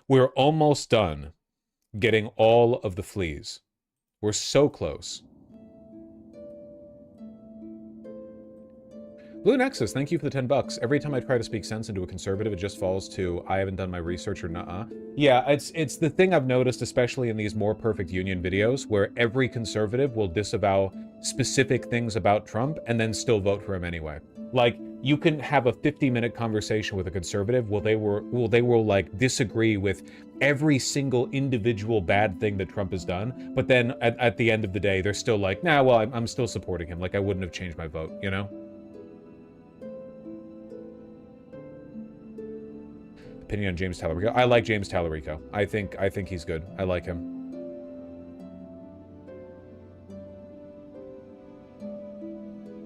We're almost done getting all of the fleas. We're so close. Blue Nexus, thank you for the 10 bucks. Every time I try to speak sense into a conservative, it just falls to, I haven't done my research or nuh-uh. Yeah, it's the thing I've noticed, especially in these More Perfect Union videos, where every conservative will disavow specific things about Trump and then still vote for him anyway. Like, you can have a 50-minute conversation with a conservative they will like disagree with every single individual bad thing that Trump has done, but then at the end of the day, they're still like, nah, well, I'm still supporting him. Like, I wouldn't have changed my vote, you know? Opinion on James Tallarico. I like James Tallarico. I think he's good. I like him.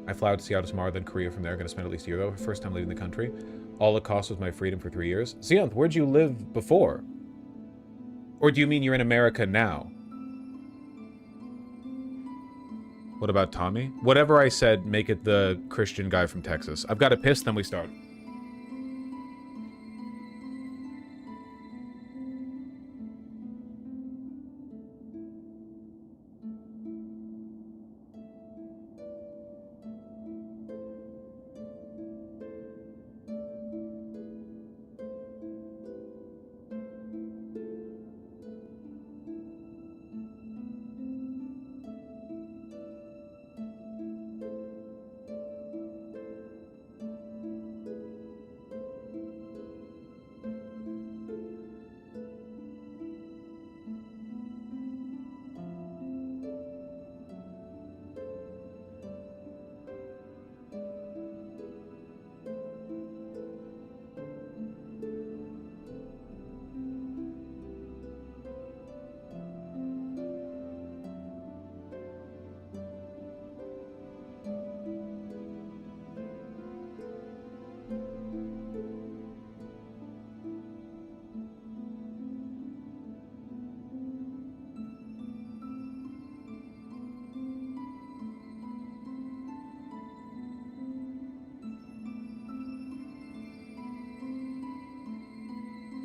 I fly out to Seattle tomorrow, then Korea from there. Gonna spend at least a year though. First time leaving the country. All it cost was my freedom for 3 years. Xeonth, where'd you live before? Or do you mean you're in America now? What about Tommy? Whatever I said, make it the Christian guy from Texas. I've got to piss, then we start.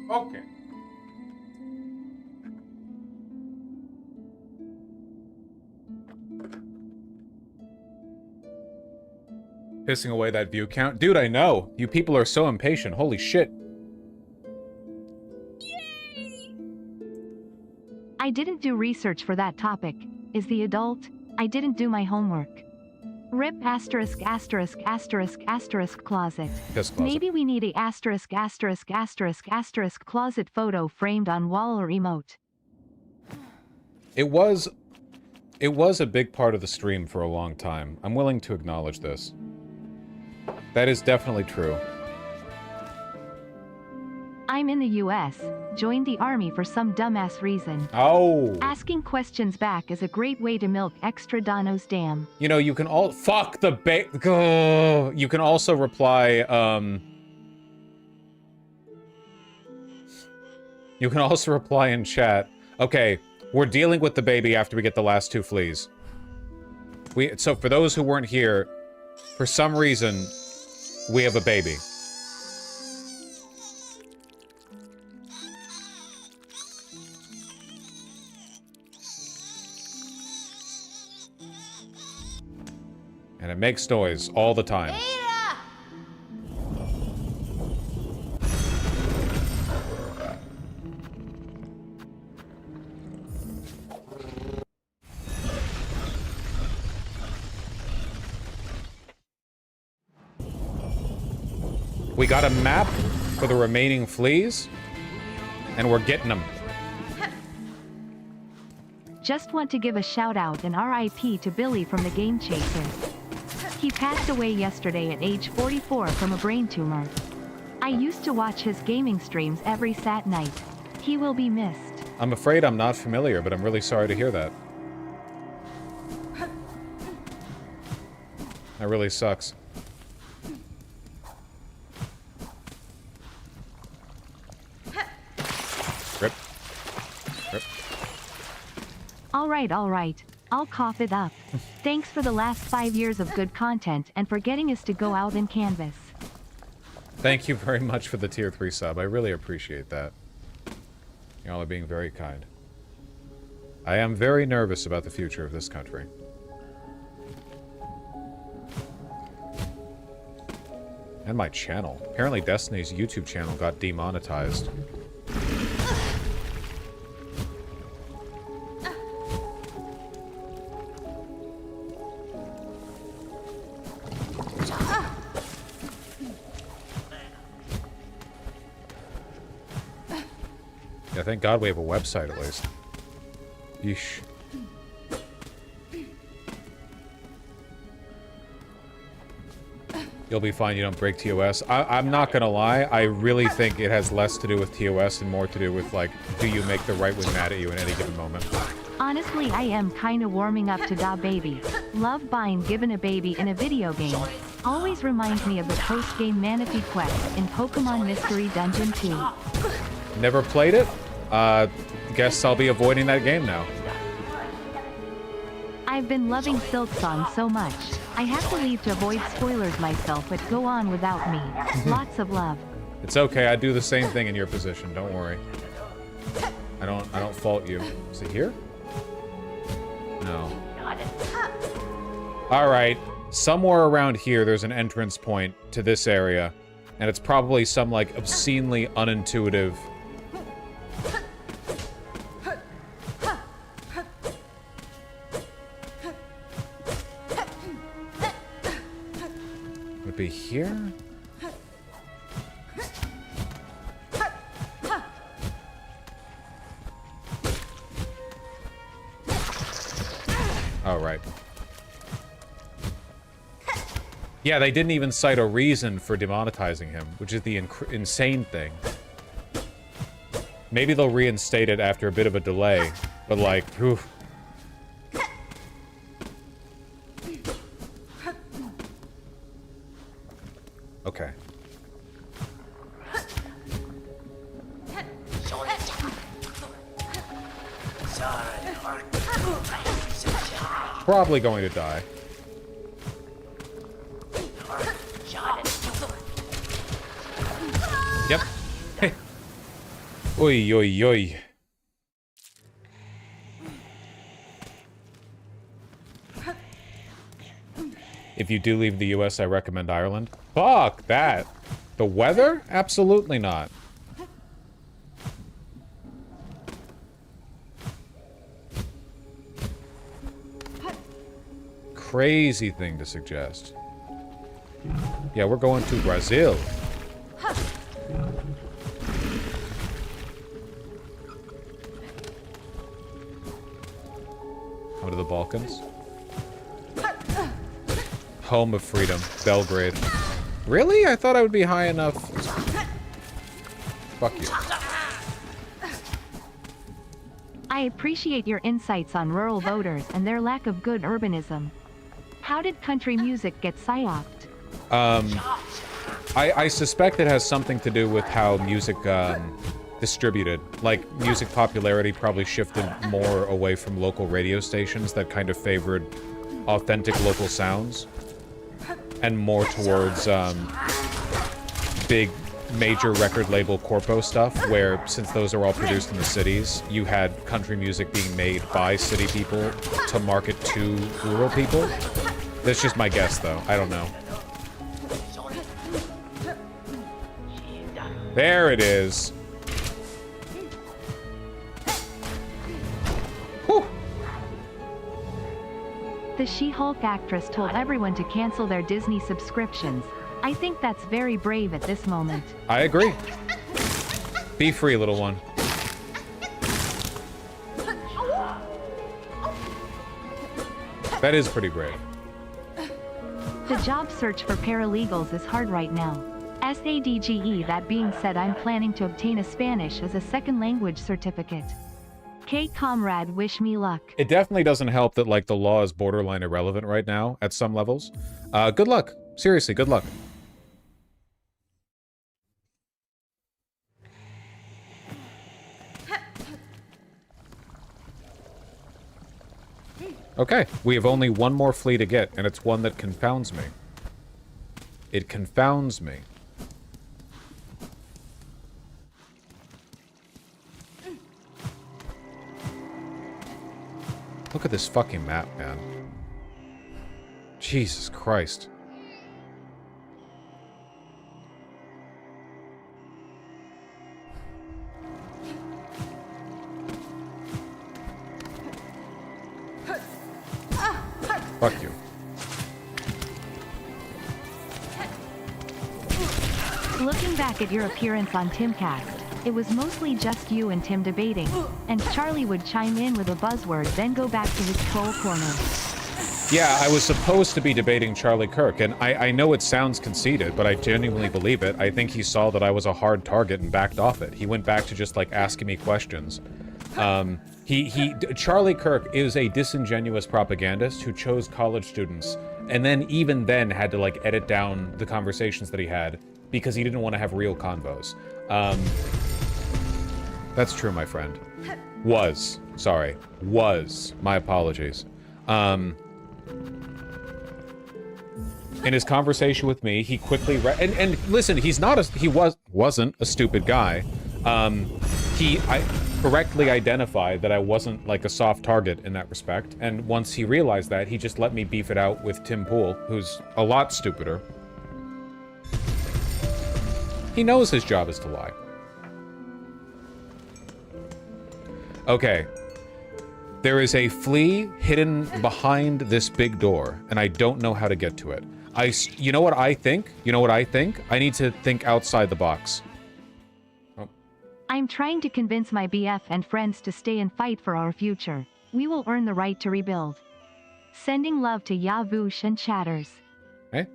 Okay. Pissing away that view count. Dude, I know. You people are so impatient. Holy shit. Yay! I didn't do research for that topic. Is the adult? I didn't do my homework. RIP asterisk asterisk asterisk asterisk closet. Maybe we need a asterisk asterisk asterisk asterisk closet photo framed on wall or emote. It was a big part of the stream for a long time. I'm willing to acknowledge this. That is definitely true. I'm in the US, joined the army for some dumbass reason. Oh. Asking questions back is a great way to milk extra Donos damn. You know, you can all fuck the you can also reply, you can also reply in chat, okay, we're dealing with the baby after we get the last 2 fleas. So for those who weren't here, for some reason, we have a baby. And it makes noise all the time. Ada! We got a map for the remaining fleas, and we're getting them. Just want to give a shout out and RIP to Billy from the Game Chaser. He passed away yesterday at age 44 from a brain tumor. I used to watch his gaming streams every Sat night. He will be missed. I'm afraid I'm not familiar, but I'm really sorry to hear that. That really sucks. Rip. Rip. All right. I'll cough it up. Thanks for the last 5 years of good content and for getting us to go out and canvas. Thank you very much for the tier 3 sub. I really appreciate that. Y'all are being very kind. I am very nervous about the future of this country. And my channel. Apparently Destiny's YouTube channel got demonetized. Yeah, thank God we have a website at least. Yeesh. You'll be fine, you don't break TOS. I'm not gonna lie, I really think it has less to do with TOS and more to do with, like, do you make the right wing mad at you in any given moment? Honestly, I am kinda warming up to Da Baby. Love buying given a baby in a video game. Always reminds me of the post-game Manaphy quest in Pokemon Mystery Dungeon 2. Never played it? Guess I'll be avoiding that game now. I've been loving Silksong so much. I have to leave to avoid spoilers myself, but go on without me. Lots of love. It's okay, I do the same thing in your position, don't worry. I don't fault you. Is it here? No. Alright. Somewhere around here there's an entrance point to this area. And it's probably some, like, obscenely unintuitive... Would be here? Oh, right. Yeah, they didn't even cite a reason for demonetizing him, which is the insane thing. Maybe they'll reinstate it after a bit of a delay, but like, whew. Okay. Probably going to die. Yep. Hey. Oi, oi, oi. If you do leave the US, I recommend Ireland. Fuck that. The weather? Absolutely not. Crazy thing to suggest. Yeah, we're going to Brazil. Come to the Balkans. Home of freedom, Belgrade. Really? I thought I would be high enough. Fuck you. I appreciate your insights on rural voters and their lack of good urbanism. How did country music get psyoped? I suspect it has something to do with how music, distributed. Like, music popularity probably shifted more away from local radio stations that kind of favored authentic local sounds. And more towards, big, major record label corpo stuff, where, since those are all produced in the cities, you had country music being made by city people to market to rural people. That's just my guess, though. I don't know. There it is. Whew. The She-Hulk actress told everyone to cancel their Disney subscriptions. I think that's very brave at this moment. I agree. Be free, little one. That is pretty brave. The job search for paralegals is hard right now. SADGE. That being said, I'm planning to obtain a Spanish as a second language certificate. K comrade, wish me luck. It definitely doesn't help that, like, the law is borderline irrelevant right now at some levels. Good luck. Seriously, good luck. Okay, we have only one more flea to get, and it's one that confounds me. It confounds me. Look at this fucking map, man. Jesus Christ. Fuck you. Looking back at your appearance on Timcast, it was mostly just you and Tim debating, and Charlie would chime in with a buzzword, then go back to his troll corner. Yeah, I was supposed to be debating Charlie Kirk, and I know it sounds conceited, but I genuinely believe it. I think he saw that I was a hard target and backed off it. He went back to just, like, asking me questions. Charlie Kirk is a disingenuous propagandist who chose college students, and then even then had to, like, edit down the conversations that he had because he didn't want to have real convos. That's true, my friend. Was. Sorry. Was. My apologies. In his conversation with me, he quickly and listen, he's not a wasn't a stupid guy. I correctly identified that I wasn't like a soft target in that respect, and once he realized that, he just let me beef it out with Tim Pool, who's a lot stupider. He knows his job is to lie. Okay. There is a flea hidden behind this big door, and I don't know how to get to it. You know what I think? You know what I think? I need to think outside the box. Oh. I'm trying to convince my BF and friends to stay and fight for our future. We will earn the right to rebuild. Sending love to Yavush and Chatters. Hey.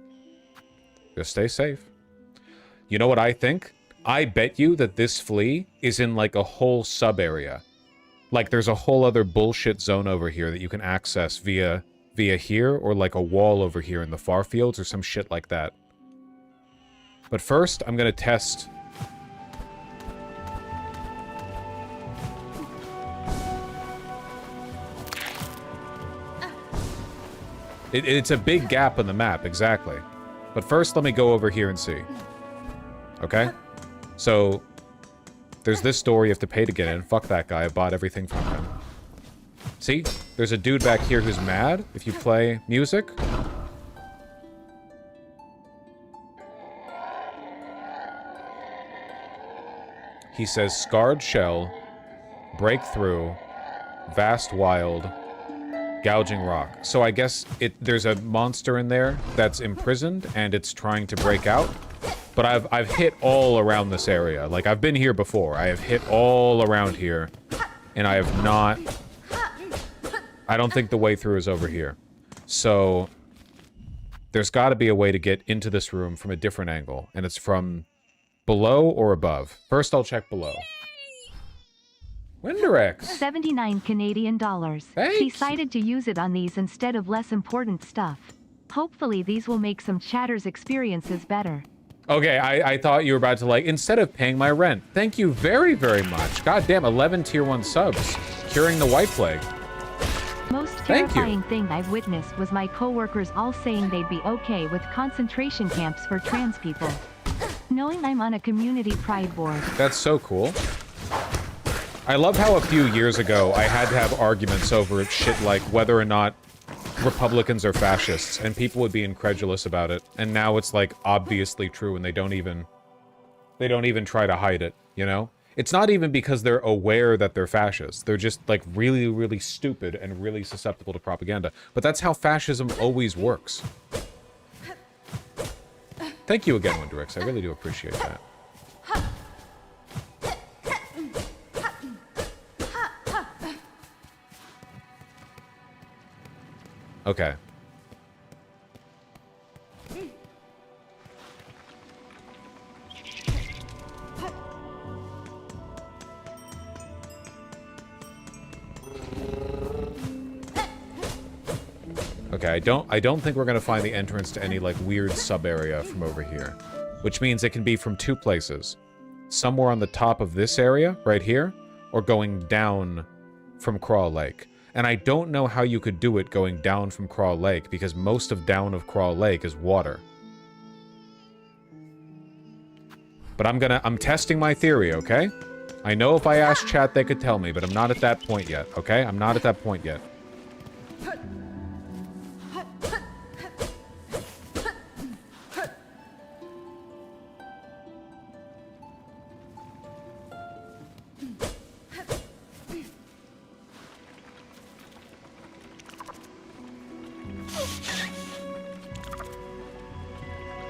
Just stay safe. You know what I think? I bet you that this flea is in like a whole sub-area. Like there's a whole other bullshit zone over here that you can access via here, or like a wall over here in the far fields or some shit like that. But first, I'm gonna test. It's a big gap in the map, exactly. But first, let me go over here and see. Okay? So, there's this door you have to pay to get in. Fuck that guy, I bought everything from him. See? There's a dude back here who's mad if you play music. He says, Scarred Shell, Breakthrough, Vast Wild, Gouging Rock. So I guess there's a monster in there that's imprisoned and it's trying to break out. But I've hit all around this area. Like, I've been here before. I have hit all around here. And I have not... I don't think the way through is over here. So, there's got to be a way to get into this room from a different angle. And it's from below or above. First, I'll check below. Windurex! 79 Canadian dollars. Thanks. Decided to use it on these instead of less important stuff. Hopefully these will make some Chatters experiences better. Okay, I thought you were about to, like, instead of paying my rent. Thank you very, very much. God damn, 11 tier 1 subs. Curing the white plague. Most terrifying thing I've witnessed was my coworkers all saying they'd be okay with concentration camps for trans people. Knowing I'm on a community pride board. That's so cool. I love how a few years ago I had to have arguments over shit like whether or not Republicans are fascists, and people would be incredulous about it. And now it's like obviously true, and they don't even try to hide it, you know? It's not even because they're aware that they're fascists. They're just like really, really stupid and really susceptible to propaganda. But that's how fascism always works. Thank you again, Windurex. I really do appreciate that. Okay. Okay, I don't think we're gonna find the entrance to any, like, weird sub-area from over here. Which means it can be from two places. Somewhere on the top of this area, right here, or going down from Crawl Lake. And I don't know how you could do it going down from Crawl Lake, because most of down of Crawl Lake is water. But I'm testing my theory, okay? I know if I asked chat they could tell me, but I'm not at that point yet, okay? I'm not at that point yet.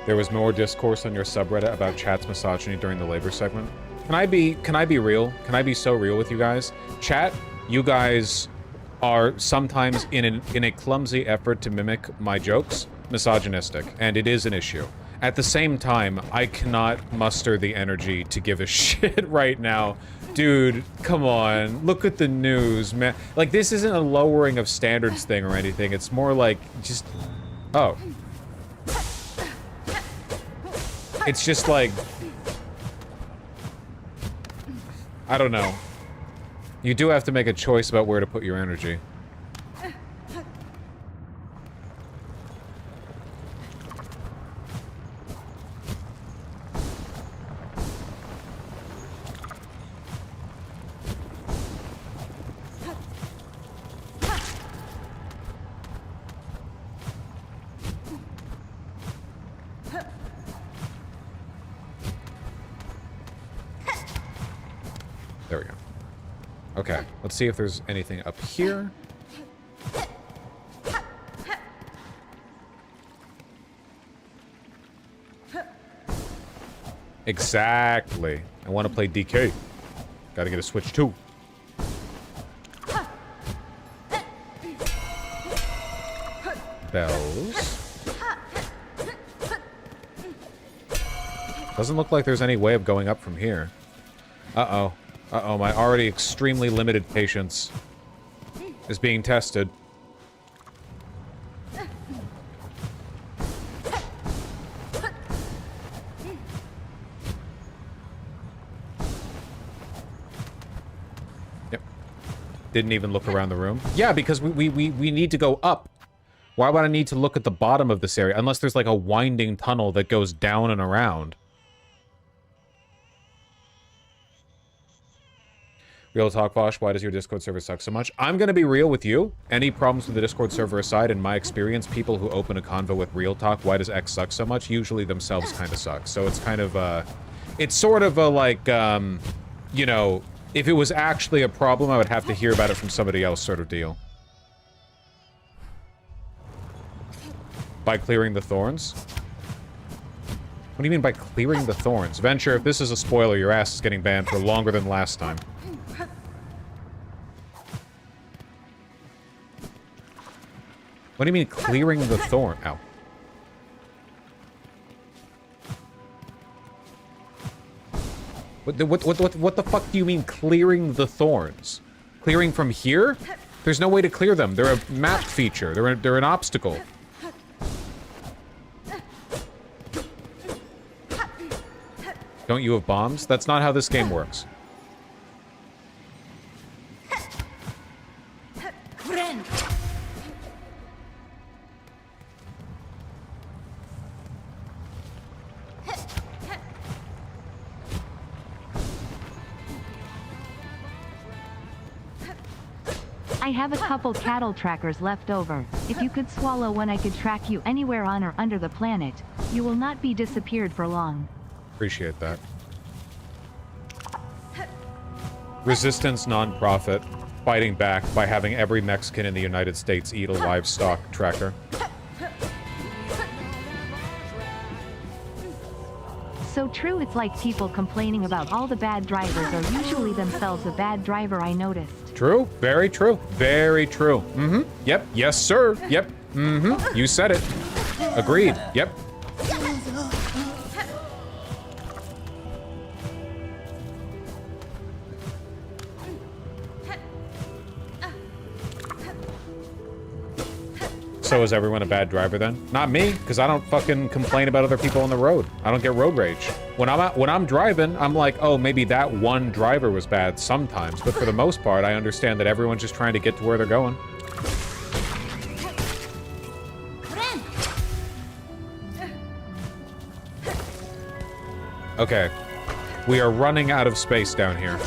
There was more discourse on your subreddit about chat's misogyny during the labor segment. Can I be real? Can I be so real with you guys? Chat, you guys are sometimes in a clumsy effort to mimic my jokes, misogynistic, and it is an issue. At the same time, I cannot muster the energy to give a shit right now. Dude, come on, look at the news, man. Like, this isn't a lowering of standards thing or anything, it's more like, just... Oh. It's just like... I don't know. You do have to make a choice about where to put your energy. There we go. Okay, let's see if there's anything up here. Exactly. I want to play DK. Gotta get a Switch too. Bells. Doesn't look like there's any way of going up from here. Uh-oh. Uh-oh, my already extremely limited patience is being tested. Yep. Didn't even look around the room. Yeah, because we need to go up. Why would I need to look at the bottom of this area? Unless there's like a winding tunnel that goes down and around. Real talk, Vosh, why does your Discord server suck so much? I'm gonna be real with you. Any problems with the Discord server aside, in my experience, people who open a convo with real talk, why does X suck so much, usually themselves kind of suck. So it's kind of, it's sort of a, like, you know, if it was actually a problem, I would have to hear about it from somebody else sort of deal. By clearing the thorns? What do you mean by clearing the thorns? Venture, if this is a spoiler, your ass is getting banned for longer than last time. What do you mean, clearing the thorn? Ow. What the fuck do you mean, clearing the thorns? Clearing from here? There's no way to clear them. They're a map feature. They're an obstacle. Don't you have bombs? That's not how this game works. I have a couple cattle trackers left over. If you could swallow one, I could track you anywhere on or under the planet. You will not be disappeared for long. Appreciate that. Resistance non-profit, fighting back by having every Mexican in the United States eat a livestock tracker. So true, it's like people complaining about all the bad drivers are usually themselves a bad driver, I noticed. True. Very true. Very true. Mm-hmm. Yep. Yes, sir. Yep. Mm-hmm. You said it. Agreed. Yep. So is everyone a bad driver then? Not me, because I don't fucking complain about other people on the road. I don't get road rage. When I'm driving, I'm like, oh, maybe that one driver was bad sometimes, but for the most part, I understand that everyone's just trying to get to where they're going. Okay. We are running out of space down here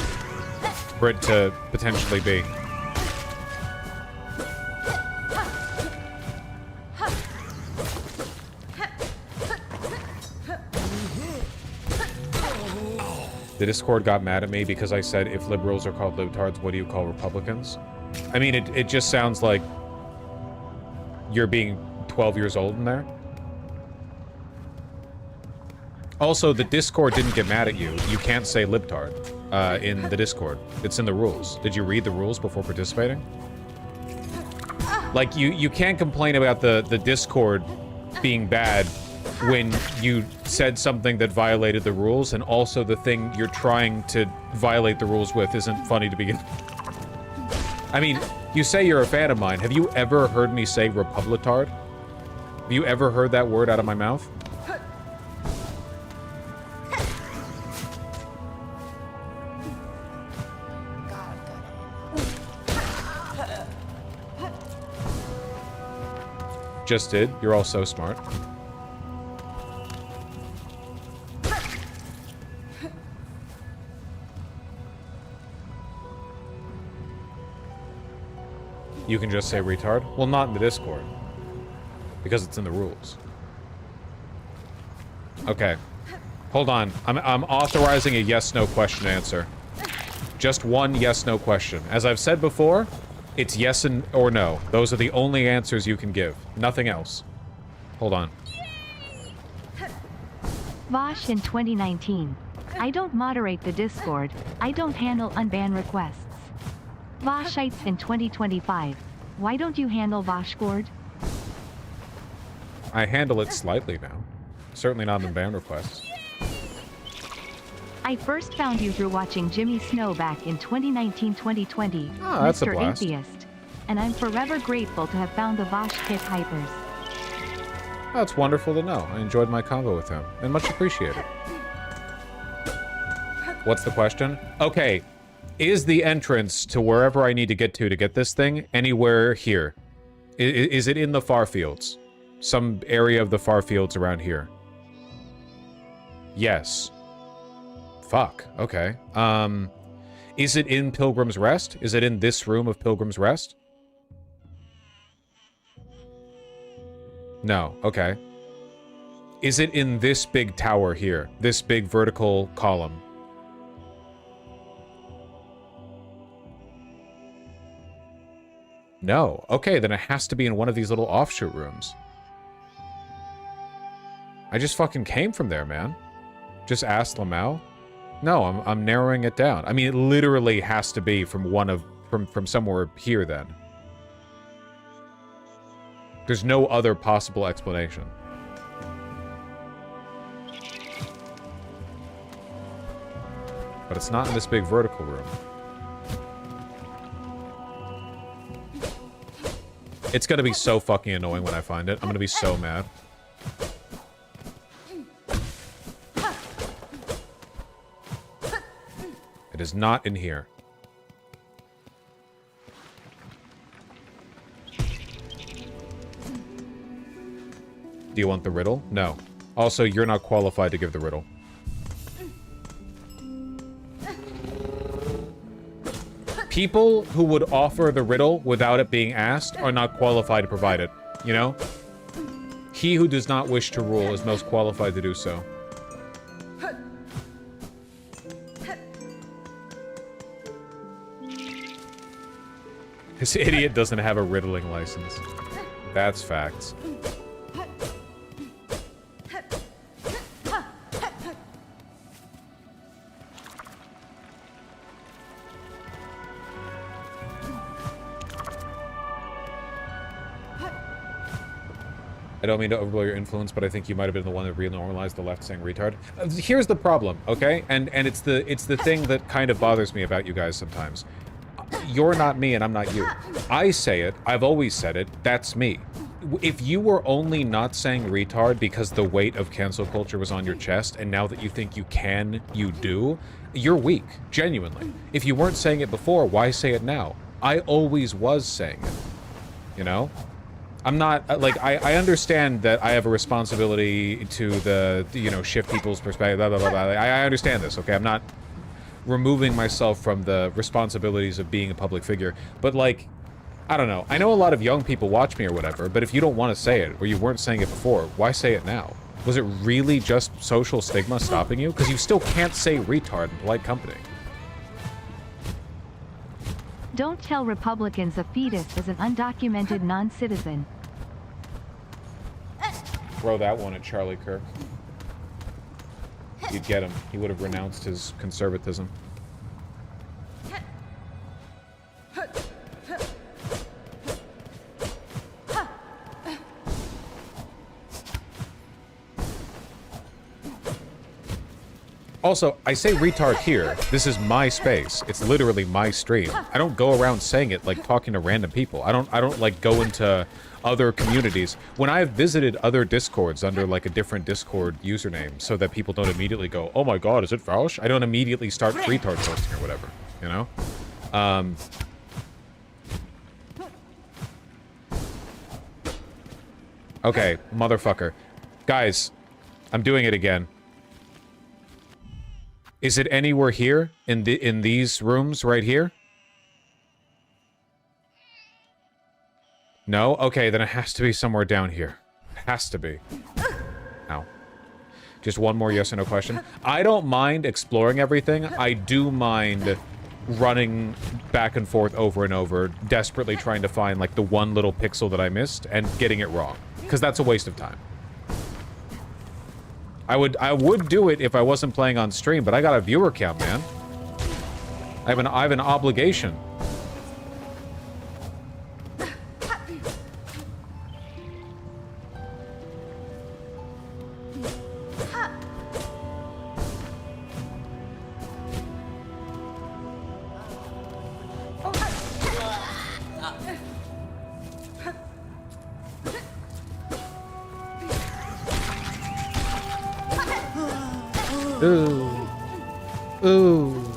for it to potentially be. The Discord got mad at me because I said if liberals are called libtards, what do you call Republicans? I mean, it just sounds like you're being 12 years old in there. Also, the Discord didn't get mad at you. You can't say libtard in the Discord. It's in the rules. Did you read the rules before participating? Like, you can't complain about the Discord being bad when you said something that violated the rules, and also the thing you're trying to violate the rules with isn't funny to begin. I mean, you say you're a fan of mine. Have you ever heard me say republitard? Have you ever heard that word out of my mouth? Just did. You're all so smart. You can just say retard? Well, not in the Discord. Because it's in the rules. Okay. Hold on. I'm authorizing a yes-no question answer. Just one yes-no question. As I've said before, it's yes and or no. Those are the only answers you can give. Nothing else. Hold on. Vosh in 2019. I don't moderate the Discord. I don't handle unban requests. Voshites in 2025. Why don't you handle Voshgord? I handle it slightly now. Certainly not in ban requests. I first found you through watching Jimmy Snow back in 2019-2020, Oh, that's a Mr. blast. Atheist. And I'm forever grateful to have found the Vosh Pit Hypers. That's wonderful to know. I enjoyed my convo with him, and much appreciated. What's the question? Okay, is the entrance to wherever I need to get this thing anywhere here? Is it in the far fields? Some area of the far fields around here? Yes. Fuck, okay. Is it in Pilgrim's Rest? Is it in this room of Pilgrim's Rest? No, okay. Is it in this big tower here? This big vertical column? No. Okay, then it has to be in one of these little offshoot rooms. I just fucking came from there, man. Just asked Lamau. No, I'm narrowing it down. I mean, it literally has to be from from somewhere here then. There's no other possible explanation. But it's not in this big vertical room. It's gonna be so fucking annoying when I find it. I'm gonna be so mad. It is not in here. Do you want the riddle? No. Also, you're not qualified to give the riddle. People who would offer the riddle without it being asked are not qualified to provide it, you know? He who does not wish to rule is most qualified to do so. This idiot doesn't have a riddling license. That's facts. I don't mean to overblow your influence, but I think you might have been the one that re-normalized the left saying retard. Here's the problem, okay? And it's the thing that kind of bothers me about you guys sometimes. You're not me and I'm not you. I say it, I've always said it, that's me. If you were only not saying retard because the weight of cancel culture was on your chest, and now that you think you can, you do, you're weak, genuinely. If you weren't saying it before, why say it now? I always was saying it, you know? I'm not, like, I understand that I have a responsibility to the, you know, shift people's perspective, blah, blah, blah, blah. I understand this, okay? I'm not removing myself from the responsibilities of being a public figure, but, like, I don't know. I know a lot of young people watch me or whatever, but if you don't want to say it, or you weren't saying it before, why say it now? Was it really just social stigma stopping you? Because you still can't say retard in polite company. Don't tell Republicans a fetus is an undocumented non-citizen. Throw that one at Charlie Kirk. You'd get him. He would have renounced his conservatism. Also, I say retard here. This is my space. It's literally my stream. I don't go around saying it like talking to random people. I don't like go into other communities. When I've visited other Discords under like a different Discord username so that people don't immediately go, oh my god, is it Fausch? I don't immediately start retard posting or whatever, you know? Okay, motherfucker. Guys, I'm doing it again. Is it anywhere here in these rooms right here? No? Okay, then it has to be somewhere down here. It has to be. Ow. Just one more yes or no question. I don't mind exploring everything. I do mind running back and forth over and over, desperately trying to find like the one little pixel that I missed and getting it wrong. Because that's a waste of time. I would do it if I wasn't playing on stream, but I got a viewer count, man. I have an obligation. Ooh. Ooh.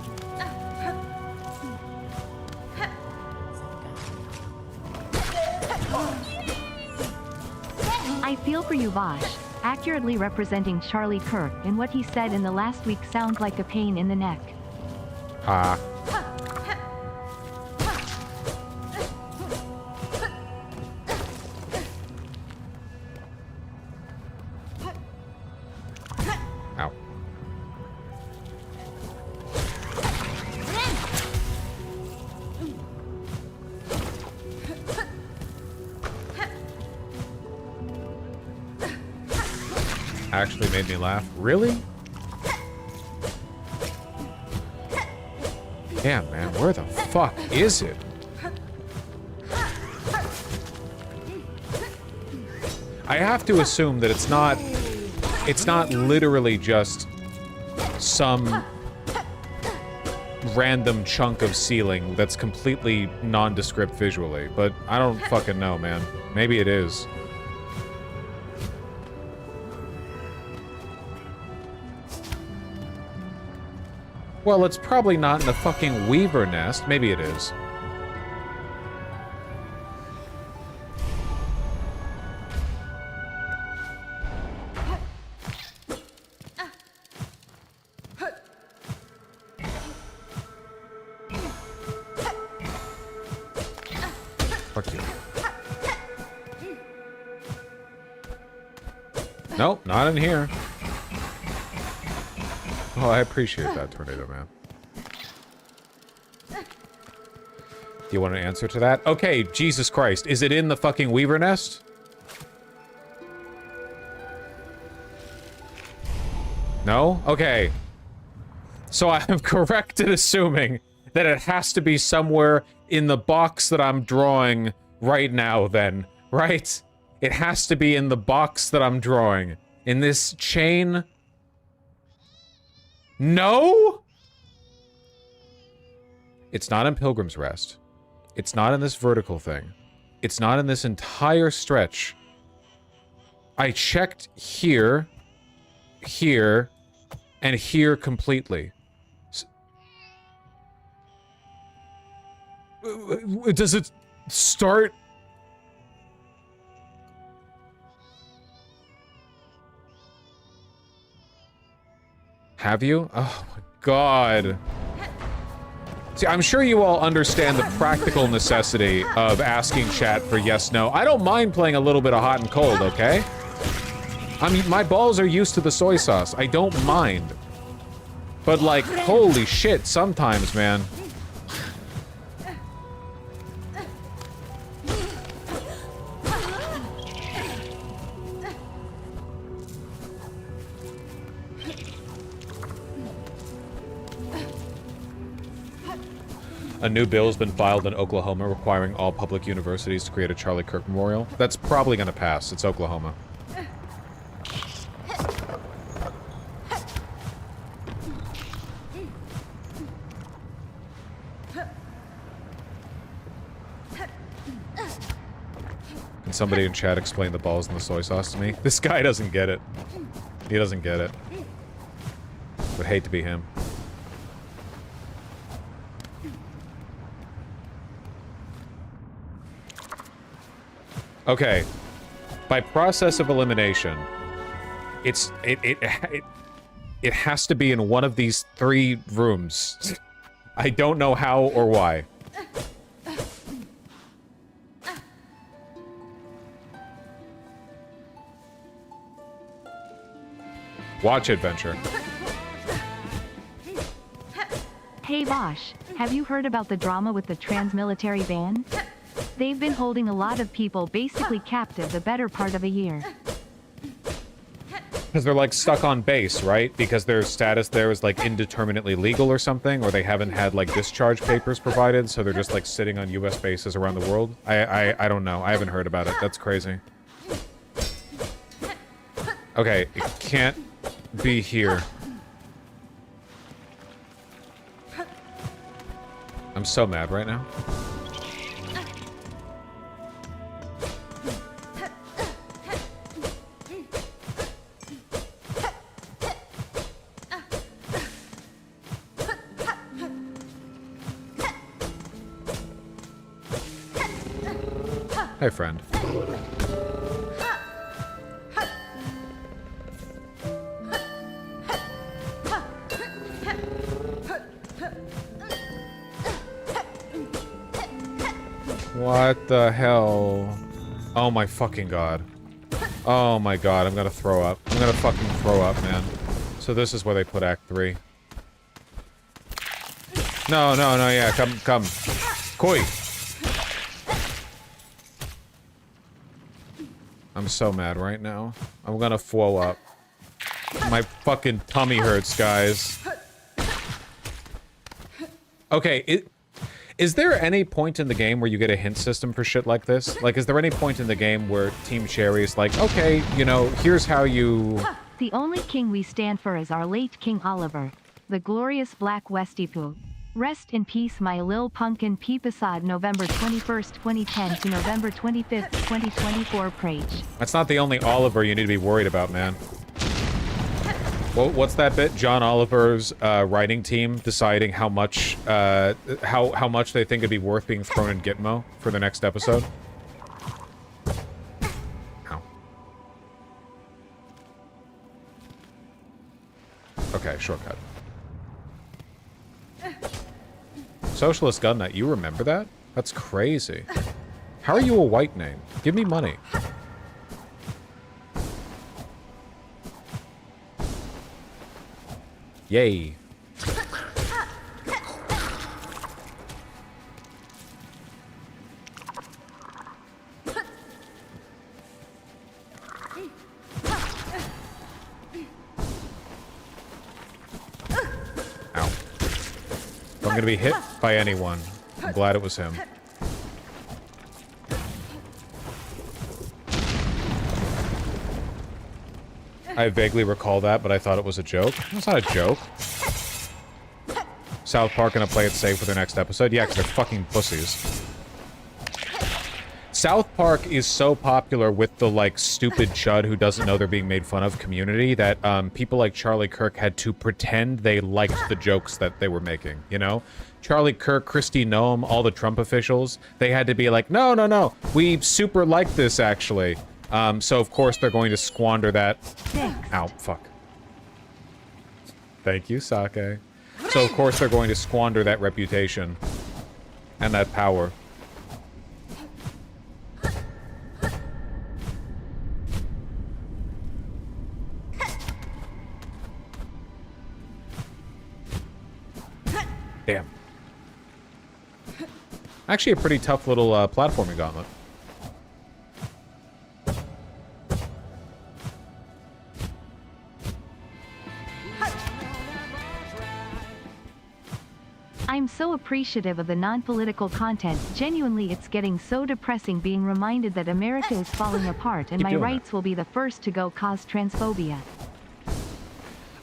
I feel for you, Vosh. Accurately representing Charlie Kirk, and what he said in the last week sounds like a pain in the neck. Ah. Ow. Actually made me laugh. Really? Damn, man, where the fuck is it? I have to assume that it's not literally just some random chunk of ceiling that's completely nondescript visually, but I don't fucking know, man. Maybe it is. Well, it's probably not in the fucking Weaver nest. Maybe it is. Fuck you. Nope, not in here. Oh, I appreciate that, Tornado Man. Do you want an answer to that? Okay, Jesus Christ. Is it in the fucking Weaver nest? No? Okay. So I'm correct in assuming that it has to be somewhere in the box that I'm drawing right now, then. Right? It has to be in the box that I'm drawing. In this chain... No? It's not in Pilgrim's Rest. It's not in this vertical thing. It's not in this entire stretch. I checked here, here, and here completely. Does it start... Have you? Oh my god. See, I'm sure you all understand the practical necessity of asking chat for yes, no. I don't mind playing a little bit of hot and cold, okay? I mean, my balls are used to the soy sauce. I don't mind. But, like, holy shit, sometimes, man. A new bill has been filed in Oklahoma requiring all public universities to create a Charlie Kirk memorial. That's probably gonna pass. It's Oklahoma. Can somebody in chat explain the balls and the soy sauce to me? This guy doesn't get it. He doesn't get it. Would hate to be him. Okay. By process of elimination, it has to be in one of these 3 rooms. I don't know how or why. Watch Adventure. Hey Vosh, have you heard about the drama with the trans-military ban? They've been holding a lot of people basically captive the better part of a year. Because they're, like, stuck on base, right? Because their status there is, like, indeterminately legal or something, or they haven't had, like, discharge papers provided, so they're just, like, sitting on U.S. bases around the world. I don't know. I haven't heard about it. That's crazy. Okay, it can't be here. I'm so mad right now. Hey, friend. What the hell? Oh my fucking god. Oh my god, I'm gonna throw up. I'm gonna fucking throw up, man. So this is where they put Act 3. No, yeah, come. Koi! I'm so mad right now. I'm gonna flow up. My fucking tummy hurts, guys. Okay, is there any point in the game where you get a hint system for shit like this? Like, is there any point in the game where Team Cherry's like, okay, you know, here's how you... The only king we stand for is our late King Oliver, the glorious Black Westipu. Rest in peace, my lil pumpkin peepasad, November 21st, 2010 to November 25th, 2024 Prage. That's not the only Oliver you need to be worried about, man. What's that bit? John Oliver's writing team deciding how much how much they think it'd be worth being thrown in Gitmo for the next episode. Ow. Okay, shortcut. Socialist Gun Nut, you remember that? That's crazy. How are you a white name? Give me money. Yay. Ow. If I'm gonna be hit by anyone, I'm glad it was him. I vaguely recall that, but I thought it was a joke. It's not a joke. South Park gonna play it safe for their next episode? Yeah, because they're fucking pussies. South Park is so popular with the, like, stupid chud who doesn't know they're being made fun of community that, people like Charlie Kirk had to pretend they liked the jokes that they were making, you know? Charlie Kirk, Kristi Noem, all the Trump officials, they had to be like, no, we super like this, actually. So of course they're going to squander that. Ow, fuck. Thank you, Sake. So of course they're going to squander that reputation and that power. Damn. Actually, a pretty tough little platforming gauntlet. I'm so appreciative of the non-political content. Genuinely, it's getting so depressing being reminded that America is falling apart and my rights will be the first to go cause transphobia.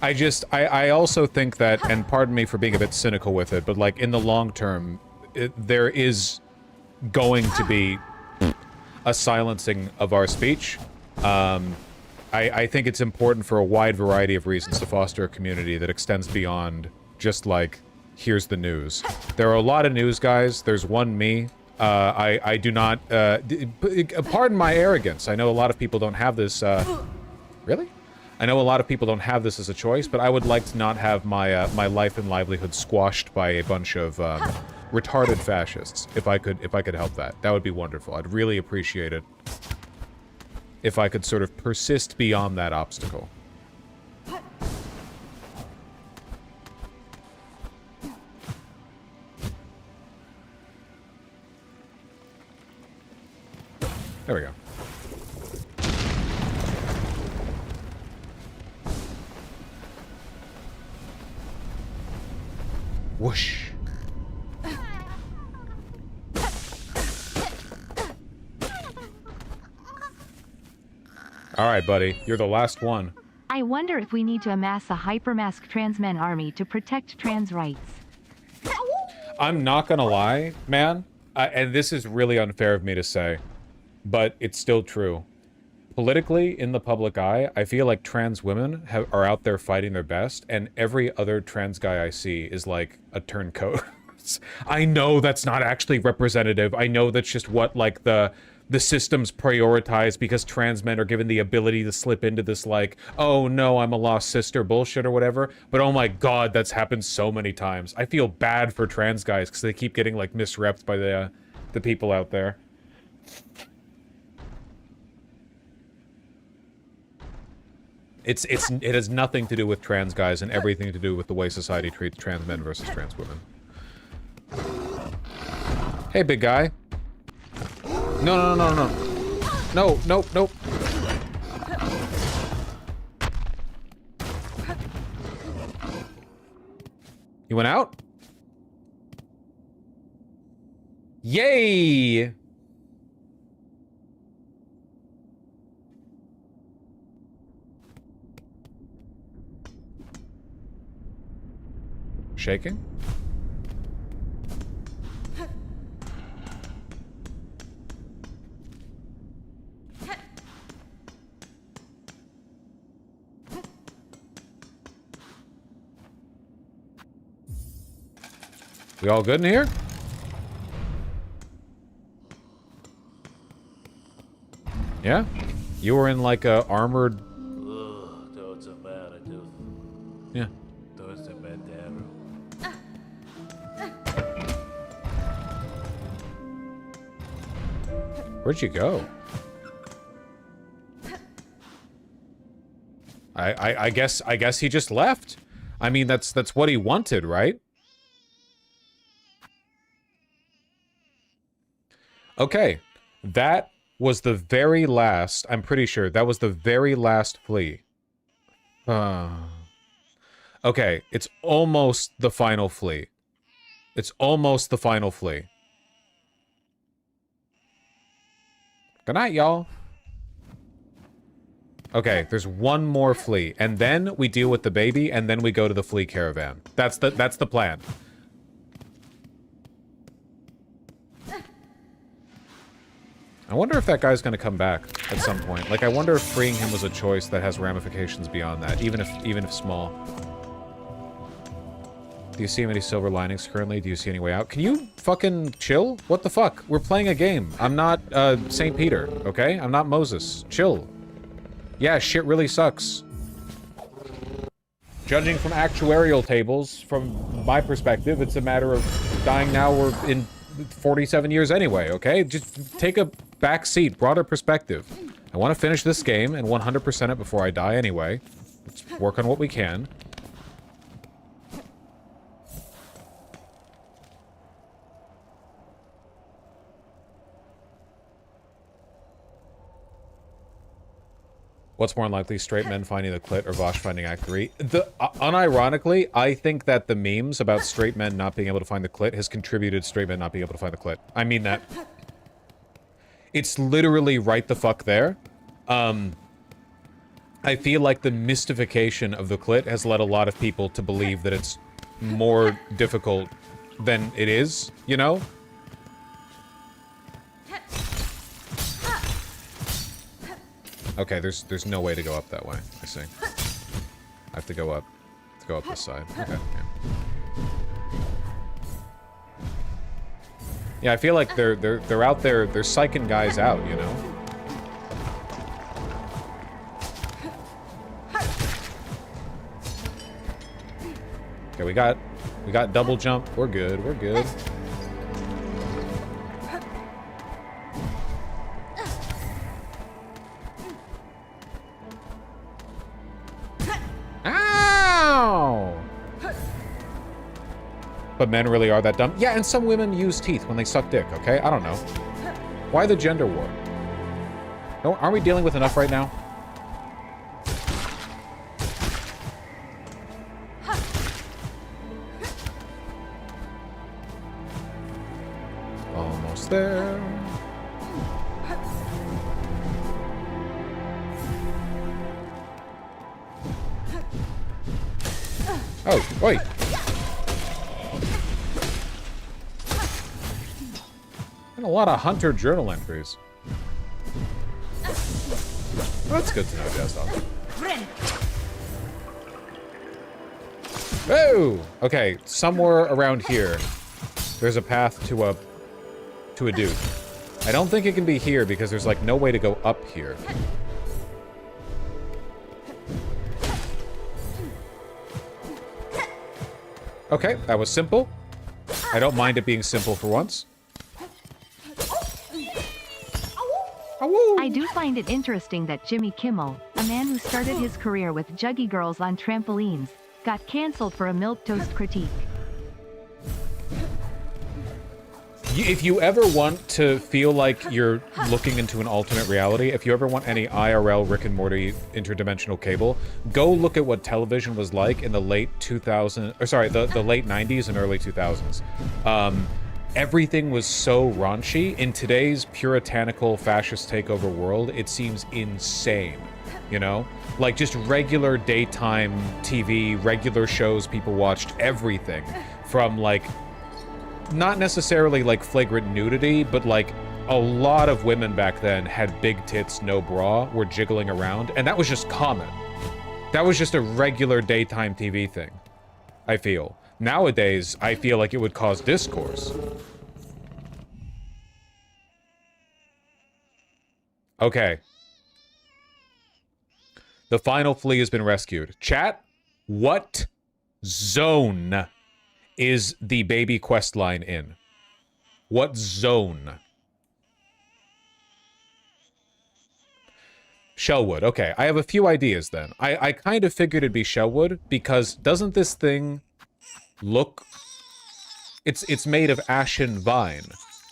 I also think that, and pardon me for being a bit cynical with it, but like in the long term, there is going to be a silencing of our speech. I think it's important for a wide variety of reasons to foster a community that extends beyond just like, here's the news. There are a lot of news guys. There's one me. I do not, pardon my arrogance. I know a lot of people don't have this, really? I know a lot of people don't have this as a choice, but I would like to not have my, my life and livelihood squashed by a bunch of, retarded fascists. If I could help that. That would be wonderful. I'd really appreciate it if I could sort of persist beyond that obstacle. There we go. Whoosh. All right, buddy. You're the last one. I wonder if we need to amass a hypermask trans men army to protect trans rights. I'm not gonna lie, man, and this is really unfair of me to say, but it's still true. Politically, in the public eye, I feel like trans women are out there fighting their best, and every other trans guy I see is like a turncoat. I know that's not actually representative. I know that's just what, like, the systems prioritize because trans men are given the ability to slip into this, like, oh no, I'm a lost sister bullshit or whatever. But oh my god, that's happened so many times. I feel bad for trans guys because they keep getting, like, misrepped by the people out there. It has nothing to do with trans guys and everything to do with the way society treats trans men versus trans women. Hey, big guy. No, no, no, no, no. No, nope, nope. You went out? Yay! Shaking? We all good in here? Yeah? You were in like a armored... Yeah. Where'd you go? I guess he just left. I mean, that's what he wanted, right? Okay, that was the very last, I'm pretty sure, that was the very last flea. Okay, it's almost the final flea. It's almost the final flea. Good night, y'all. Okay, there's one more flea, and then we deal with the baby, and then we go to the flea caravan. That's the plan. I wonder if that guy's gonna come back at some point. Like, I wonder if freeing him was a choice that has ramifications beyond that, even if small. Do you see any silver linings currently? Do you see any way out? Can you fucking chill? What the fuck? We're playing a game. I'm not, St. Peter, okay? I'm not Moses. Chill. Yeah, shit really sucks. Judging from actuarial tables, from my perspective, it's a matter of dying now or in 47 years anyway, okay? Just take a back seat, broader perspective. I want to finish this game and 100% it before I die anyway. Let's work on what we can. What's more likely, straight men finding the clit or Vosh finding Act 3? Unironically, I think that the memes about straight men not being able to find the clit has contributed straight men not being able to find the clit. I mean that. It's literally right the fuck there. I feel like the mystification of the clit has led a lot of people to believe that it's more difficult than it is, you know? Okay, there's no way to go up that way, I see. I have to go up. To go up this side. Okay, yeah. Yeah, I feel like they're out there, they're psyching guys out, you know? Okay, we got double jump. We're good, we're good. Ow! But men really are that dumb? Yeah, and some women use teeth when they suck dick, okay? I don't know. Why the gender war? Aren't we dealing with enough right now? Almost there. Oh, wait. And a lot of Hunter journal entries. Well, that's good to know, Jazz Dog. Oh! Okay, somewhere around here, there's a path to a dude. I don't think it can be here because there's like no way to go up here. Okay, that was simple. I don't mind it being simple for once. I do find it interesting that Jimmy Kimmel, a man who started his career with juggy girls on trampolines, got cancelled for a milquetoast critique. If you ever want to feel like you're looking into an alternate reality, if you ever want any IRL Rick and Morty interdimensional cable, go look at what television was like in the late 2000s, or sorry, the late 90s and early 2000s. Everything was so raunchy. In today's puritanical fascist takeover world, it seems insane, you know? Like just regular daytime TV, regular shows people watched, everything from like, not necessarily like flagrant nudity, but like a lot of women back then had big tits, no bra, were jiggling around, and that was just common. That was just a regular daytime TV thing, I feel. Nowadays, I feel like it would cause discourse. Okay. The final flea has been rescued. Chat, what zone is the baby quest line in? What zone? Shellwood. Okay, I have a few ideas then. I kind of figured it'd be Shellwood because doesn't this thing look... It's made of ashen vine.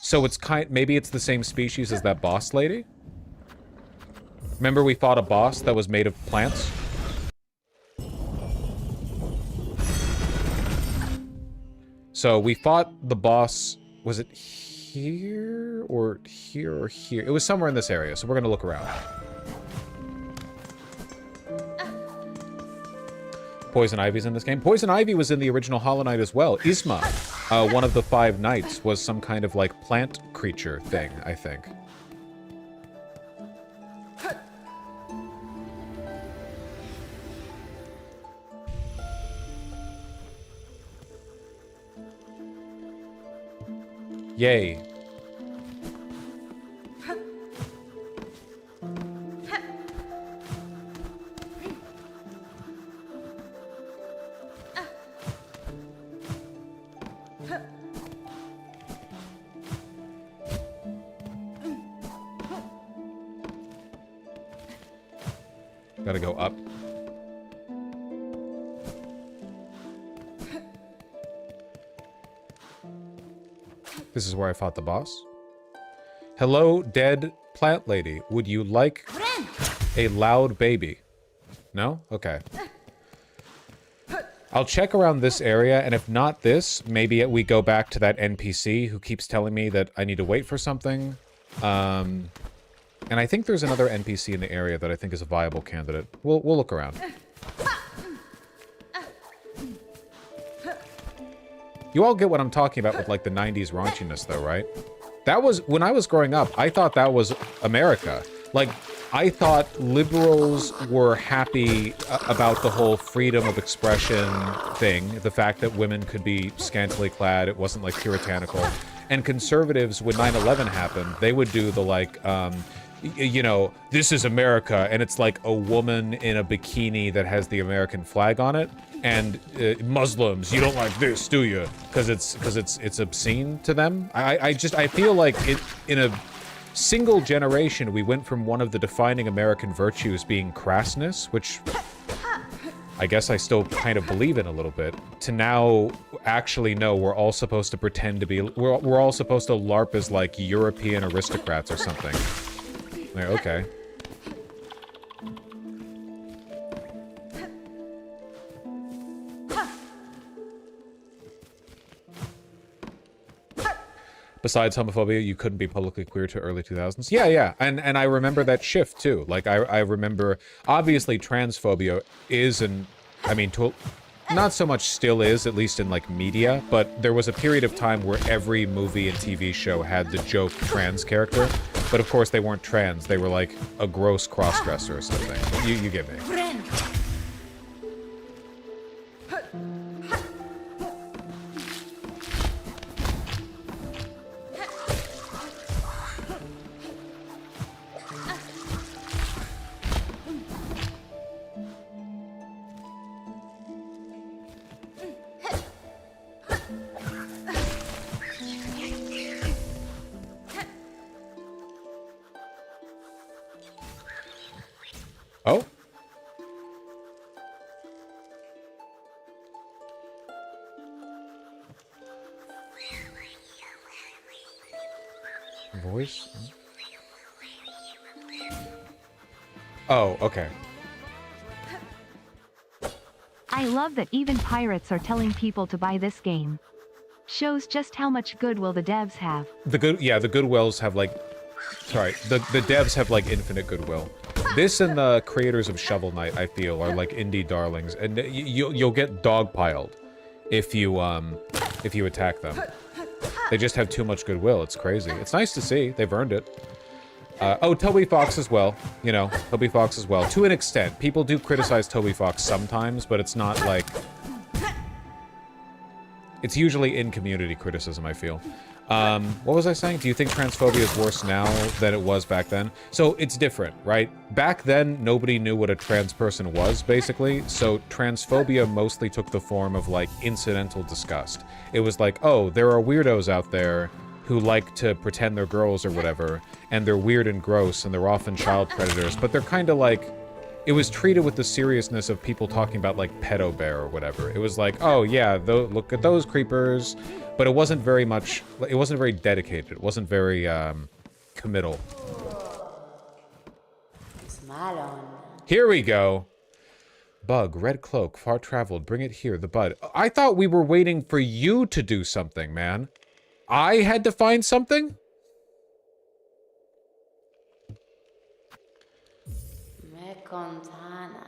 So it's maybe it's the same species as that boss lady? Remember we fought a boss that was made of plants? So we fought the boss, was it here or here or here? It was somewhere in this area, so we're gonna look around. Poison Ivy's in this game. Poison Ivy was in the original Hollow Knight as well. Isma, one of the 5 knights, was some kind of like plant creature thing, I think. Yay. Gotta go up. This is where I fought the boss. Hello, dead plant lady. Would you like A loud baby. No? Okay. I'll check around this area, and if not this, maybe we go back to that NPC who keeps telling me that I need to wait for something. And I think there's another NPC in the area that I think is a viable candidate. We'll look around. You all get what I'm talking about with, like, the 90s raunchiness, though, right? That was, when I was growing up, I thought that was America. Like, I thought liberals were happy about the whole freedom of expression thing, the fact that women could be scantily clad, it wasn't, like, puritanical. And conservatives, when 9/11 happened, they would do the, like, you know, this is America, and it's like a woman in a bikini that has the American flag on it. And Muslims, you don't like this, do you? Because it's obscene to them. I feel like in a single generation, we went from one of the defining American virtues being crassness, which I guess I still kind of believe in a little bit, to now actually no, we're all supposed to pretend to be, we're all supposed to LARP as like European aristocrats or something. Like, okay. Besides homophobia, you couldn't be publicly queer to early 2000s. Yeah. And I remember that shift, too. Like, I remember... Obviously, transphobia is, and... I mean, not so much still is, at least in, like, media, but there was a period of time where every movie and TV show had the joke trans character. But, of course, they weren't trans. They were, like, a gross cross-dresser or something. You get me. Oh? Voice? Oh, okay. I love that even pirates are telling people to buy this game. Shows just how much goodwill the devs have. The Goodwills have, like... Sorry, the devs have, like, infinite goodwill. This and the creators of Shovel Knight, I feel, are, like, indie darlings. And you'll get dogpiled if you attack them. They just have too much goodwill. It's crazy. It's nice to see. They've earned it. Oh, Toby Fox as well. You know, Toby Fox as well. To an extent. People do criticize Toby Fox sometimes, but it's not, like... It's usually in community criticism, I feel. What was I saying? Do you think transphobia is worse now than it was back then? So it's different, right? Back then, nobody knew what a trans person was, basically. So transphobia mostly took the form of, like, incidental disgust. It was like, oh, there are weirdos out there who like to pretend they're girls or whatever, and they're weird and gross, and they're often child predators, but they're kind of like... It was treated with the seriousness of people talking about, like, pedo bear or whatever. It was like, oh, yeah, look at those creepers. But it wasn't very much... It wasn't very dedicated. It wasn't very, committal. Smile on. Here we go. Bug, red cloak, far traveled, bring it here, the bud. I thought we were waiting for you to do something, man. I had to find something? Contana.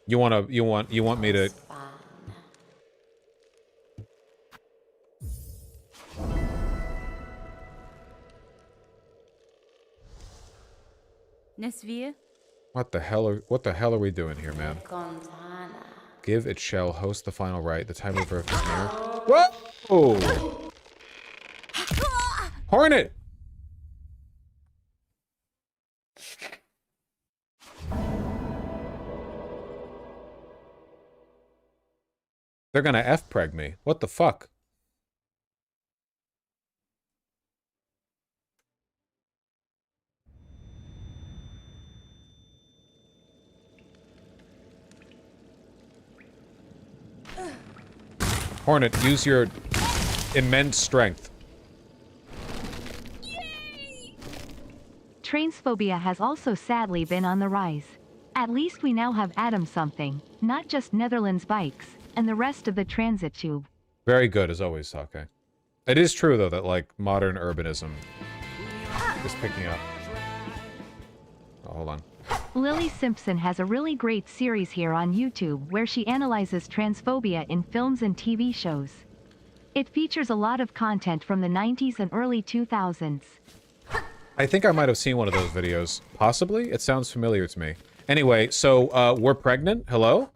You want me to... Nesvir? What the hell are we doing here, man? Contana. Give it shall host the final rite. The time of birth is near. Whoa! Hornet! They're gonna F-preg me. What the fuck? Hornet, use your immense strength. Train transphobia has also sadly been on the rise. At least we now have Adam something, not just Netherlands bikes, and the rest of the transit tube. Very good, as always, Sake. It is true, though, that, like, modern urbanism is picking up. Oh, hold on. Lily Simpson has a really great series here on YouTube where she analyzes transphobia in films and TV shows. It features a lot of content from the 90s and early 2000s. I think I might have seen one of those videos. Possibly? It sounds familiar to me. Anyway, so, we're pregnant? Hello?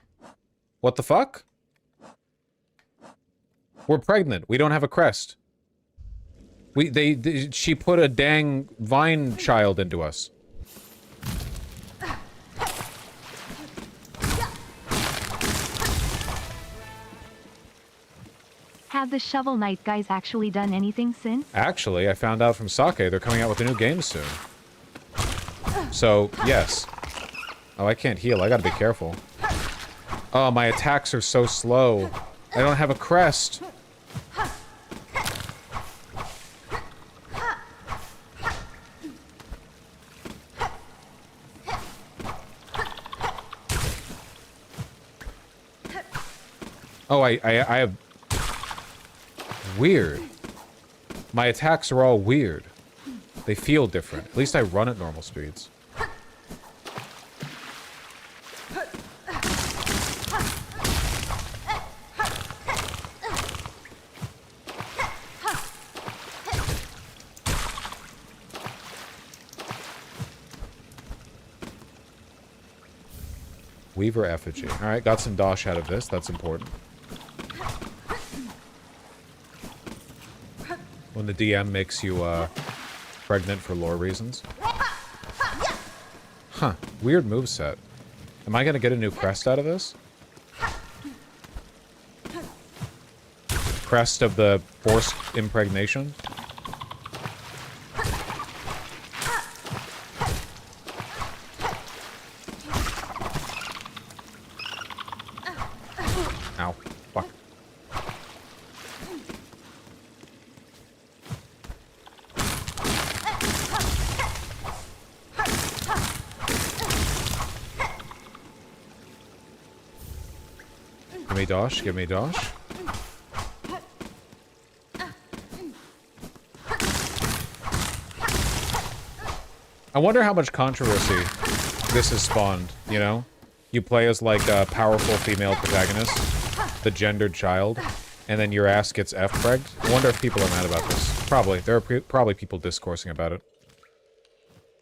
What the fuck? We're pregnant. We don't have a crest. She put a dang vine child into us. Have the Shovel Knight guys actually done anything since? Actually, I found out from Sake they're coming out with a new game soon. So, yes. Oh, I can't heal. I gotta be careful. Oh, my attacks are so slow. I don't have a crest. Oh, I have... Weird. My attacks are all weird. They feel different. At least I run at normal speeds. Weaver effigy. Alright, got some dosh out of this. That's important. When the DM makes you, pregnant for lore reasons. Huh. Weird moveset. Am I gonna get a new crest out of this? Crest of the forced impregnation? Ow. Fuck. Give me dosh, give me dosh. I wonder how much controversy this has spawned, you know? You play as, like, a powerful female protagonist, the gendered child, and then your ass gets F-pregged. I wonder if people are mad about this. Probably. There are probably people discoursing about it.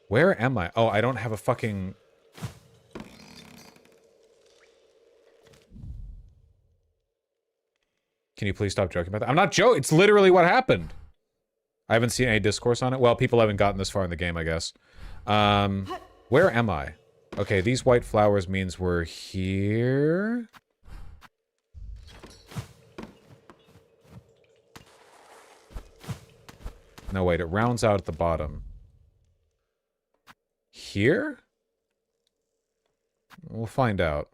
Where am I? Oh, I don't have a fucking... Can you please stop joking about that? I'm not joking. It's literally what happened. I haven't seen any discourse on it. Well, people haven't gotten this far in the game, I guess. Where am I? Okay, these white flowers means we're here. No, wait, it rounds out at the bottom. Here? We'll find out.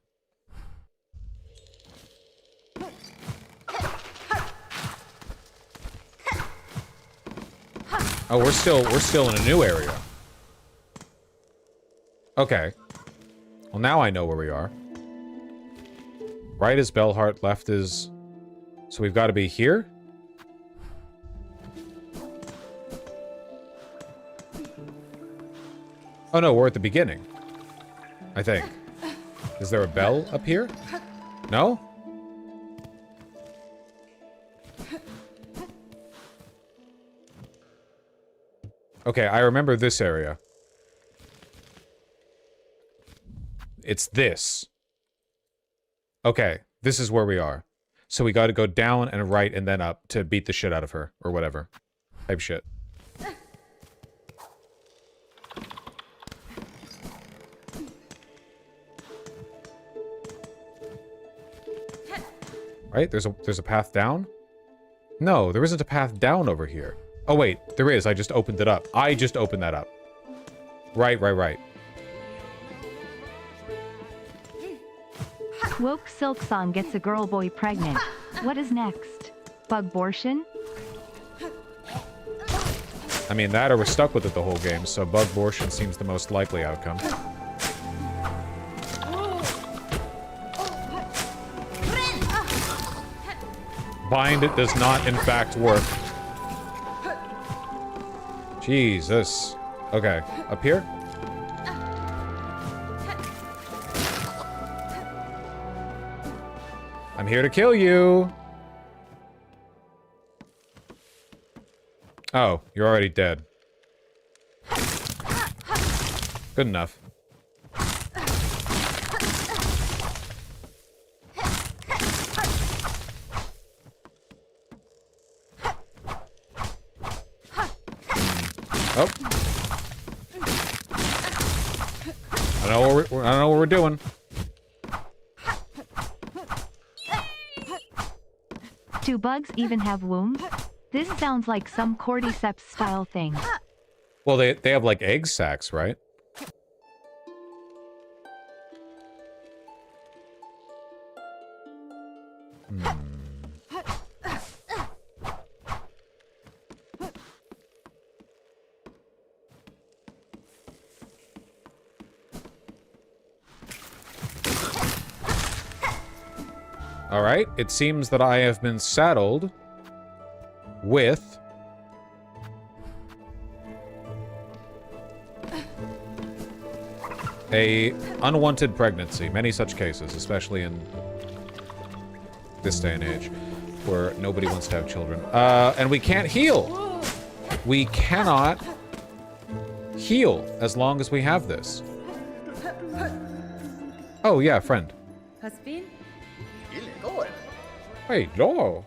Oh, we're still in a new area. Okay. Well, now I know where we are. Right is Bellheart, left is... So we've got to be here? Oh no, we're at the beginning. I think. Is there a bell up here? No? Okay, I remember this area. It's this. Okay, this is where we are. So we gotta go down and right and then up to beat the shit out of her. Or whatever. Type shit. Right? There's a path down? No, there isn't a path down over here. Oh wait, there is. I just opened it up. I just opened that up. Right. Woke Silksong gets a girl boy pregnant. What is next? Bugbortion? I mean, that or we're stuck with it the whole game, so bug-bortion seems the most likely outcome. Bind it does not, in fact, work. Jesus. Okay, up here? I'm here to kill you! Oh, you're already dead. Good enough. Oh. I don't know what we're doing. Do bugs even have wombs? This sounds like some cordyceps style thing. Well, they have like egg sacs, right? Alright, it seems that I have been saddled with a unwanted pregnancy. Many such cases, especially in this day and age, where nobody wants to have children. And we can't heal! We cannot heal as long as we have this. Oh, yeah, friend. Hey, no.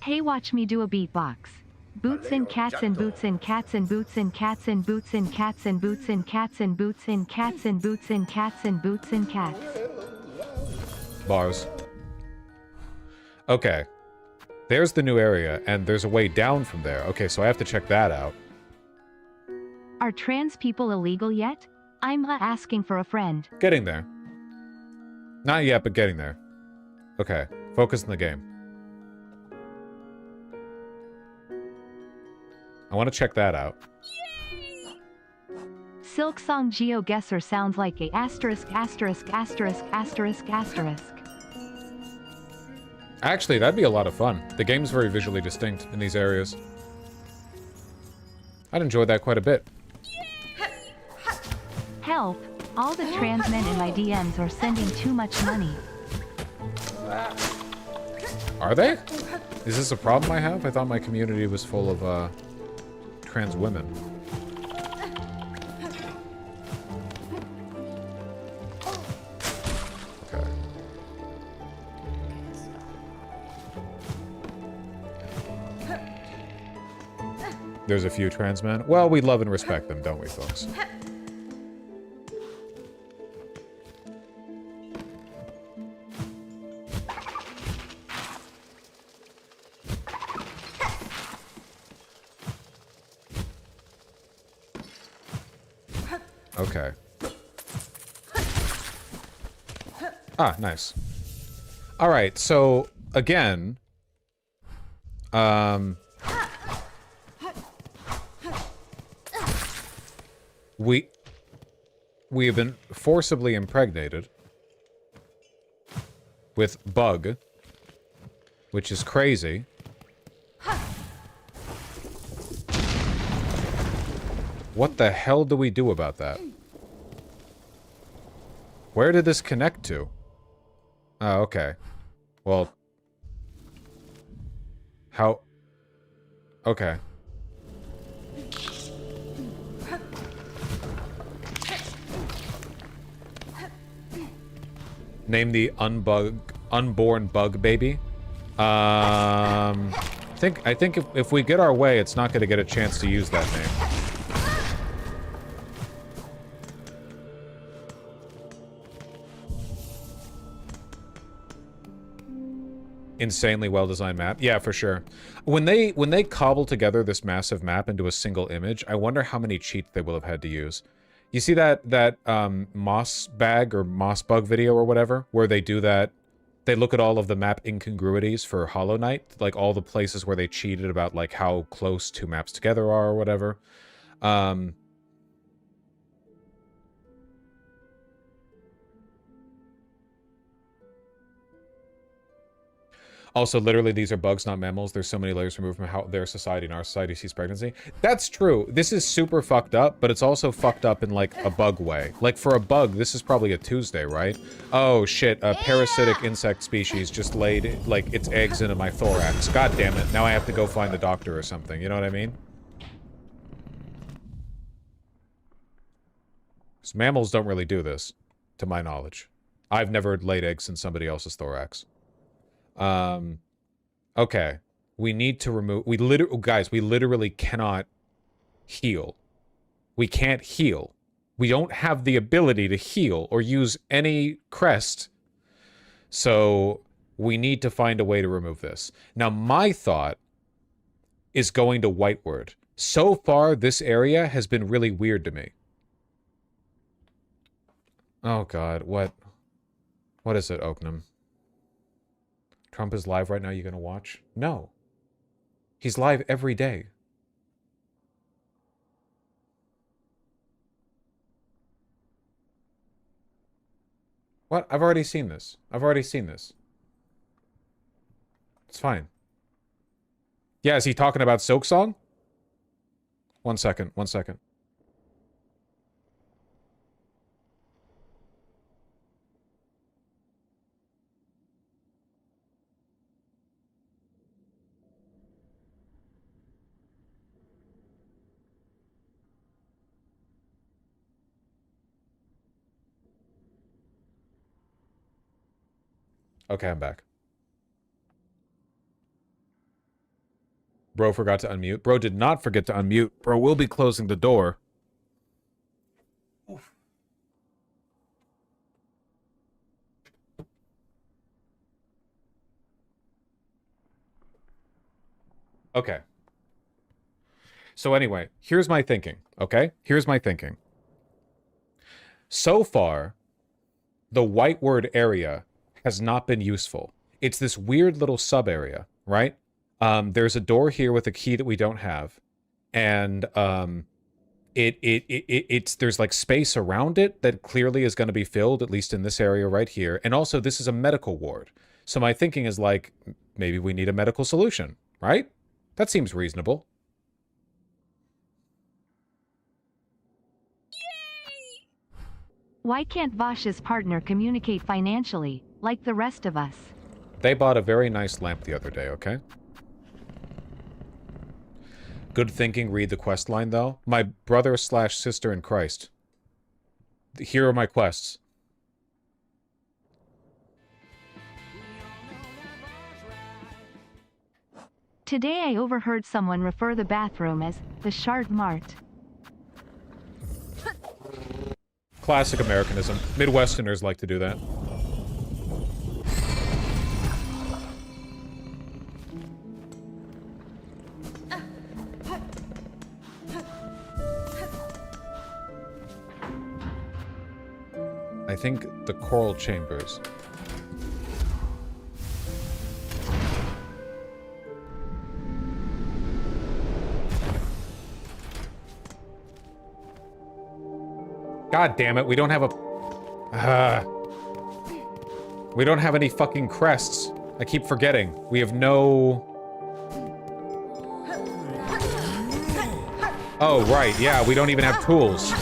Hey, watch me do a beatbox. Boots in cats and boots in cats and boots in cats and boots in cats and boots in cats and boots in cats and boots in cats and boots in cats. Bars. Okay. There's the new area, and there's a way down from there. Okay, so I have to check that out. Are trans people illegal yet? I'm asking for a friend. Getting there. Not yet, but getting there. Okay. Focus on the game. I want to check that out. Silksong GeoGuessr sounds like a asterisk asterisk asterisk asterisk asterisk. Actually, that'd be a lot of fun. The game's very visually distinct in these areas. I'd enjoy that quite a bit. Help! All the trans men in my DMs are sending too much money. Are they? Is this a problem I have? I thought my community was full of, trans women. Okay. There's a few trans men. Well, we love and respect them, don't we, folks? Okay. Ah, nice. Alright, so, again... We have been forcibly impregnated with bug, which is crazy. What the hell do we do about that? Where did this connect to? Oh, okay. Well... How... Okay. Name the unborn bug baby. I think if we get our way, it's not going to get a chance to use that name. Insanely well-designed map. Yeah, for sure. When they cobble together this massive map into a single image, I wonder how many cheats they will have had to use. You see that moss bag or moss bug video or whatever, where they do that They look at all of the map incongruities for Hollow Knight, like all the places where they cheated about like how close two maps together are or whatever. Also, literally, these are bugs, not mammals. There's so many layers removed from how their society and our society sees pregnancy. That's true. This is super fucked up, but it's also fucked up in, like, a bug way. Like, for a bug, this is probably a Tuesday, right? Oh, shit. A parasitic insect species just laid, like, its eggs into my thorax. God damn it. Now I have to go find the doctor or something. You know what I mean? 'Cause mammals don't really do this, to my knowledge. I've never laid eggs in somebody else's thorax. Okay. We need to remove... Guys, we literally cannot heal. We can't heal. We don't have the ability to heal or use any crest. So, we need to find a way to remove this. Now, my thought is going to Whiteward. So far, this area has been really weird to me. Oh, God. What is it, Oaknam? Trump is live right now, you gonna watch? No. He's live every day. What? I've already seen this. I've already seen this. It's fine. Yeah, is he talking about Silksong? 1 second, 1 second. Okay, I'm back. Bro forgot to unmute. Bro did not forget to unmute. Bro will be closing the door. Oof. Okay. So anyway, here's my thinking, okay? Here's my thinking. So far, the Whiteward area has not been useful. It's this weird little sub-area, right? There's a door here with a key that we don't have. And there's like space around it that clearly is going to be filled, at least in this area right here. And also, this is a medical ward. So my thinking is like, maybe we need a medical solution, right? That seems reasonable. Why can't Vosh's partner communicate financially, like the rest of us? They bought a very nice lamp the other day, okay? Good thinking, read the quest line, though. My brother / sister in Christ. Here are my quests. Today I overheard someone refer the bathroom as the Shard Mart. Classic Americanism. Midwesterners like to do that. I think the coral chambers. God damn it, we don't have a... we don't have any fucking crests. I keep forgetting. We have no... Oh, right, yeah, we don't even have tools.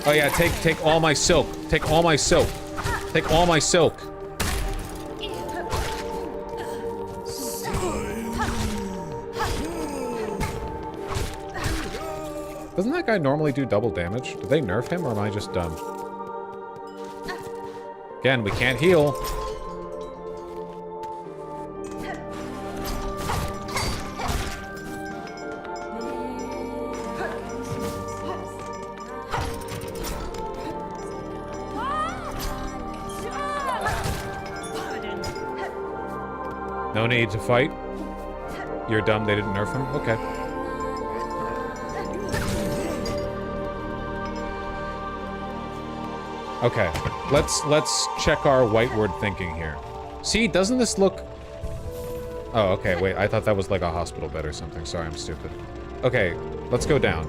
Oh yeah, take all my silk. Take all my silk. Take all my silk. Doesn't that guy normally do double damage? Did they nerf him, or am I just dumb? Again, we can't heal. No need to fight. You're dumb, they didn't nerf him? Okay. Okay, let's check our Whiteward thinking here. See, doesn't this look... Oh, okay, wait, I thought that was like a hospital bed or something. Sorry, I'm stupid. Okay, let's go down.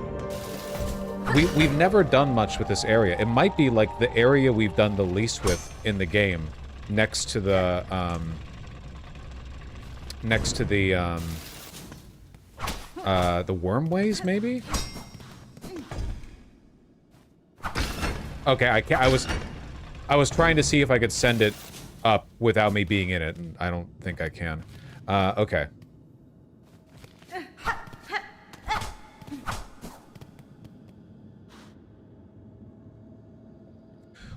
We've never done much with this area. It might be like the area we've done the least with in the game, next to the wormways, maybe? Okay, I was trying to see if I could send it up without me being in it, and I don't think I can. Okay.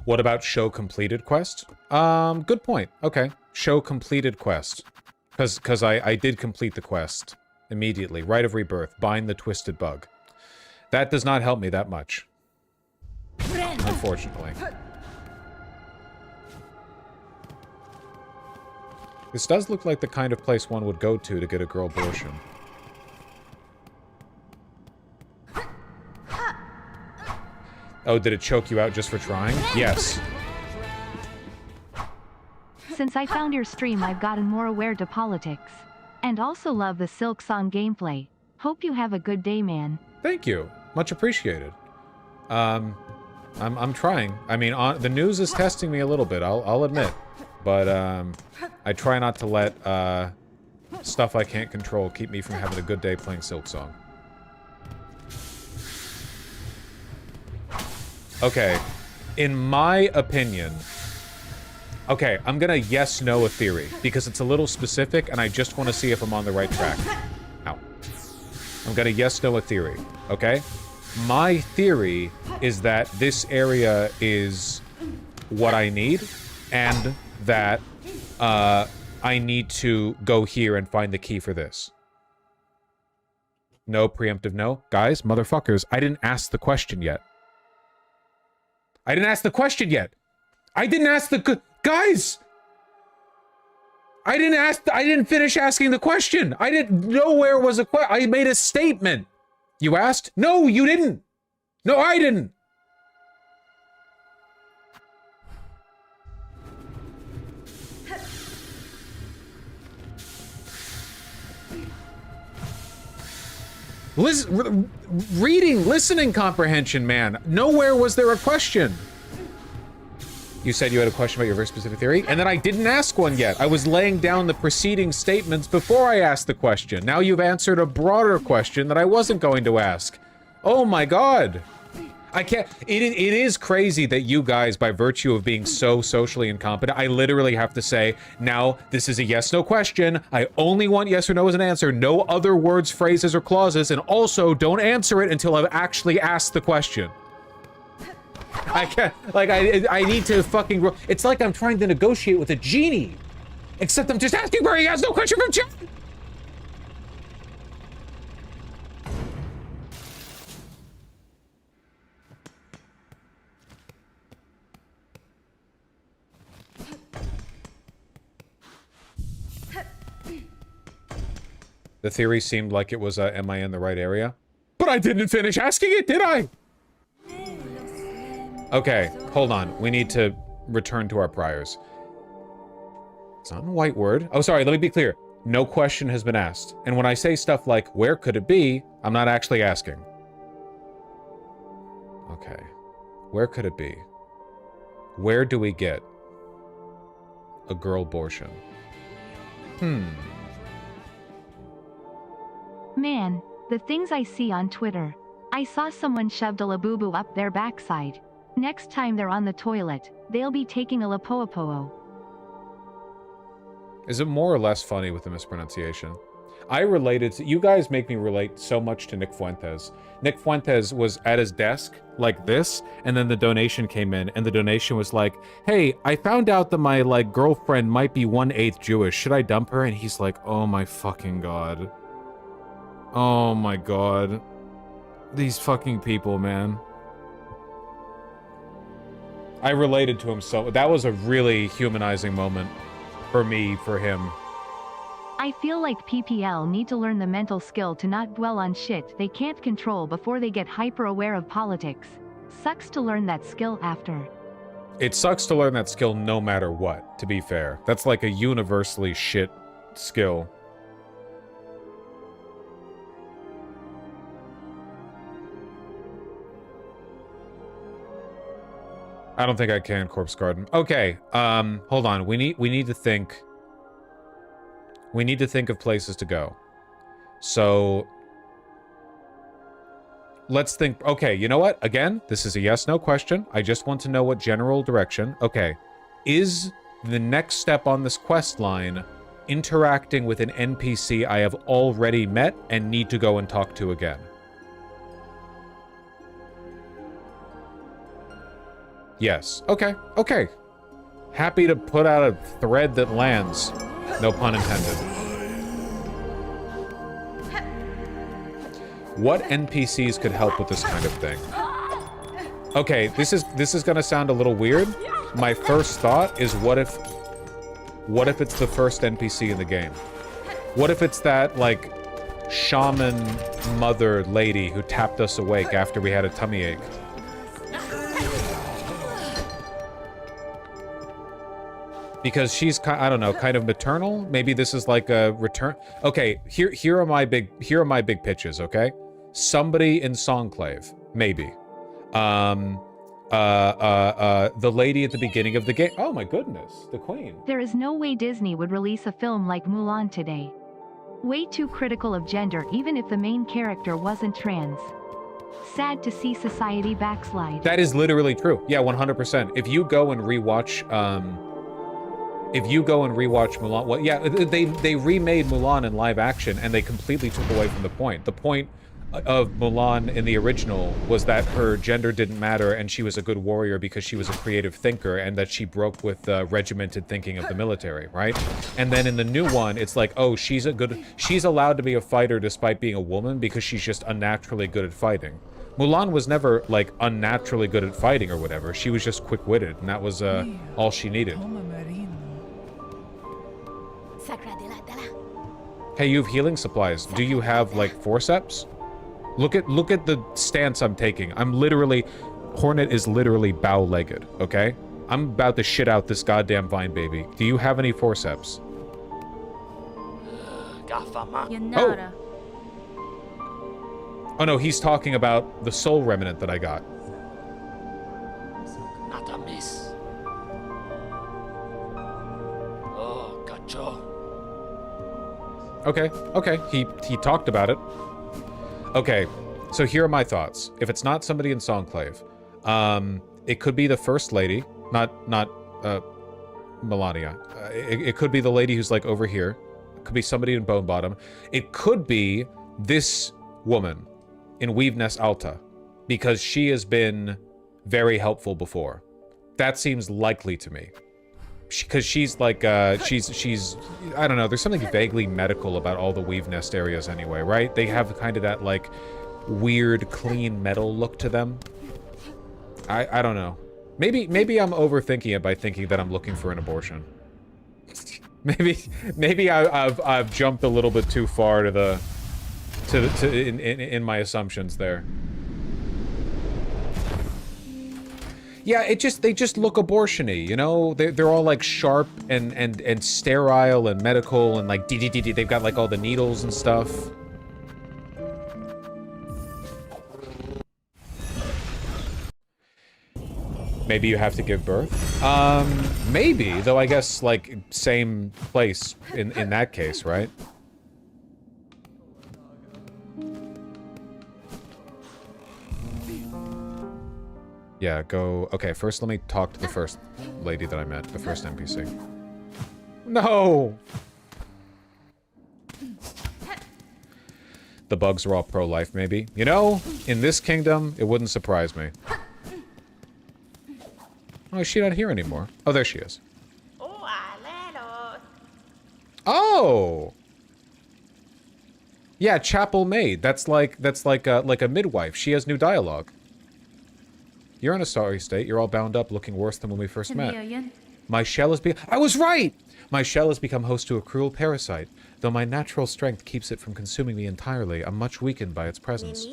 What about show completed quest? Good point. Okay. Show completed quest. Because I did complete the quest immediately. Rite of Rebirth. Bind the Twisted Bug. That does not help me that much. Unfortunately. This does look like the kind of place one would go to get a girl abortion. Oh, did it choke you out just for trying? Yes. Since I found your stream, I've gotten more aware to politics. And also love the Silksong gameplay. Hope you have a good day, man. Thank you. Much appreciated. I'm trying. I mean, the news is testing me a little bit, I'll admit. But, I try not to let, stuff I can't control keep me from having a good day playing Silksong. Okay. In my opinion... Okay, I'm gonna yes-no a theory, because it's a little specific, and I just want to see if I'm on the right track. Ow. I'm gonna yes-no a theory, okay? My theory is that this area is what I need, and that, I need to go here and find the key for this. No preemptive no. Guys, motherfuckers, I didn't ask the question yet. I didn't ask the question yet! I didn't ask the... Guys! I didn't finish asking the question! I didn't... Nowhere was a question. I made a statement! You asked? No, you didn't! No, I didn't! Listening comprehension, man. Nowhere was there a question. You said you had a question about your very specific theory, and then I didn't ask one yet. I was laying down the preceding statements before I asked the question. Now you've answered a broader question that I wasn't going to ask. Oh my god. I can't... It is crazy that you guys, by virtue of being so socially incompetent, I literally have to say, now, this is a yes-no question. I only want yes or no as an answer. No other words, phrases, or clauses, and also don't answer it until I've actually asked the question. I can't... Like, I need to fucking... It's like I'm trying to negotiate with a genie. Except I'm just asking for a yes-no question from chat. The theory seemed like it was, am I in the right area? But I didn't finish asking it, did I? Okay, hold on. We need to return to our priors. It's not a white word. Oh, sorry, let me be clear. No question has been asked. And when I say stuff like, where could it be? I'm not actually asking. Okay. Where could it be? Where do we get a girl abortion? Man, the things I see on Twitter. I saw someone shoved a labubu up their backside. Next time they're on the toilet, they'll be taking a lapoapoo. Is it more or less funny with the mispronunciation? I related to... You guys make me relate so much to Nick Fuentes. Nick Fuentes was at his desk, like this, and then the donation came in, and the donation was like, hey, I found out that my, like, girlfriend might be 1/8 Jewish. Should I dump her? And he's like, oh my fucking god. Oh my god. These fucking people, man. I related to him so... That was a really humanizing moment. For me, for him. I feel like PPL need to learn the mental skill to not dwell on shit they can't control before they get hyper-aware of politics. Sucks to learn that skill after. It sucks to learn that skill no matter what, to be fair. That's like a universally shit skill. I don't think I can, Corpse Garden. Okay, hold on. We need to think. We need to think of places to go. So let's think. Okay, you know what? Again, this is a yes/no question. I just want to know what general direction. Okay, is the next step on this quest line interacting with an NPC I have already met and need to go and talk to again? Yes. Okay. Okay. Happy to put out a thread that lands. No pun intended. What NPCs could help with this kind of thing? Okay, this is gonna sound a little weird. My first thought is what if it's the first NPC in the game? What if it's that, like, shaman mother lady who tapped us awake after we had a tummy ache? Because she's, I don't know, kind of maternal. Maybe this is like a return. Okay, here are my big pitches. Okay, somebody in Songclave, maybe. The lady at the beginning of the game. Oh my goodness, the queen. There is no way Disney would release a film like Mulan today. Way too critical of gender, even if the main character wasn't trans. Sad to see society backslide. That is literally true. Yeah, 100%. If you go and rewatch, Mulan, well, yeah, they remade Mulan in live action, and they completely took away from the point. The point of Mulan in the original was that her gender didn't matter, and she was a good warrior because she was a creative thinker, and that she broke with the regimented thinking of the military, right? And then in the new one, it's like, oh, she's allowed to be a fighter despite being a woman because she's just unnaturally good at fighting. Mulan was never, like, unnaturally good at fighting or whatever. She was just quick-witted, and that was all she needed. Hey, you have healing supplies. Do you have, like, forceps? Look at the stance I'm taking. I'm literally... Hornet is literally bow-legged, okay? I'm about to shit out this goddamn vine baby. Do you have any forceps? Oh! Oh no, he's talking about the soul remnant that I got. Okay, okay, he talked about it. Okay, so here are my thoughts. If it's not somebody in Songclave, it could be the first lady, not Melania. It could be the lady who's like over here. It could be somebody in Bone Bottom. It could be this woman in Weaveness Alta, because she has been very helpful before. That seems likely to me. Because she's like, she's, I don't know, there's something vaguely medical about all the Weave Nest areas anyway, right? They have kind of that, like, weird, clean metal look to them. I don't know. Maybe I'm overthinking it by thinking that I'm looking for an abortion. maybe I've jumped a little bit too far in my assumptions there. Yeah, they just look abortion-y, you know? They're all like sharp and sterile and medical and like they've got like all the needles and stuff. Maybe you have to give birth? Maybe, though I guess like same place in that case, right? Yeah, go... Okay, first let me talk to the first lady that I met, the first NPC. No! The bugs are all pro-life, maybe. You know, in this kingdom, it wouldn't surprise me. Oh, is she not here anymore? Oh, there she is. Oh! Yeah, chapel maid. That's like a midwife. She has new dialogue. You're in a sorry state. You're all bound up, looking worse than when we first met. My shell has become... I was right! My shell has become host to a cruel parasite. Though my natural strength keeps it from consuming me entirely, I'm much weakened by its presence.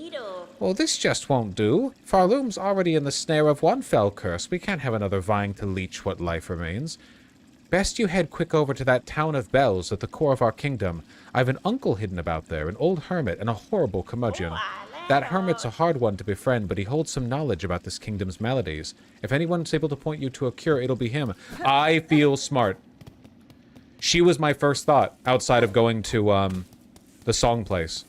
Well, this just won't do. Farloom's already in the snare of one fell curse. We can't have another vying to leech what life remains. Best you head quick over to that town of bells at the core of our kingdom. I've an uncle hidden about there, an old hermit and a horrible curmudgeon. That hermit's a hard one to befriend, but he holds some knowledge about this kingdom's maladies. If anyone's able to point you to a cure, it'll be him. I feel smart. She was my first thought, outside of going to, the song place.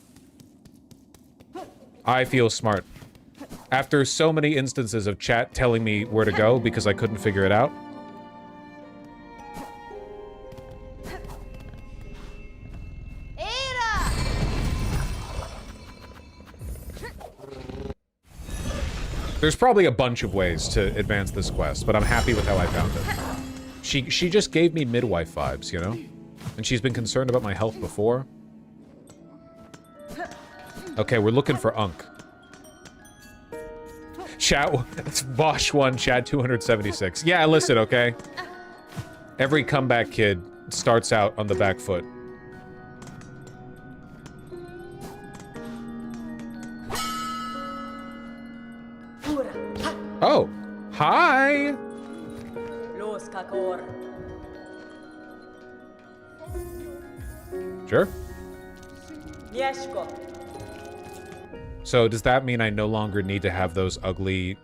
I feel smart. After so many instances of chat telling me where to go because I couldn't figure it out. There's probably a bunch of ways to advance this quest, but I'm happy with how I found it. She just gave me midwife vibes, you know? And she's been concerned about my health before. Okay, we're looking for Unk. Chat, it's Bosch 1, Chad 276. Yeah, listen, okay? Every comeback kid starts out on the back foot. Oh, hi! Sure. So does that mean I no longer need to have those ugly,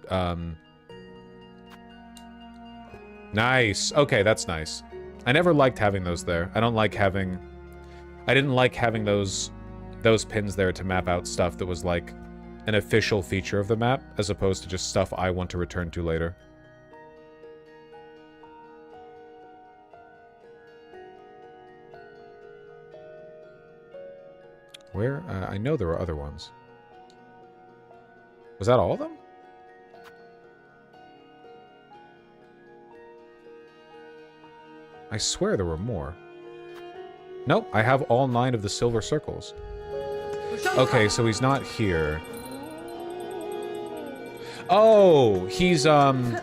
Nice. Okay, that's nice. I never liked having those there. I didn't like having those pins there to map out stuff that was like an official feature of the map, as opposed to just stuff I want to return to later. Where? I know there were other ones. Was that all of them? I swear there were more. Nope, I have all 9 of the silver circles. Okay, so he's not here. Oh, he's this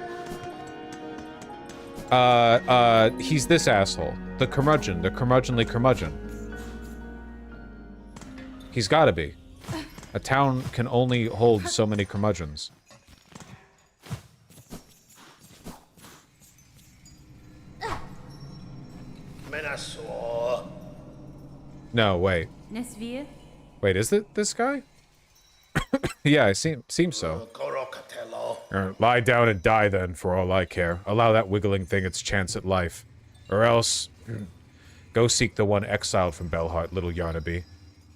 asshole. The curmudgeon, the curmudgeonly curmudgeon. He's gotta be. A town can only hold so many curmudgeons. No, wait. Wait, is it this guy? Yeah, it seems so. Lie down and die then, for all I care. Allow that wiggling thing its chance at life. Or else... go seek the one exiled from Belhart, little Yarnaby.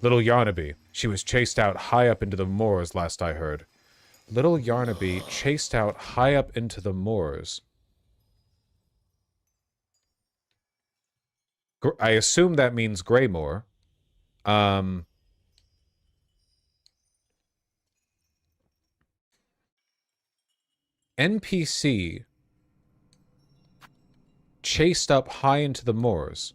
Little Yarnaby. She was chased out high up into the moors, last I heard. Little Yarnaby chased out high up into the moors. I assume that means Greymoor. NPC chased up high into the moors.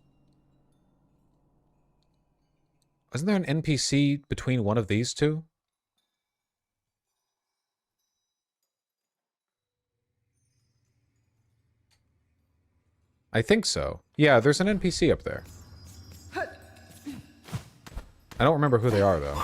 Isn't there an NPC between one of these two? I think so. Yeah, there's an NPC up there. I don't remember who they are, though.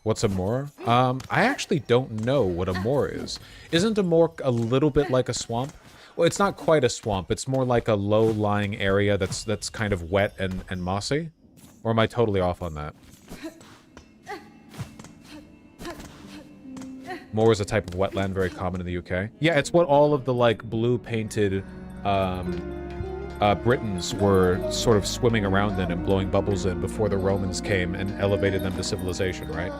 What's a moor? I actually don't know what a moor is. Isn't a moor a little bit like a swamp? Well, it's not quite a swamp. It's more like a low-lying area that's kind of wet and mossy. Or am I totally off on that? Moor is a type of wetland very common in the UK. Yeah, it's what all of the, like, blue-painted Britons were sort of swimming around in and blowing bubbles in before the Romans came and elevated them to civilization, right?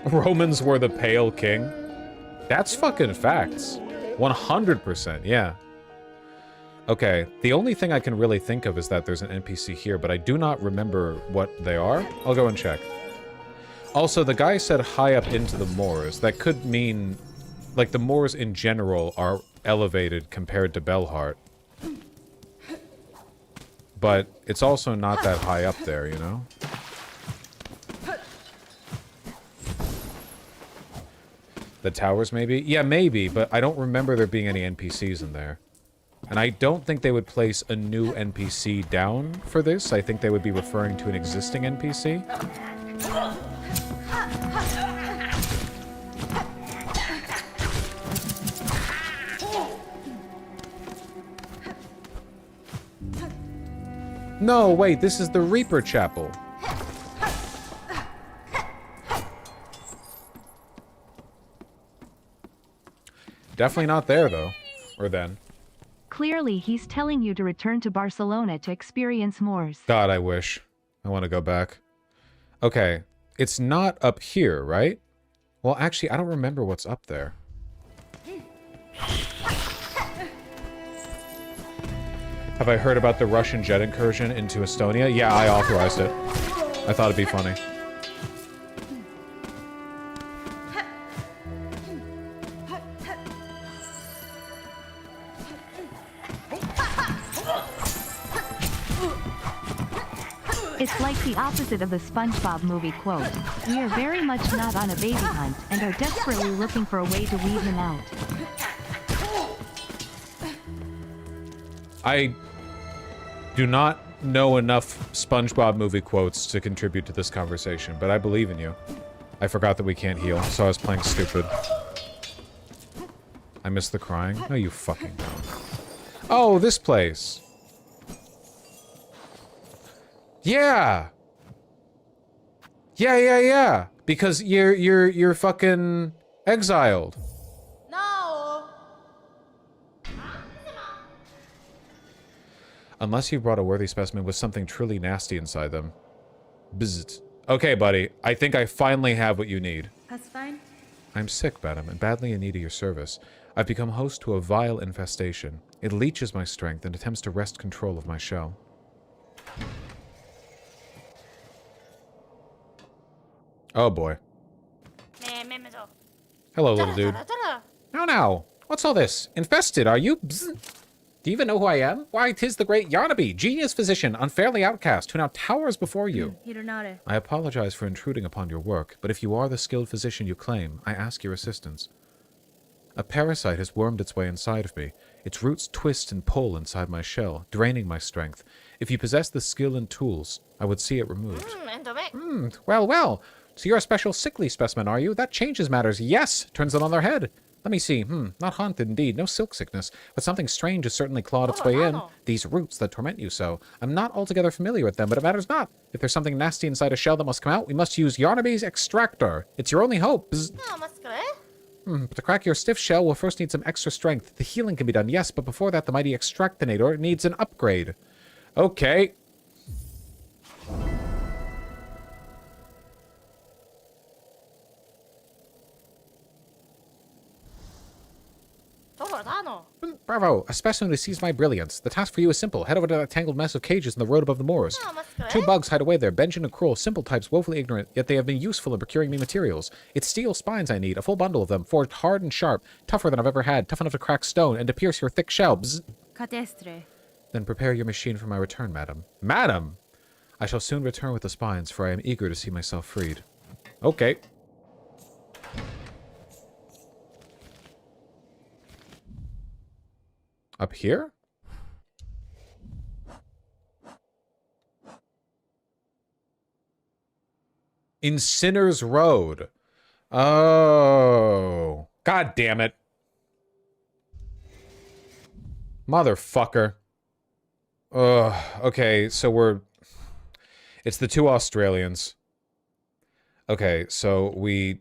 Romans were the Pale King. That's fucking facts. 100%, yeah. Okay, the only thing I can really think of is that there's an NPC here, but I do not remember what they are. I'll go and check. Also, the guy said high up into the moors. That could mean, like, the moors in general are elevated compared to Belhart. But it's also not that high up there, you know? The towers, maybe? Yeah, maybe, but I don't remember there being any NPCs in there. And I don't think they would place a new NPC down for this. I think they would be referring to an existing NPC. No, wait, this is the Reaper Chapel. Definitely not there, though. Or then. Clearly, he's telling you to return to Barcelona to experience Moors. God, I wish. I want to go back. Okay, it's not up here, right? Well, actually, I don't remember what's up there. Have I heard about the Russian jet incursion into Estonia? Yeah, I authorized it. I thought it'd be funny. It's like the opposite of the SpongeBob movie quote. We are very much not on a baby hunt and are desperately looking for a way to weed him out. I do not know enough SpongeBob movie quotes to contribute to this conversation, but I believe in you. I forgot that we can't heal, so I was playing stupid. I missed the crying? No, you fucking don't. Oh, this place. Yeah. Yeah. Because you're fucking exiled. No. Unless you brought a worthy specimen with something truly nasty inside them. Bzzzt. Okay, buddy. I think I finally have what you need. That's fine. I'm sick, madam, and badly in need of your service. I've become host to a vile infestation. It leeches my strength and attempts to wrest control of my shell. Oh boy. Hello, little dude. Now. What's all this? Infested, are you? Bzz. Do you even know who I am? Why, 'tis the great Yarnaby, genius physician, unfairly outcast, who now towers before you. I apologize for intruding upon your work, but if you are the skilled physician you claim, I ask your assistance. A parasite has wormed its way inside of me. Its roots twist and pull inside my shell, draining my strength. If you possess the skill and tools, I would see it removed. Well. So you're a special sickly specimen, are you? That changes matters. Yes! Turns it on their head. Let me see. Not haunted indeed. No silk sickness. But something strange has certainly clawed its way in. These roots that torment you so. I'm not altogether familiar with them, but it matters not. If there's something nasty inside a shell that must come out, we must use Yarnaby's extractor. It's your only hope. But to crack your stiff shell, we'll first need some extra strength. The healing can be done, yes, but before that, the mighty extractinator needs an upgrade. Okay. Bravo! A specimen who sees my brilliance. The task for you is simple. Head over to that tangled mess of cages in the road above the moors. 2 bugs hide away there, Benjamin and Cruel, simple types, woefully ignorant, yet they have been useful in procuring me materials. It's steel spines I need, a full bundle of them, forged hard and sharp, tougher than I've ever had, tough enough to crack stone, and to pierce your thick shell. Bzz. Then prepare your machine for my return, madam. Madam! I shall soon return with the spines, for I am eager to see myself freed. Okay. Up here? In Sinner's Road. Oh. God damn it. Motherfucker. Ugh. Okay, so we're... It's the 2 Australians. Okay, so we...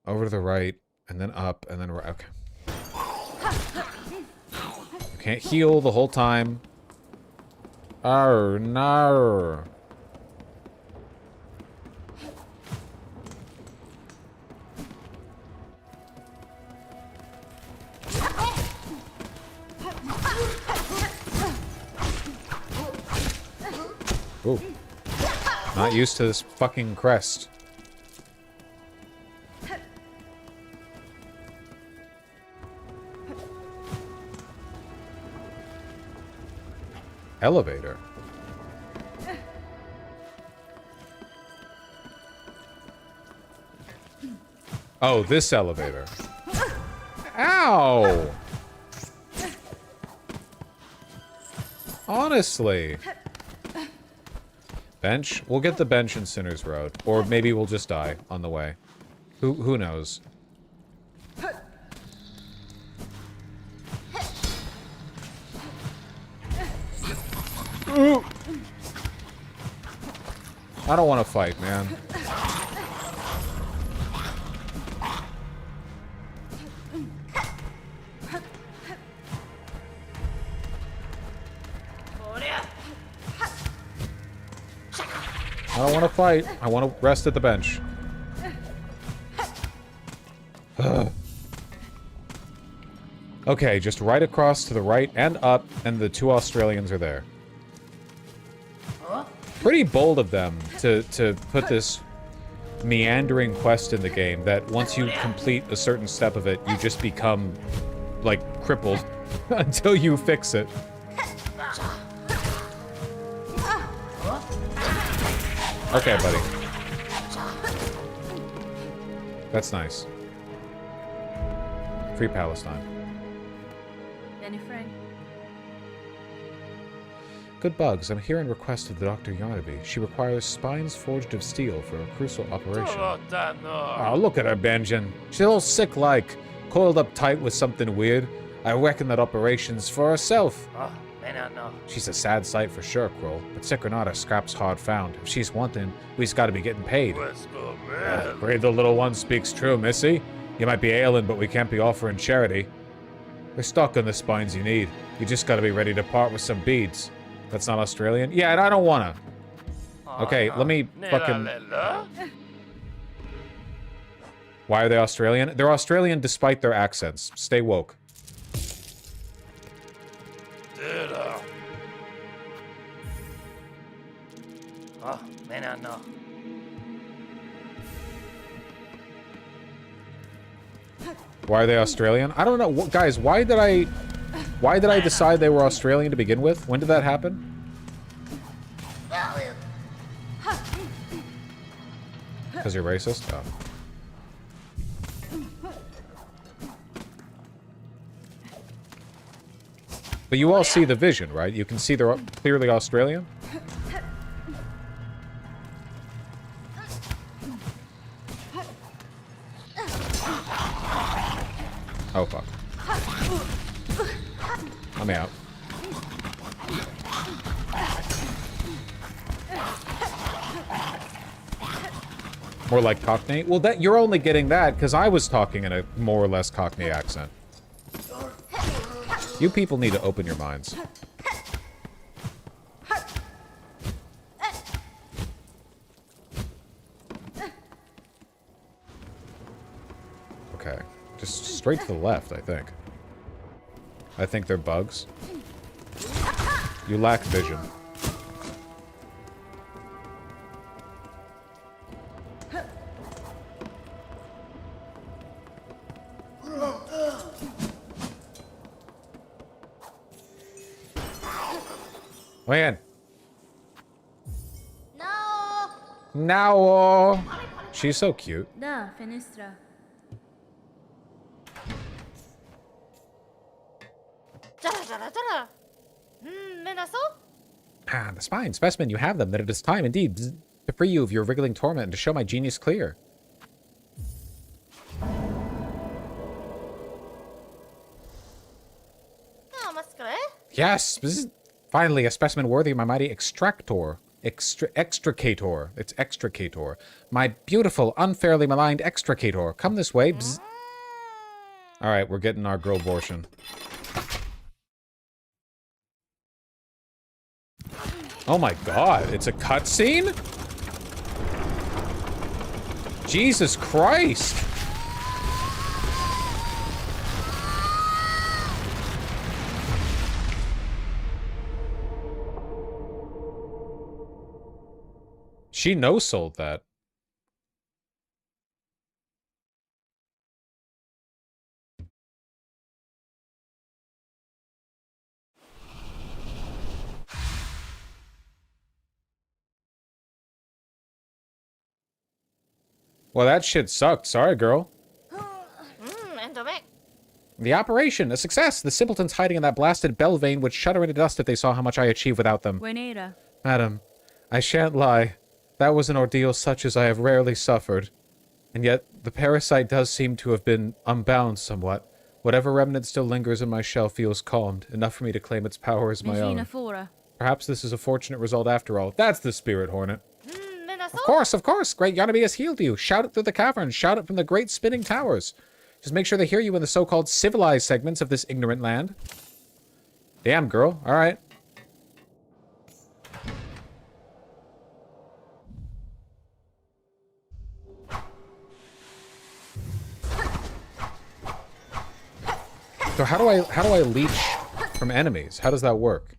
over to the right, and then up, and then right. Okay. You can't heal the whole time. Arr, no. Ooh. Not used to this fucking crest. Elevator. Oh, this elevator. Ow! Honestly. Bench? We'll get the bench in Sinner's Road. Or maybe we'll just die on the way. Who knows? Ooh. I don't want to fight, man. I don't want to fight. I want to rest at the bench. Okay, just right across to the right and up, and the 2 Australians are there. Pretty bold of them to put this meandering quest in the game that once you complete a certain step of it, you just become, like, crippled until you fix it. Okay, buddy. That's nice. Free Palestine. Any friend? Good bugs, I'm here in request of the Dr. Yarnaby. She requires spines forged of steel for a crucial operation. Oh, look at her, Benjamin. She's all sick-like, coiled up tight with something weird. I reckon that operation's for herself. She's a sad sight for sure, Kroll, but sick or not, her scrap's hard found. If she's wanting, we's gotta be getting paid. Afraid the little one speaks true, missy. You might be ailing, but we can't be offering charity. They're stuck on the spines you need. You just gotta be ready to part with some beads. That's not Australian? Yeah, and I don't wanna. Okay, let me fucking... Why are they Australian? They're Australian despite their accents. Stay woke. Why are they Australian? I don't know. Guys, why did I decide they were Australian to begin with? When did that happen? Because you're racist? Oh. But you all see the vision, right? You can see they're clearly Australian? Oh, fuck. I'm out. More like Cockney? Well, that you're only getting that because I was talking in a more or less Cockney accent. You people need to open your minds. Okay. Just straight to the left, I think. I think they're bugs. You lack vision. Man. No. Now. She's so cute. Da, fenestra. Ah, the spine. Specimen, you have them. That it is time, indeed, to free you of your wriggling torment and to show my genius clear. Yes, this is finally a specimen worthy of my mighty extractor. Extricator. It's extricator. My beautiful, unfairly maligned extricator. Come this way. Bzz. All right, we're getting our girl abortion. Oh my god, it's a cutscene? Jesus Christ! She no-sold that. Well, that shit sucked. Sorry, girl. The operation, a success. The simpletons hiding in that blasted bell vein would shudder into dust if they saw how much I achieved without them. Buenera. Madam, I shan't lie. That was an ordeal such as I have rarely suffered. And yet, the parasite does seem to have been unbound somewhat. Whatever remnant still lingers in my shell feels calmed, enough for me to claim its power as my own. Fora. Perhaps this is a fortunate result after all. That's the spirit hornet. Of course. Great Yanabe has healed you. Shout it through the caverns. Shout it from the great spinning towers. Just make sure they hear you in the so-called civilized segments of this ignorant land. Damn, girl. All right. So how do I leech from enemies? How does that work?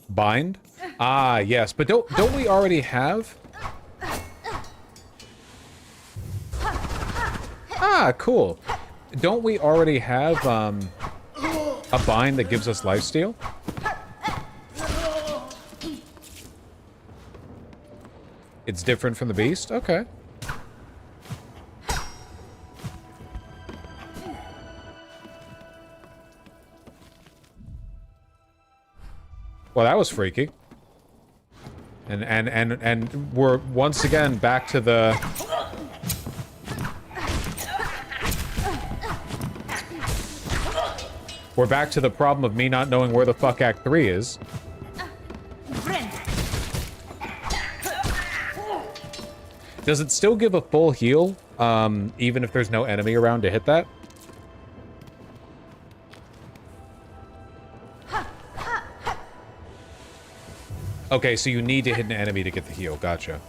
Bind? Ah, yes, but don't we already have? Ah, cool. Don't we already have a bind that gives us lifesteal? It's different from the beast? Okay. Well, that was freaky. And we're once again back to the... We're back to the problem of me not knowing where the fuck Act 3 is. Does it still give a full heal, even if there's no enemy around to hit that? Okay, so you need to hit an enemy to get the heal. Gotcha.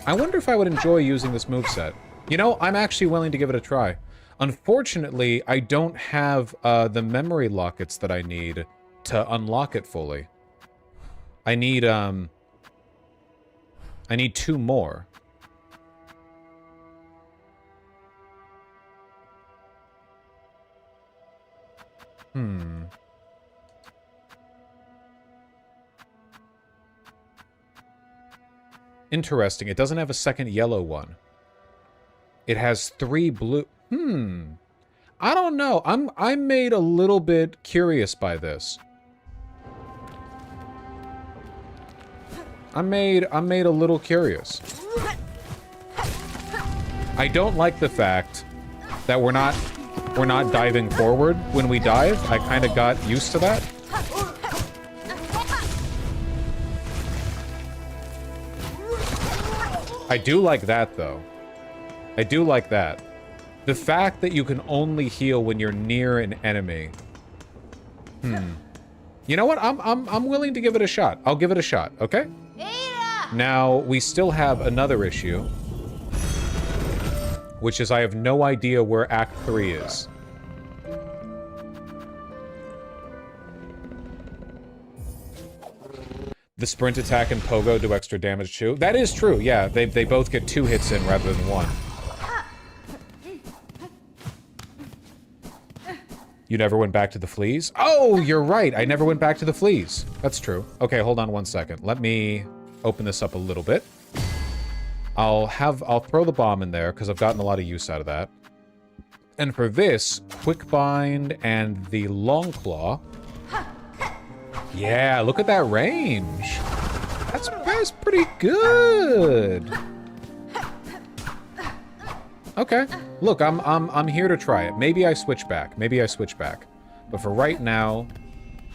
I wonder if I would enjoy using this moveset. You know, I'm actually willing to give it a try. Unfortunately, I don't have the memory lockets that I need to unlock it fully. I need 2 more. Interesting. It doesn't have a second yellow one. It has 3 blue... I don't know. I'm made a little bit curious by this. I'm made a little curious. I don't like the fact that we're not diving forward when we dive. I kind of got used to that. I do like that though. I do like that. The fact that you can only heal when you're near an enemy. You know what? I'm willing to give it a shot. I'll give it a shot, okay? Now, we still have another issue, which is I have no idea where Act 3 is. The sprint attack and pogo do extra damage too. That is true, yeah. They both get 2 hits in rather than 1. You never went back to the fleas? Oh, you're right. I never went back to the fleas. That's true. Okay, hold on one second. Let me open this up a little bit. I'll throw the bomb in there because I've gotten a lot of use out of that. And for this, quick bind and the long claw. Yeah, look at that range. That's pretty good. Okay. Look, I'm here to try it. Maybe I switch back. But for right now,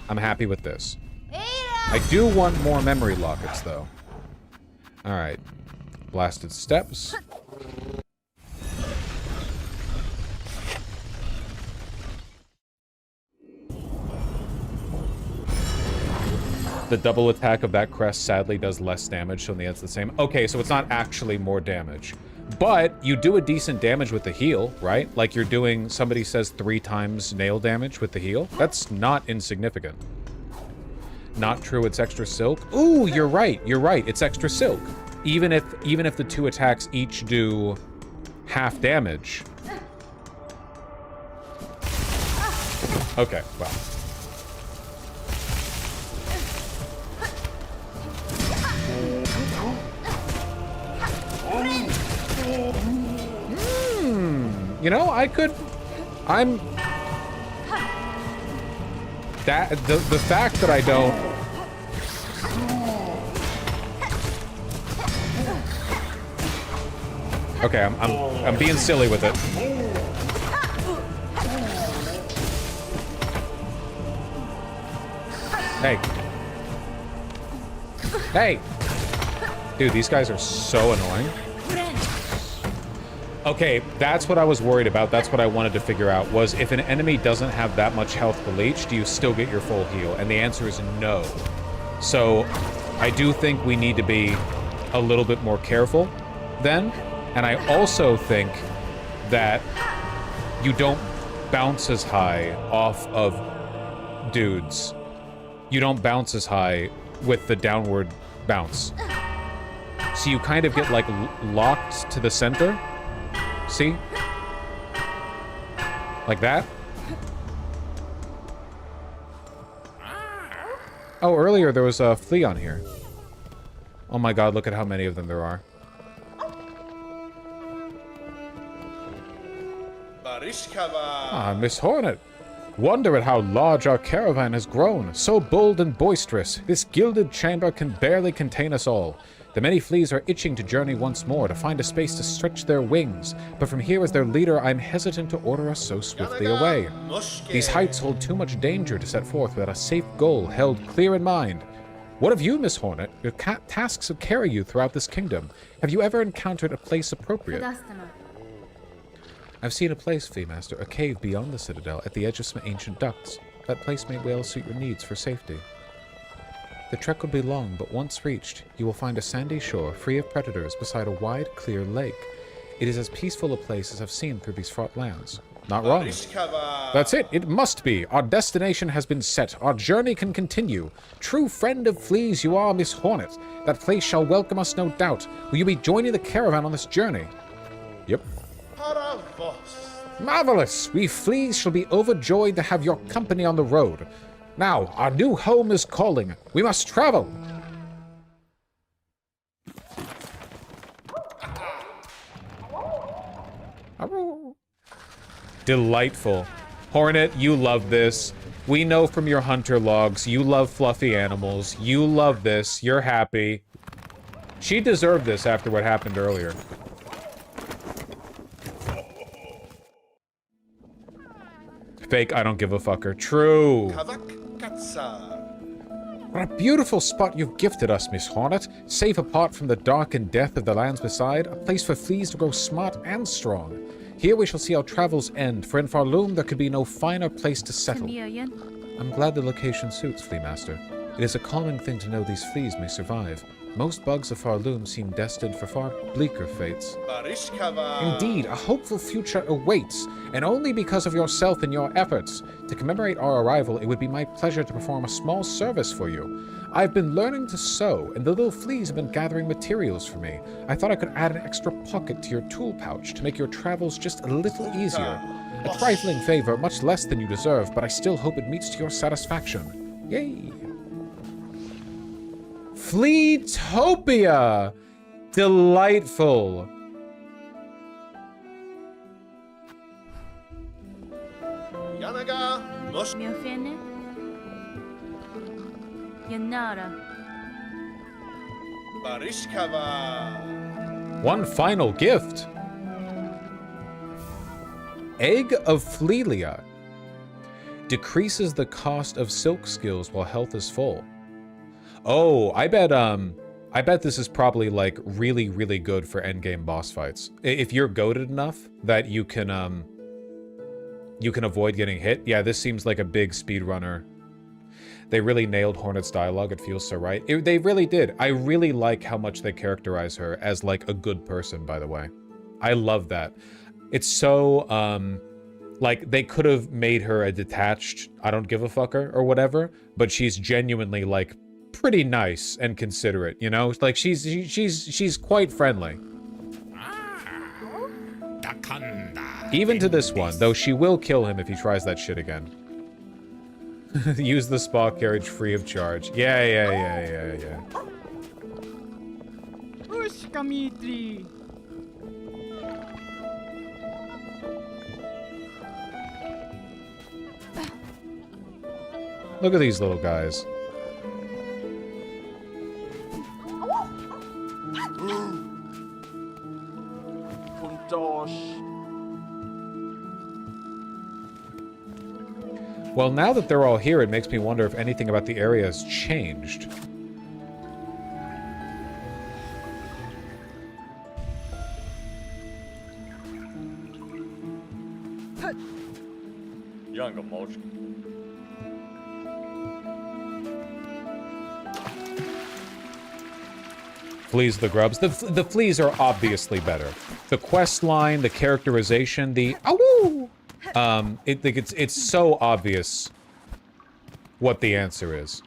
I'm happy with this. I do want more memory lockets, though. Alright. Blasted steps. The double attack of that crest sadly does less damage, so in the end it's the same. Okay, so it's not actually more damage. But you do a decent damage with the heal, right? Like you're doing, somebody says 3 times nail damage with the heal. That's not insignificant. Not true, it's extra silk. Ooh, you're right, it's extra silk. Even if the 2 attacks each do half damage. Okay, well. You know, I'm... The fact that I don't... Okay, I'm being silly with it. Hey. Hey! Dude, these guys are so annoying. Okay, that's what I was worried about. That's what I wanted to figure out, was if an enemy doesn't have that much health to leech, do you still get your full heal? And the answer is no. So, I do think we need to be a little bit more careful then. And I also think that you don't bounce as high off of dudes. You don't bounce as high with the downward bounce. So you kind of get, like, locked to the center. See? Like that? Oh, earlier there was a flea on here. Oh my god, look at how many of them there are. Ah, Miss Hornet. Wonder at how large our caravan has grown. So bold and boisterous, this gilded chamber can barely contain us all. The many fleas are itching to journey once more, to find a space to stretch their wings. But from here as their leader, I'm hesitant to order us so swiftly away. These heights hold too much danger to set forth without a safe goal held clear in mind. What of you, Miss Hornet? Your tasks have carried you throughout this kingdom. Have you ever encountered a place appropriate? I've seen a place, Flea Master, a cave beyond the citadel, at the edge of some ancient ducts. That place may well suit your needs for safety. The trek will be long, but once reached, you will find a sandy shore free of predators beside a wide, clear lake. It is as peaceful a place as I've seen through these fraught lands. Not wrong. That's it. It must be. Our destination has been set. Our journey can continue. True friend of fleas you are, Miss Hornet. That place shall welcome us, no doubt. Will you be joining the caravan on this journey? Yep. Marvelous! We fleas shall be overjoyed to have your company on the road. Now, our new home is calling. We must travel. Delightful. Hornet, you love this. We know from your hunter logs, you love fluffy animals. You love this. You're happy. She deserved this after what happened earlier. Fake, I don't give a fucker. True. What a beautiful spot you've gifted us, Miss Hornet. Safe apart from the dark and death of the lands beside. A place for fleas to grow smart and strong. Here we shall see our travels end, for in Farloom there could be no finer place to settle. I'm glad the location suits, Flea Master. It is a calming thing to know these fleas may survive. Most bugs of Farloom seem destined for far bleaker fates. Indeed, a hopeful future awaits, and only because of yourself and your efforts. To commemorate our arrival, it would be my pleasure to perform a small service for you. I've been learning to sew, and the little fleas have been gathering materials for me. I thought I could add an extra pocket to your tool pouch to make your travels just a little easier. A trifling favor, much less than you deserve, but I still hope it meets to your satisfaction. Yay! Fleetopia! Delightful. Miofene? Yanara. One final gift. Egg of Flelia. Decreases the cost of silk skills while health is full. Oh, I bet this is probably, like, really, really good for endgame boss fights. If you're goated enough that you can avoid getting hit. Yeah, this seems like a big speedrunner. They really nailed Hornet's dialogue. It feels so right. They really did. I really like how much they characterize her as, like, a good person, by the way. I love that. It's so, like, they could have made her a detached, I don't give a fucker, or whatever, but she's genuinely, like, pretty nice and considerate, you know? Like, she's quite friendly. Even to this one, though she will kill him if he tries that shit again. Use the spa carriage free of charge. Yeah. Look at these little guys. Well, now that they're all here, it makes me wonder if anything about the area has changed. Younger motion. Fleas the grubs. The fleas are obviously better. The quest line, the characterization, the awoo! It's so obvious what the answer is.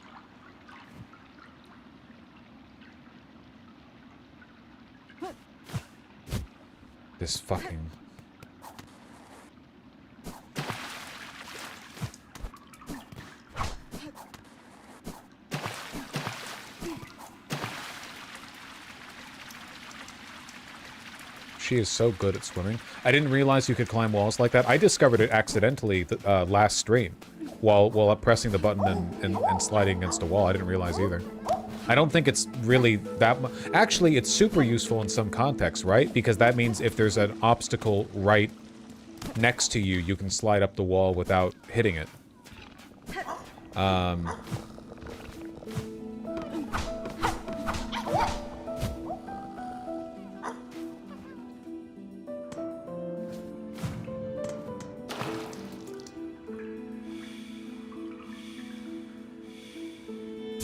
This fucking... She is so good at swimming. I didn't realize you could climb walls like that. I discovered it accidentally last stream while pressing the button and sliding against a wall. I didn't realize either. I don't think it's really that much. Actually, it's super useful in some contexts, right? Because that means if there's an obstacle right next to you, you can slide up the wall without hitting it.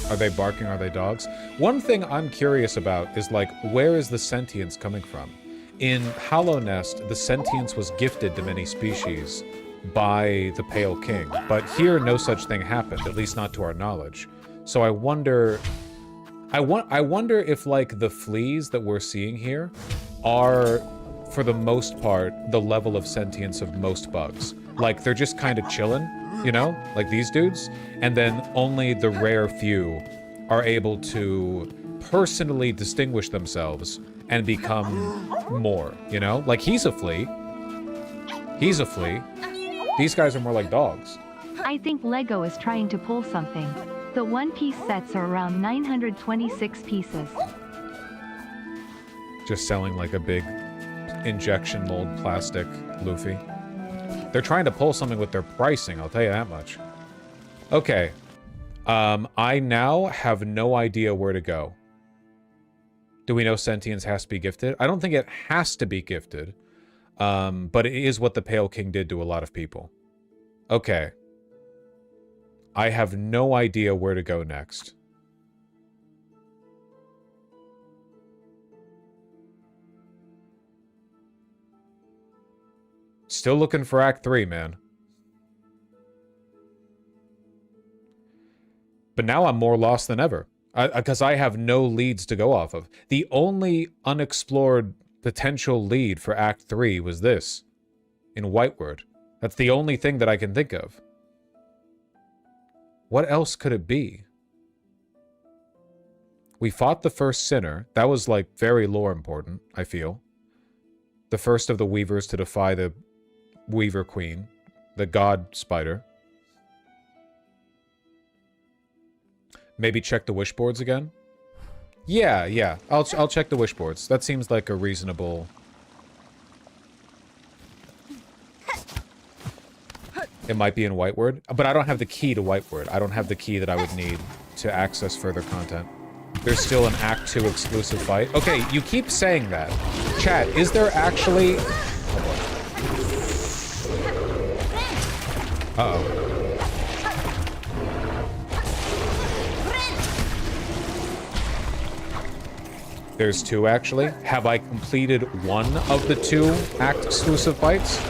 Are they barking? Are they dogs? One thing I'm curious about is, like, where is the sentience coming from? In Hollow Nest, the sentience was gifted to many species by the Pale King, but here no such thing happened, at least not to our knowledge. So I wonder... I wonder if, like, the fleas that we're seeing here are, for the most part, the level of sentience of most bugs. Like, they're just kind of chilling, you know? Like these dudes. And then only the rare few are able to personally distinguish themselves and become more, you know? Like, he's a flea. He's a flea. These guys are more like dogs. I think Lego is trying to pull something. The one-piece sets are around 926 pieces. Just selling like a big injection mold plastic Luffy. They're trying to pull something with their pricing, I'll tell you that much. Okay. I now have no idea where to go. Do we know sentience has to be gifted? I don't think it has to be gifted. But it is what the Pale King did to a lot of people. Okay. I have no idea where to go next. Still looking for Act 3, man. But now I'm more lost than ever. Because I have no leads to go off of. The only unexplored potential lead for Act 3 was this. In Whiteward. That's the only thing that I can think of. What else could it be? We fought the first sinner. That was, like, very lore important, I feel. The first of the weavers to defy the Weaver Queen. The god spider. Maybe check the wish boards again? Yeah. I'll check the wish boards. That seems like a reasonable... It might be in Whiteward, but I don't have the key to Whiteward. I don't have the key that I would need to access further content. There's still an Act 2 exclusive fight. Okay, you keep saying that. Chat, is there actually... Uh-oh. There's two, actually. Have I completed one of the two Act exclusive fights?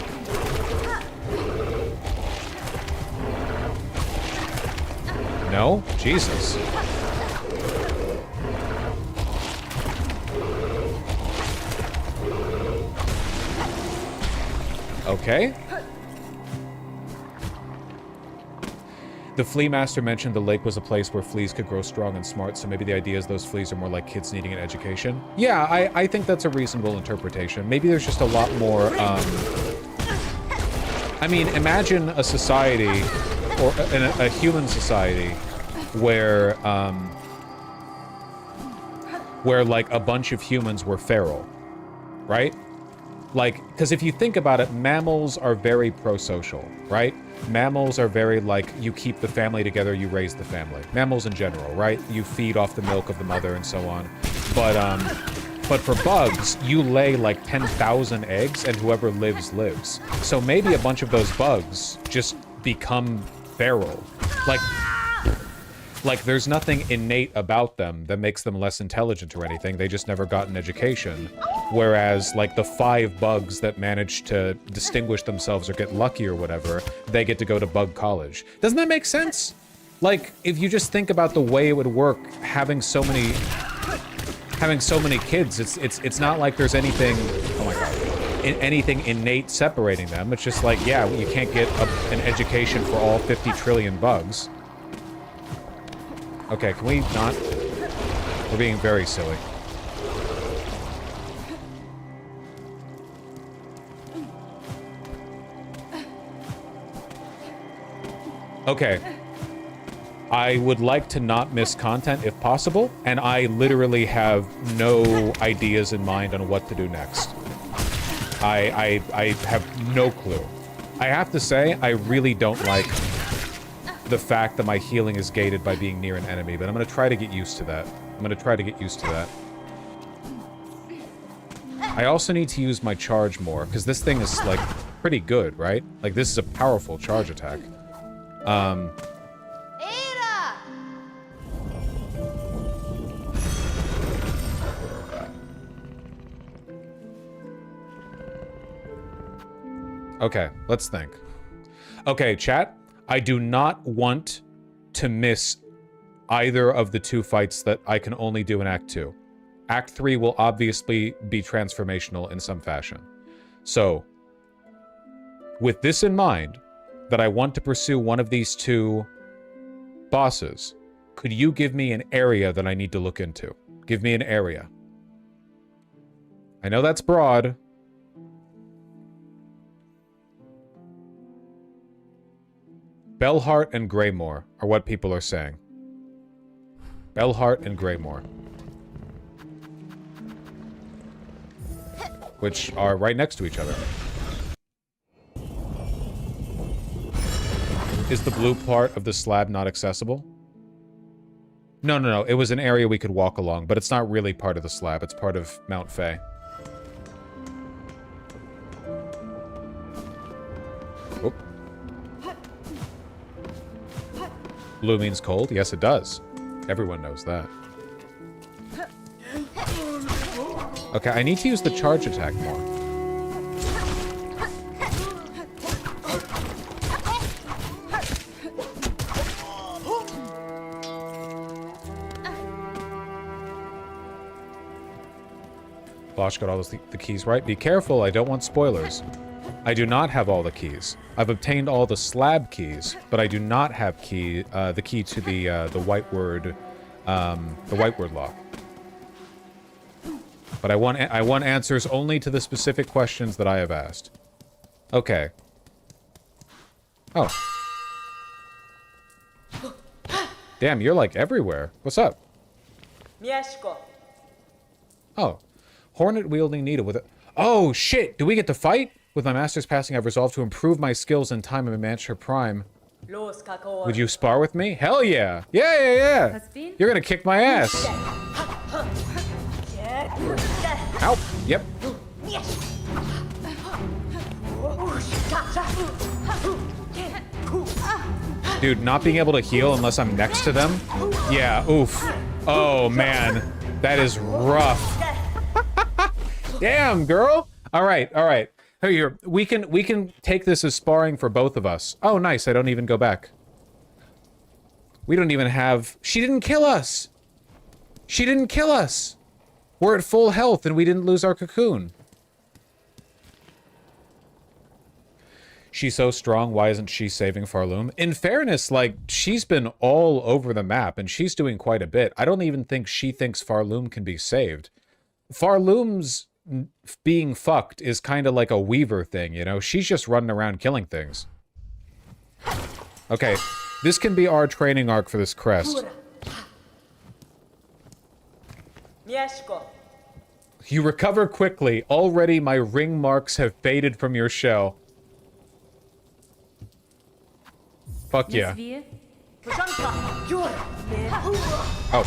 No? Jesus. Okay. The Flea Master mentioned the lake was a place where fleas could grow strong and smart, so maybe the idea is those fleas are more like kids needing an education. Yeah, I think that's a reasonable interpretation. Maybe there's just a lot more, I mean, imagine a society or in a human society where like a bunch of humans were feral, right? Like, because if you think about it, mammals are very pro-social, right? Mammals are very like, you keep the family together, you raise the family. Mammals in general, right? You feed off the milk of the mother and so on. But for bugs, you lay like 10,000 eggs and whoever lives, lives. So maybe a bunch of those bugs just become feral. Like there's nothing innate about them that makes them less intelligent or anything. They just never got an education. Whereas, like, the 5 bugs that manage to distinguish themselves or get lucky or whatever, they get to go to bug college. Doesn't that make sense? Like, if you just think about the way it would work having so many kids, it's not like there's anything, oh my god, anything innate separating them. It's just like, yeah, you can't get an education for all 50 trillion bugs. Okay, can we not? We're being very silly. Okay. I would like to not miss content if possible, and I literally have no ideas in mind on what to do next. I have no clue. I have to say, I really don't like the fact that my healing is gated by being near an enemy, but I'm gonna try to get used to that. I also need to use my charge more, because this thing is, like, pretty good, right? Like, this is a powerful charge attack. Okay, let's think. Okay, chat. I do not want to miss either of the 2 fights that I can only do in Act 2. Act 3 will obviously be transformational in some fashion. So, with this in mind, that I want to pursue one of these 2 bosses, could you give me an area that I need to look into? Give me an area. I know that's broad. Bellheart and Greymore are what people are saying. Bellheart and Greymore. Which are right next to each other. Is the blue part of the slab not accessible? No. It was an area we could walk along, but it's not really part of the slab. It's part of Mount Fay. Oop. Blue means cold? Yes, it does. Everyone knows that. Okay, I need to use the charge attack more. Bosch got all the keys right. Be careful, I don't want spoilers. I do not have all the keys. I've obtained all the slab keys, but I do not have the key to the white word lock. But I want answers only to the specific questions that I have asked. Okay. Oh. Damn, you're like everywhere. What's up? Oh. Hornet-wielding needle with it. Oh, shit! Do we get to fight? With my master's passing, I've resolved to improve my skills in time and match her prime. Would you spar with me? Hell yeah! Yeah! You're gonna kick my ass! Ow! Yep. Dude, not being able to heal unless I'm next to them? Yeah, oof. Oh, man. That is rough. Damn, girl! Alright. Here, we can take this as sparring for both of us. Oh, nice, I don't even go back. We don't even have... She didn't kill us! She didn't kill us! We're at full health and we didn't lose our cocoon. She's so strong, why isn't she saving Farloom? In fairness, like, she's been all over the map and she's doing quite a bit. I don't even think she thinks Farloom can be saved. Farloom's being fucked is kind of like a Weaver thing, you know? She's just running around killing things. Okay, this can be our training arc for this crest. You recover quickly. Already my ring marks have faded from your shell. Fuck yeah. Oh.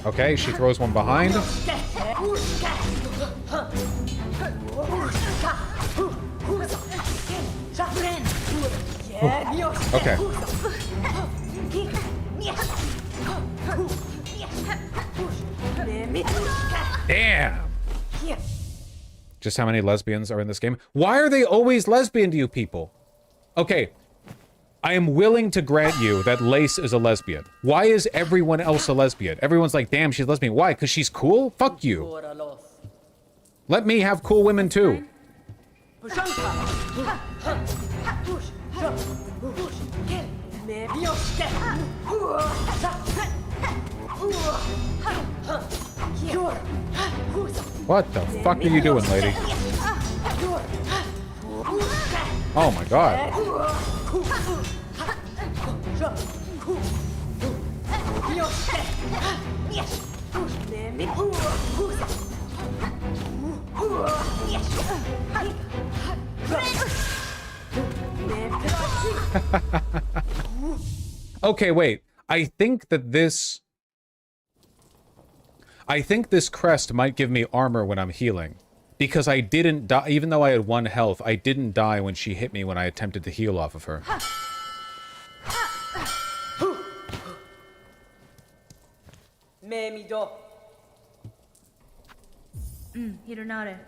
Okay, she throws one behind. Okay. Damn! Just how many lesbians are in this game? Why are they always lesbian to you people? Okay. I am willing to grant you that Lace is a lesbian. Why is everyone else a lesbian? Everyone's like, damn, she's lesbian. Why? Because she's cool? Fuck you. Let me have cool women too. What the fuck are you doing, lady? Oh my god. Okay, wait. I think this crest might give me armor when I'm healing. Because I didn't die, even though I had 1 health, I didn't die when she hit me when I attempted to heal off of her. Hironare.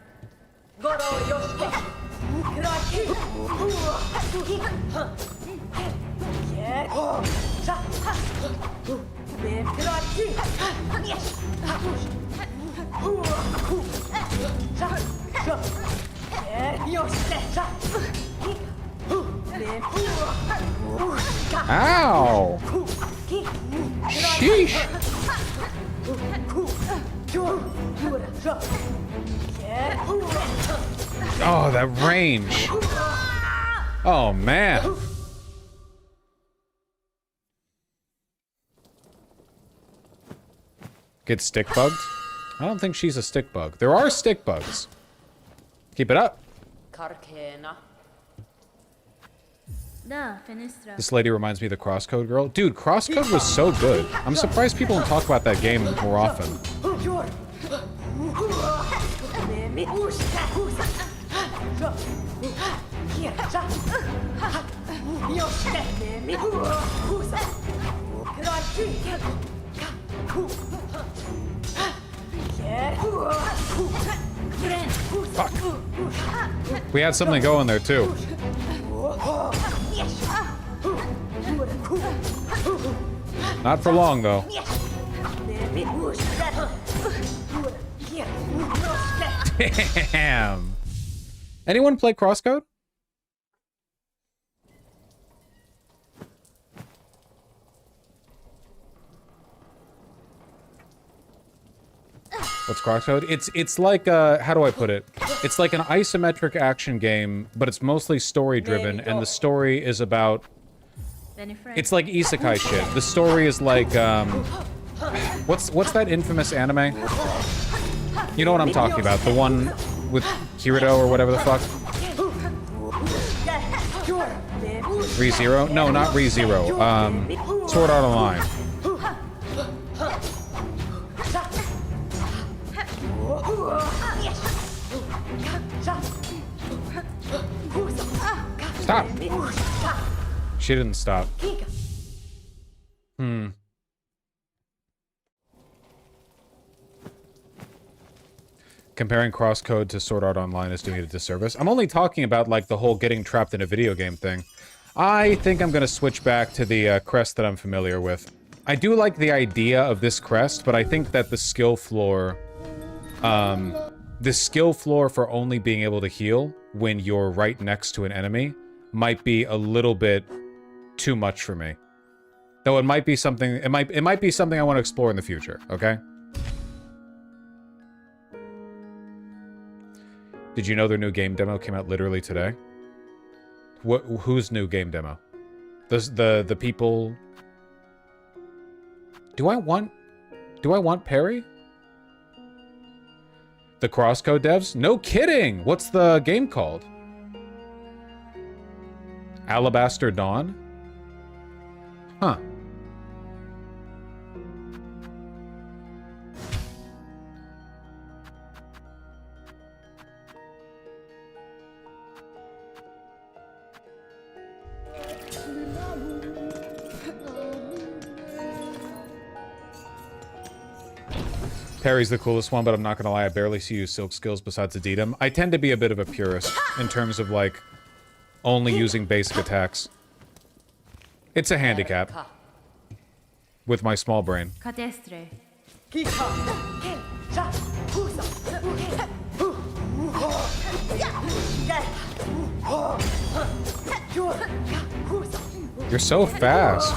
Ow! Sheesh! Oh, that range! Oh, man! Get stick bugged? I don't think she's a stick bug. There are stick bugs. Keep it up. This lady reminds me of the Crosscode girl. Dude, Crosscode was so good. I'm surprised people don't talk about that game more often. Fuck. We had something going there too. Not for long though. Damn. Anyone play Crosscode? What's Crosscode? It's like how do I put it? It's like an isometric action game, but it's mostly story driven, and the story is about it's like isekai shit. The story is like what's that infamous anime? You know what I'm talking about, the one with Kirito or whatever the fuck. ReZero? No, not ReZero. Sword Art Online. Stop! She didn't stop. Comparing Crosscode to Sword Art Online is doing it a disservice. I'm only talking about, like, the whole getting trapped in a video game thing. I think I'm gonna switch back to the crest that I'm familiar with. I do like the idea of this crest, but I think that the skill floor for only being able to heal when you're right next to an enemy might be a little bit too much for me. Though it might be something, it might be something I want to explore in the future, okay? Did you know their new game demo came out literally today? Whose new game demo? The people... Do I want Perry? The Crosscode devs? No kidding! What's the game called? Alabaster Dawn? Huh. Perry's the coolest one, but I'm not gonna lie, I barely see you Silk skills besides Adetum. I tend to be a bit of a purist in terms of, like, only using basic attacks. It's a handicap. With my small brain. Catestre. You're so fast.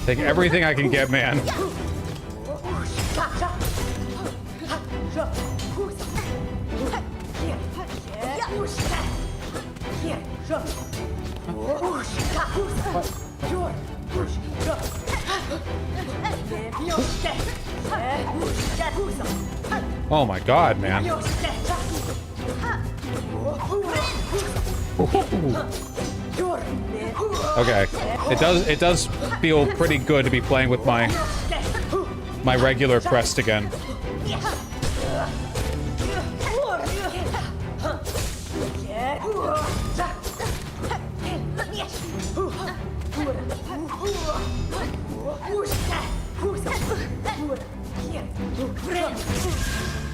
Take everything I can get, man. Oh my god, man. Okay. It does feel pretty good to be playing with my regular crest again.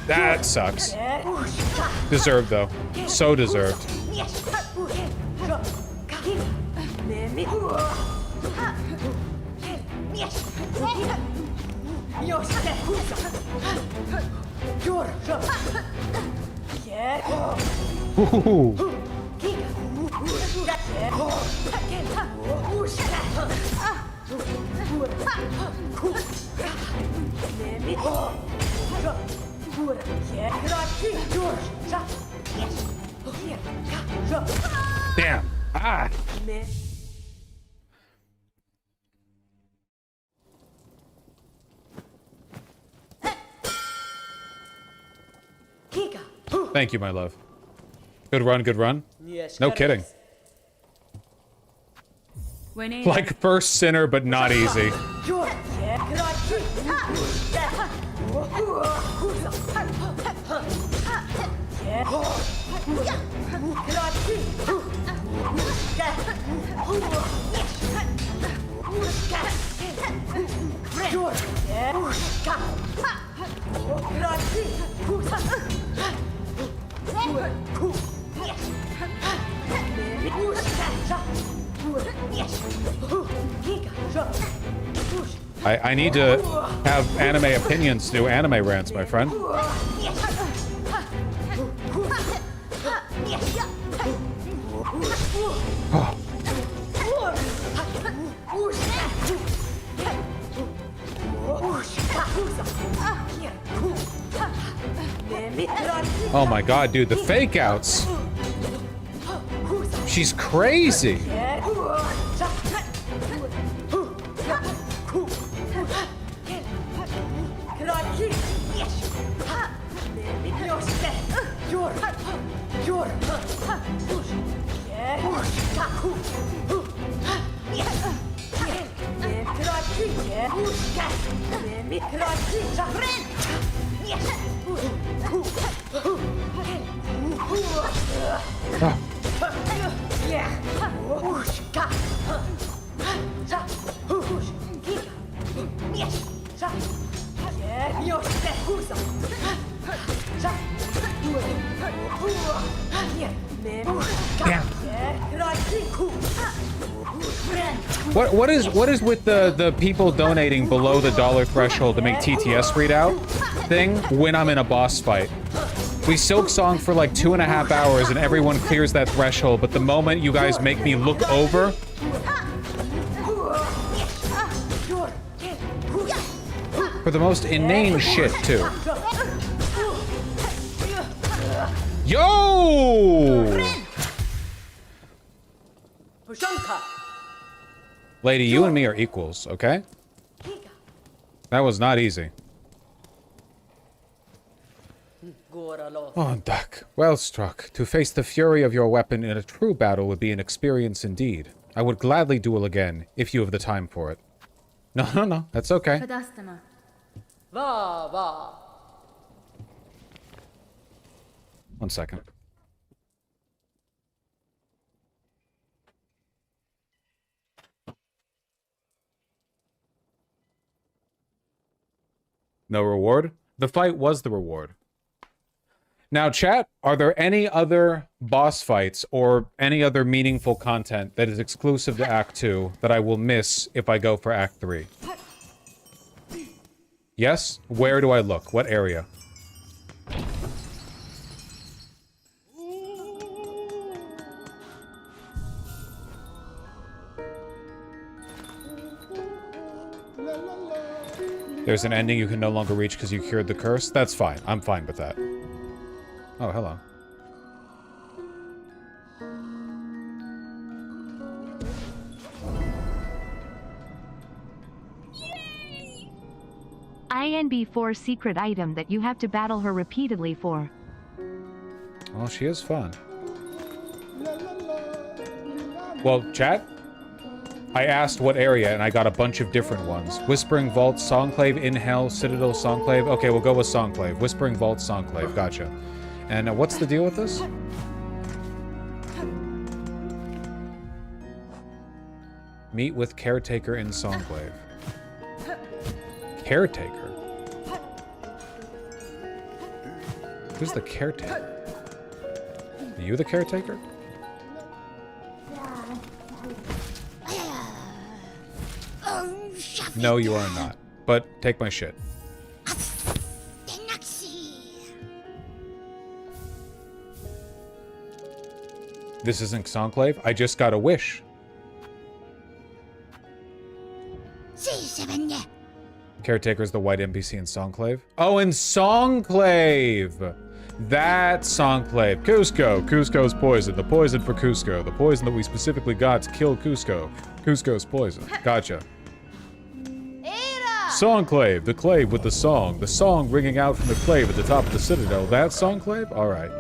That sucks. Deserved, though. So deserved. Ooh. Damn. Ah. Thank you, my love. Good run, good run. No kidding. Like first sinner, but not easy. I need to have anime opinions to do anime rants, my friend. Oh. Oh my god, dude, the fake outs. She's crazy. Yeah. What is with the people donating below the dollar threshold to make TTS readout thing when I'm in a boss fight? We Silksong for like 2.5 hours and everyone clears that threshold, but the moment you guys make me look over, for the most inane shit too. Yo! Lady, you and me are equals, okay? That was not easy. Oh, Duck. Well struck. To face the fury of your weapon in a true battle would be an experience indeed. I would gladly duel again, if you have the time for it. No, that's okay. One second. No reward? The fight was the reward. Now, chat, are there any other boss fights or any other meaningful content that is exclusive to Act 2 that I will miss if I go for Act 3? Yes? Where do I look? What area? There's an ending you can no longer reach because you cured the curse? That's fine. I'm fine with that. Oh, hello. INB4 secret item that you have to battle her repeatedly for. Well, she is fun. Well, chat, I asked what area, and I got a bunch of different ones. Whispering Vault, Songclave, In Hell, Citadel, Songclave. Okay, we'll go with Songclave. Whispering Vault, Songclave. Gotcha. And what's the deal with this? Meet with Caretaker in Songclave. Caretaker? Who's the Caretaker? Are you the Caretaker? No, you are not. But take my shit. This isn't Songclave? I just got a wish. Caretaker's the white NPC in Songclave? Oh, in Songclave! That Songclave. Cusco. Cusco's poison. The poison for Cusco. The poison that we specifically got to kill Cusco. Cusco's poison. Gotcha. Songclave. The clave with the song ringing out from the clave at the top of the citadel. That Songclave? Alright.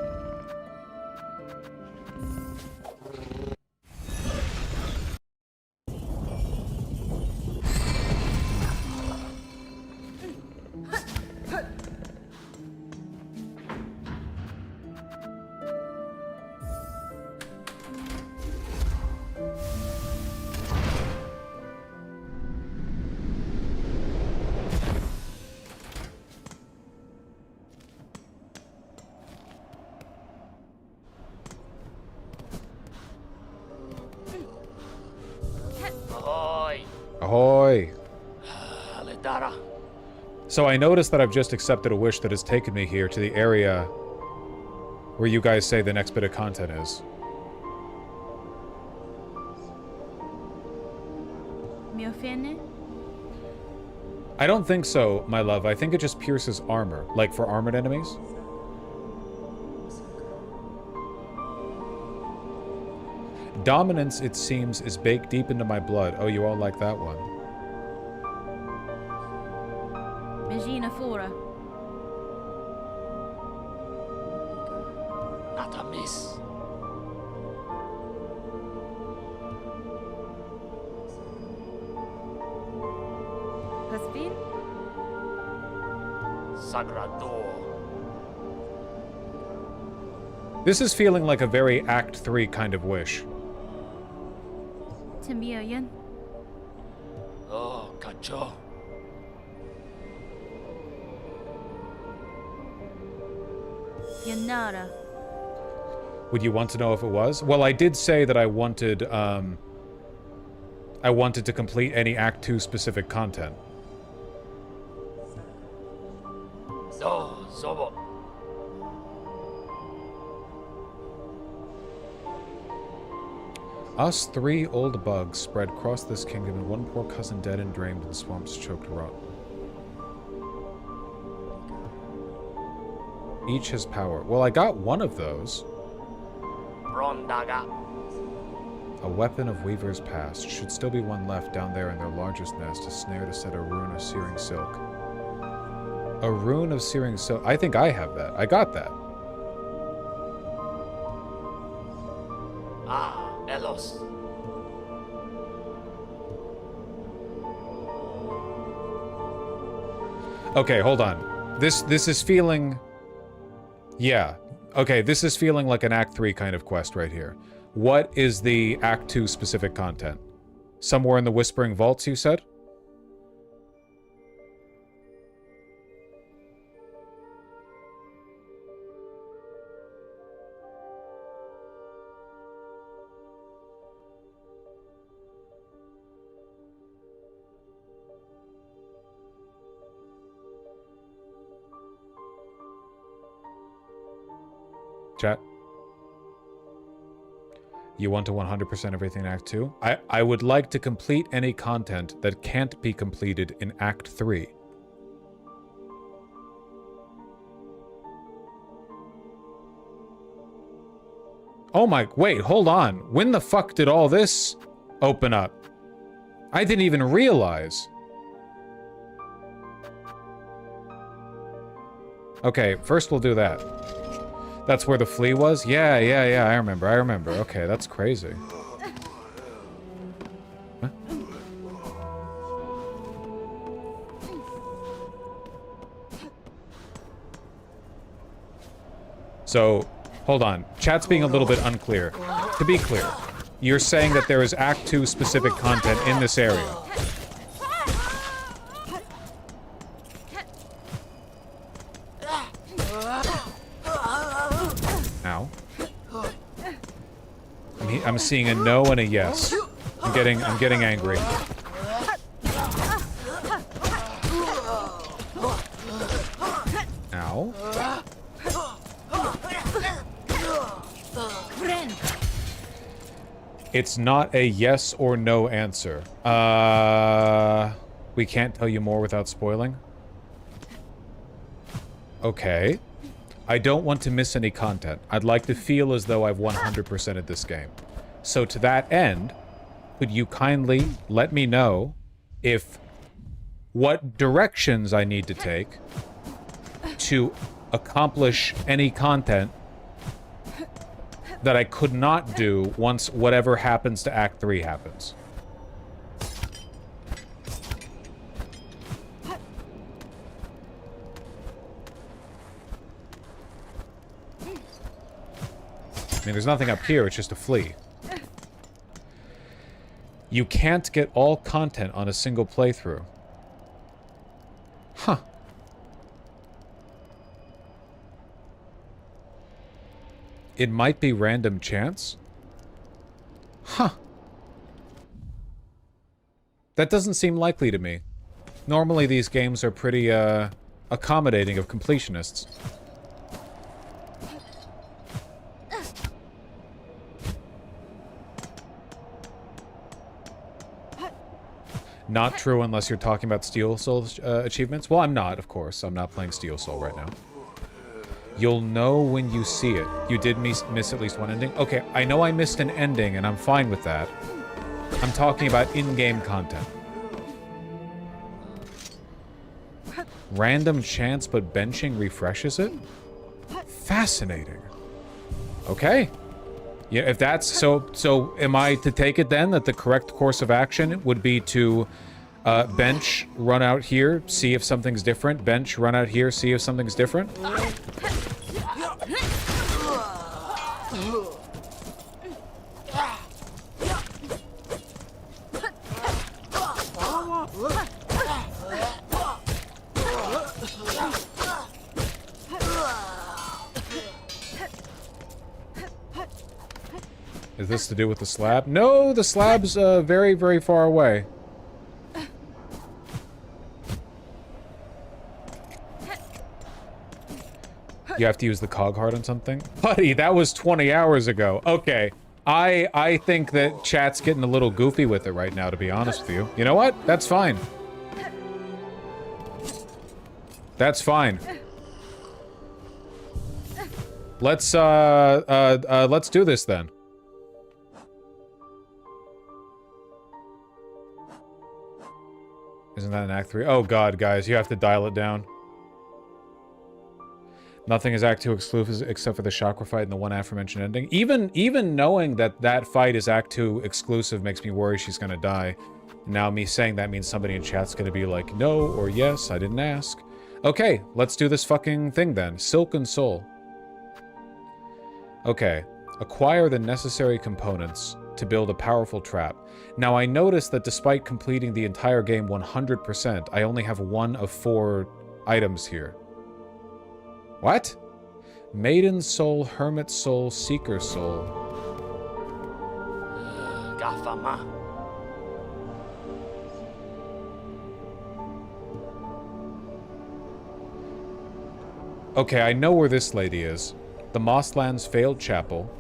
Ahoy! So I noticed that I've just accepted a wish that has taken me here to the area where you guys say the next bit of content is. I don't think so, my love. I think it just pierces armor, like for armored enemies. Dominance, it seems, is baked deep into my blood. Oh, you all like that one. Regina Fora. Not a miss. Paspin? Sagrador. This is feeling like a very Act 3 kind of wish. Timiyan. Oh, Cacho. Yanara. Would you want to know if it was? Well, I did say that I wanted to complete any Act 2 specific content. So, Zobo. Us three old bugs spread across this kingdom, and one poor cousin dead and drained in swamps choked rot. Each has power. Well, I got one of those. Rondaga. A weapon of weaver's past. Should still be one left down there in their largest nest. A snare to set a rune of searing silk. A rune of searing silk. I think I have that. I got that. Ah, Elos. Okay, hold on. This is feeling... Yeah. Okay, this is feeling like an Act 3 kind of quest right here. What is the Act 2 specific content? Somewhere in the Whispering Vaults, you said? Chat. You want to 100% everything in Act 2? I would like to complete any content that can't be completed in Act 3. Oh my... Wait, hold on. When the fuck did all this open up? I didn't even realize. Okay, first we'll do that. That's where the flea was? Yeah, I remember. Okay, that's crazy. Huh? So, hold on. Chat's being a little bit unclear. To be clear, you're saying that there is Act 2 specific content in this area. Ow. I'm seeing a no and a yes. I'm getting angry. Ow. It's not a yes or no answer. We can't tell you more without spoiling. Okay. I don't want to miss any content. I'd like to feel as though I've 100%ed this game. So to that end, could you kindly let me know what directions I need to take to accomplish any content that I could not do once whatever happens to Act 3 happens. I mean, there's nothing up here, it's just a flea. You can't get all content on a single playthrough. Huh. It might be random chance? Huh. That doesn't seem likely to me. Normally these games are pretty, accommodating of completionists. Not true unless you're talking about Steel Soul achievements. Well, I'm not, of course. I'm not playing Steel Soul right now. You'll know when you see it. You did miss at least one ending? Okay, I know I missed an ending, and I'm fine with that. I'm talking about in-game content. Random chance, but benching refreshes it? Fascinating. Okay. Yeah, if that's so am I to take it then that the correct course of action would be to bench, run out here, see if something's different, bench, run out here, see if something's different? this to do with the slab? No, the slab's very, very far away. You have to use the cog heart on something? Buddy, that was 20 hours ago. Okay. I think that chat's getting a little goofy with it right now, to be honest with you. You know what? That's fine. That's fine. Let's do this then. Isn't that an Act 3? Oh god, guys, you have to dial it down. Nothing is Act 2 exclusive except for the chakra fight and the one aforementioned ending. Even knowing that that fight is Act 2 exclusive makes me worry she's gonna die. Now me saying that means somebody in chat's gonna be like, no or yes, I didn't ask. Okay, let's do this fucking thing then. Silk and Soul. Okay, acquire the necessary components to build a powerful trap. Now I noticed that despite completing the entire game 100%, I only have 1 of 4 items here. What? Maiden Soul, Hermit Soul, Seeker Soul. Gafama. Okay, I know where this lady is. The Mosslands Failed Chapel.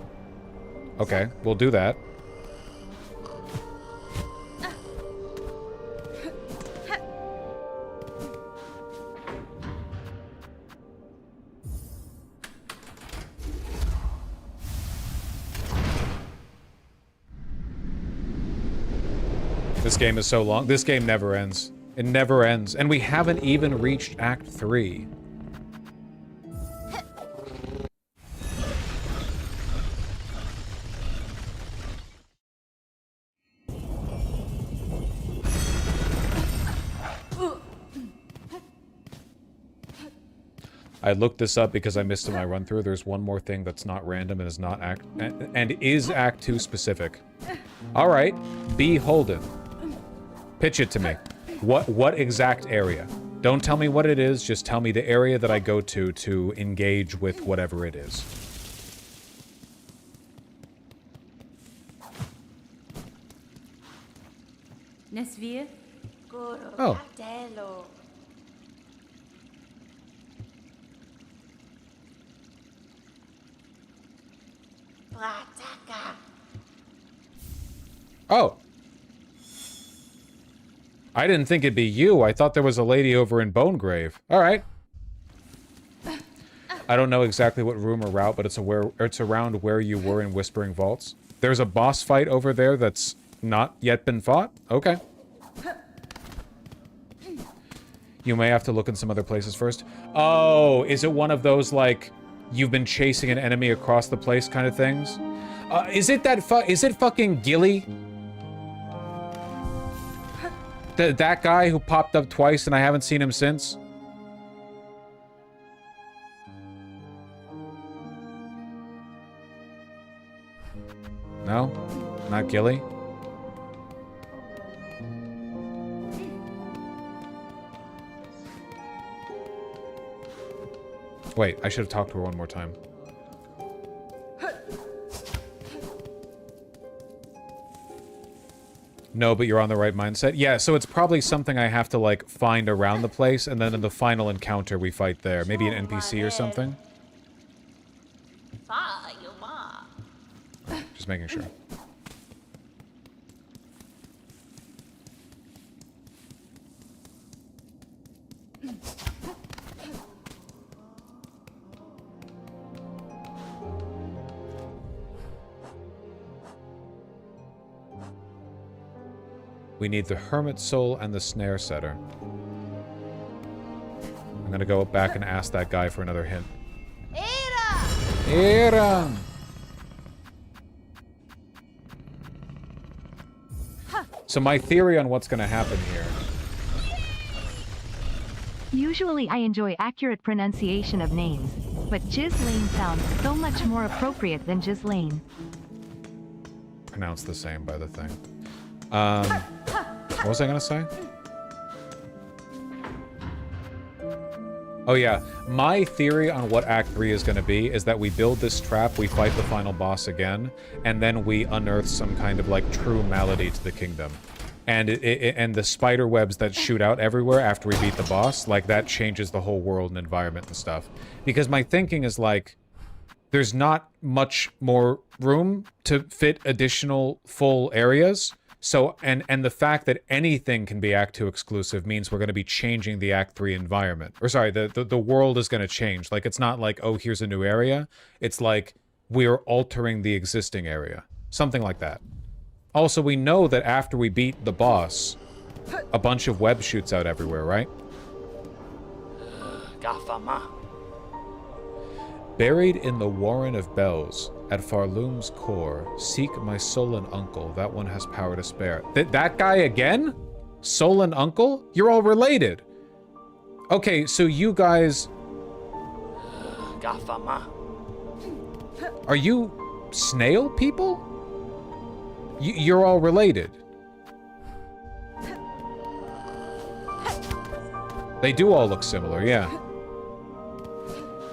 Okay, we'll do that. This game is so long. This game never ends. It never ends. And we haven't even reached Act 3. I looked this up because I missed in my run-through. There's one more thing that's not random and is not is Act 2 specific. Alright. Beholden. Pitch it to me. What exact area? Don't tell me what it is, just tell me the area that I go to engage with whatever it is. Nesvir. Oh. Oh. I didn't think it'd be you. I thought there was a lady over in Bonegrave. Alright. I don't know exactly what room or route, but it's around where you were in Whispering Vaults. There's a boss fight over there that's not yet been fought? Okay. You may have to look in some other places first. Oh, is it one of those, like, you've been chasing an enemy across the place kind of things? Is it fucking Gilly? That guy who popped up twice and I haven't seen him since? No? Not Gilly? Wait, I should have talked to her one more time. No, but you're on the right mindset. Yeah, so it's probably something I have to, like, find around the place, and then in the final encounter we fight there. Maybe an NPC or something? Just making sure. We need the Hermit Soul and the Snare Setter. I'm gonna go back and ask that guy for another hint. Era! So my theory on what's gonna happen here. Usually I enjoy accurate pronunciation of names, but Ghislaine sounds so much more appropriate than Ghislaine. Pronounced the same by the thing. What was I gonna say? Oh yeah, my theory on what Act 3 is going to be is that we build this trap, we fight the final boss again, and then we unearth some kind of, like, true malady to the kingdom. And and the spider webs that shoot out everywhere after we beat the boss, like, that changes the whole world and environment and stuff. Because my thinking is, like, there's not much more room to fit additional full areas. So, and the fact that anything can be Act 2 exclusive means we're going to be changing the Act 3 environment. Or sorry, the world is going to change. Like, it's not like, oh, here's a new area. It's like, we're altering the existing area. Something like that. Also, we know that after we beat the boss, a bunch of web shoots out everywhere, right? Gafama. Buried in the Warren of Bells, at Farloom's core, seek my Solon uncle. That one has power to spare. That guy again? Solon uncle? You're all related. Okay, so you guys... Gafama. Are you snail people? You're all related. They do all look similar, yeah.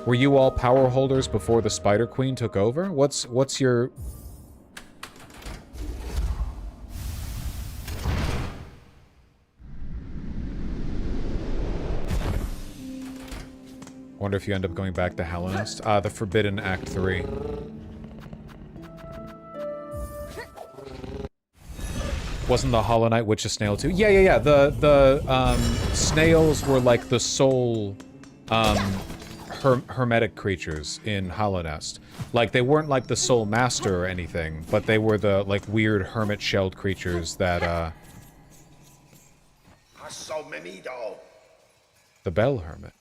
Were you all power holders before the Spider Queen took over? What's your... Wonder if you end up going back to Hellenist. The Forbidden Act 3. Wasn't the Hollow Knight Witch a snail too? Yeah. The snails were like the soul hermetic creatures in Hollow Nest. Like, they weren't like the soul master or anything, but they were the, like, weird hermit-shelled creatures that, The Bell Hermit.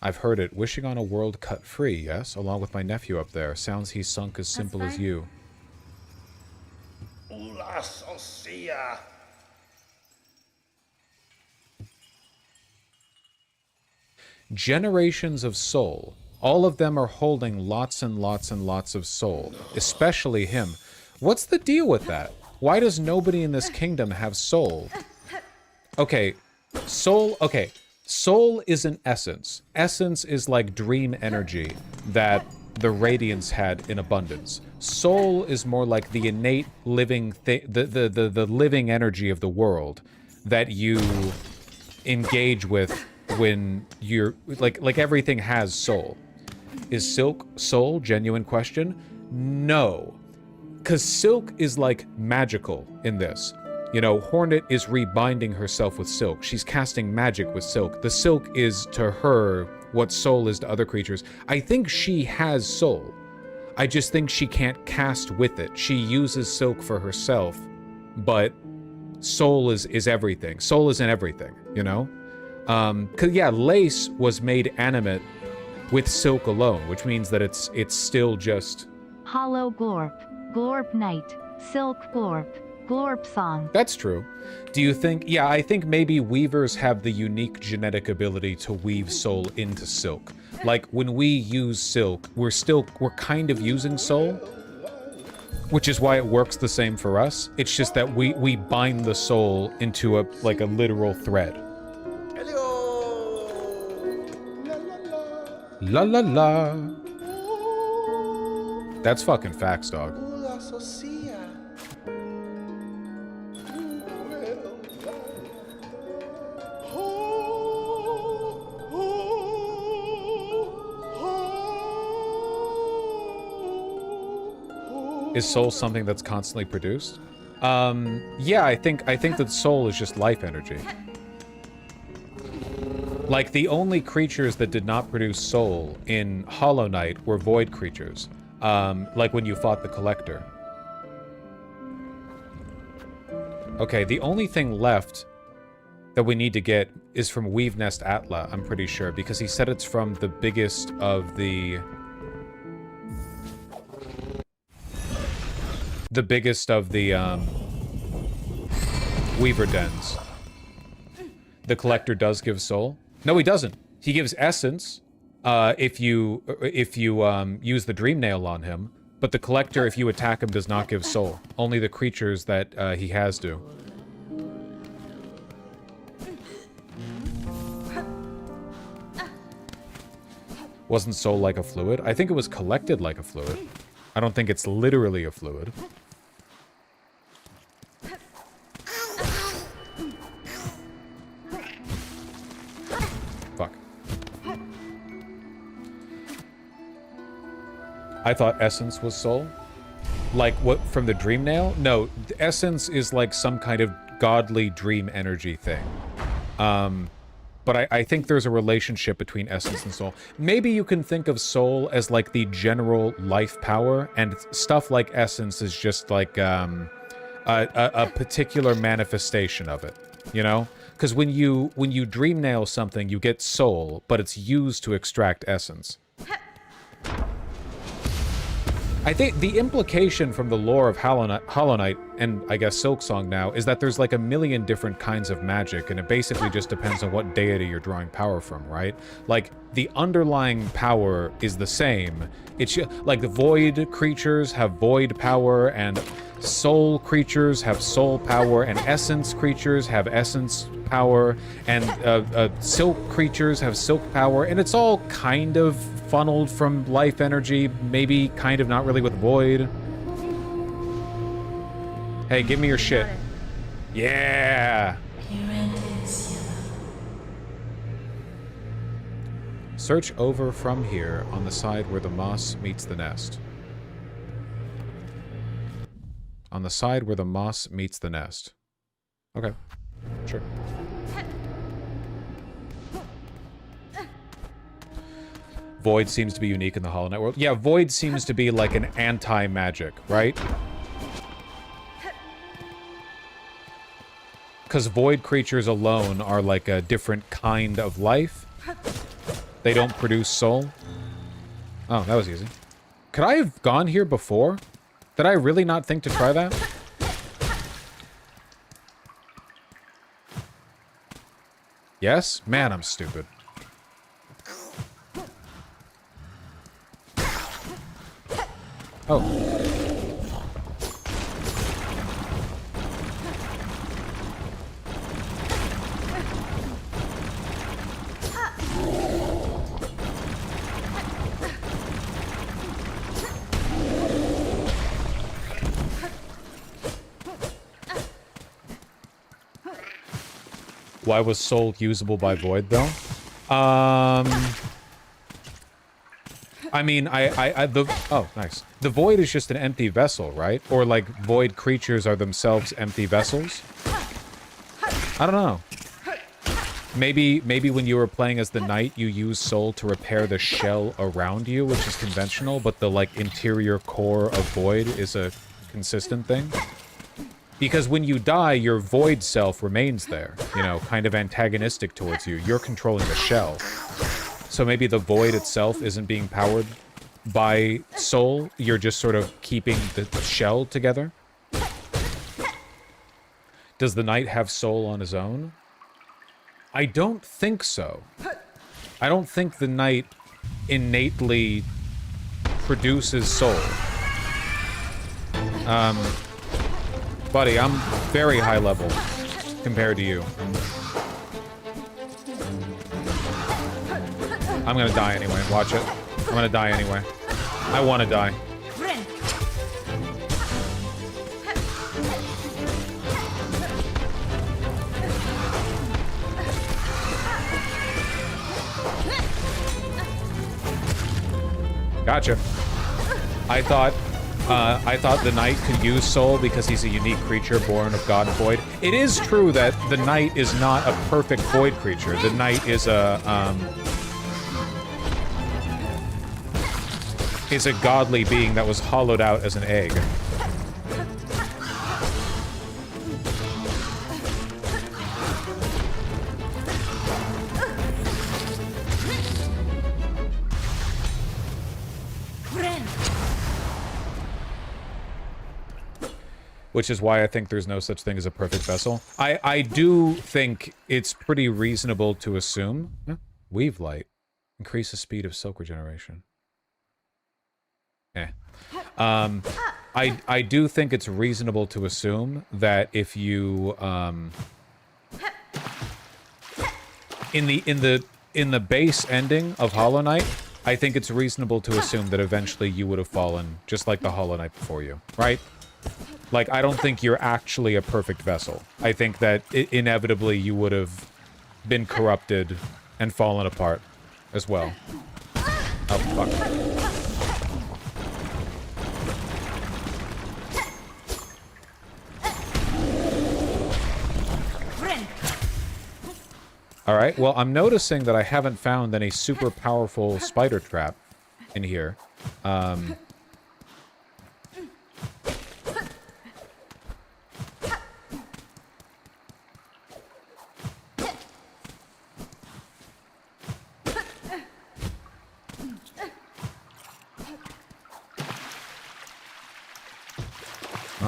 I've heard it. Wishing on a world cut free, yes? Along with my nephew up there. Sounds he's sunk as simple as you. Generations of soul. All of them are holding lots and lots and lots of soul. Especially him. What's the deal with that? Why does nobody in this kingdom have soul? Okay, soul... Okay, soul is an essence. Essence is like dream energy that the Radiants had in abundance. Soul is more like the innate living the living energy of the world that you engage with when you're like everything has soul. Is Silk soul? Genuine question. No, because Silk is like magical in this. You know, Hornet is rebinding herself with Silk. She's casting magic with Silk. The Silk is to her what soul is to other creatures. I think she has soul. I just think she can't cast with it. She uses Silk for herself, but soul is everything. Soul is in everything, you know? 'Cause yeah, Lace was made animate with Silk alone, which means that it's still just... Hollow Glorp, Glorp Night, Silk Glorp, Glorp Song. That's true. Do you think... Yeah, I think maybe weavers have the unique genetic ability to weave soul into silk. Like, when we use silk, we're kind of using soul, which is why it works the same for us. It's just that we bind the soul into a literal thread. La la la. That's fucking facts, dog. Is soul something that's constantly produced? Yeah, I think that soul is just life energy. Like, the only creatures that did not produce soul in Hollow Knight were void creatures. Like when you fought the Collector. Okay, the only thing left that we need to get is from Weave Nest Atla, I'm pretty sure, because he said it's from the biggest of the... Weaver dens. The Collector does give soul. No, he doesn't. He gives essence, if you use the Dream Nail on him, but the Collector, if you attack him, does not give soul. Only the creatures that he has do. Wasn't soul like a fluid? I think it was collected like a fluid. I don't think it's literally a fluid. Fuck. I thought essence was soul. Like what from the dream nail? No, essence is like some kind of godly dream energy thing. But I think there's a relationship between essence and soul. Maybe you can think of soul as like the general life power, and stuff like essence is just like a particular manifestation of it, you know? Because when you dream nail something, you get soul, but it's used to extract essence. I think the implication from the lore of Hollow Knight, and I guess Silksong now, is that there's like a million different kinds of magic, and it basically just depends on what deity you're drawing power from, right? Like, the underlying power is the same. It's like the void creatures have void power, and soul creatures have soul power, and essence creatures have essence power, and silk creatures have silk power, and it's all kind of funneled from life energy, maybe kind of not really with void. Hey, give me your shit. Yeah! Search over from here on the side where the moss meets the nest. On the side where the moss meets the nest. Okay. Sure. Void seems to be unique in the Hollow Knight world. Yeah, Void seems to be like an anti-magic, right? Because Void creatures alone are like a different kind of life. They don't produce soul. Oh, that was easy. Could I have gone here before? Did I really not think to try that? Yes? Man, I'm stupid. Oh. Why was soul usable by Void, though? I mean, oh, nice. The Void is just an empty vessel, right? Or, like, Void creatures are themselves empty vessels? I don't know. Maybe when you were playing as the Knight, you use soul to repair the shell around you, which is conventional, but the, like, interior core of Void is a consistent thing. Because when you die, your Void self remains there, you know, kind of antagonistic towards you. You're controlling the shell. So maybe the Void itself isn't being powered by soul. You're just sort of keeping the shell together. Does the Knight have soul on his own? I don't think so. I don't think the Knight innately produces soul. Buddy, I'm very high level compared to you. I'm gonna die anyway. Watch it. I'm gonna die anyway. I want to die. Gotcha. I thought the Knight could use soul because he's a unique creature born of God and Void. It is true that the Knight is not a perfect Void creature. The Knight is a godly being that was hollowed out as an egg. Which is why I think there's no such thing as a perfect vessel. I do think it's pretty reasonable to assume... Weave light. Increase the speed of silk regeneration. I do think it's reasonable to assume that if you... In the base ending of Hollow Knight, I think it's reasonable to assume that eventually you would have fallen, just like the Hollow Knight before you, right? Like, I don't think you're actually a perfect vessel. I think that inevitably you would have been corrupted and fallen apart as well. Oh, fuck. Alright, well, I'm noticing that I haven't found any super powerful spider trap in here. Not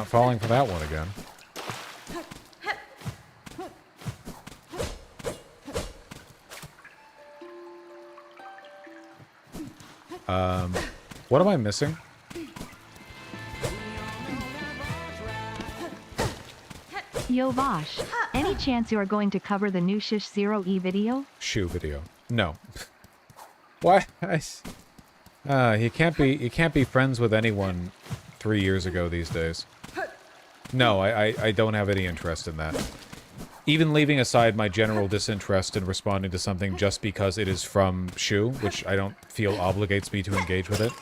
falling for that one again. What am I missing? Yo Vosh, any chance you are going to cover the new Shish Zero E video? Shoe video. No. Why? You can't be friends with anyone 3 years ago these days. No, I don't have any interest in that. Even leaving aside my general disinterest in responding to something just because it is from Shu, which I don't feel obligates me to engage with it.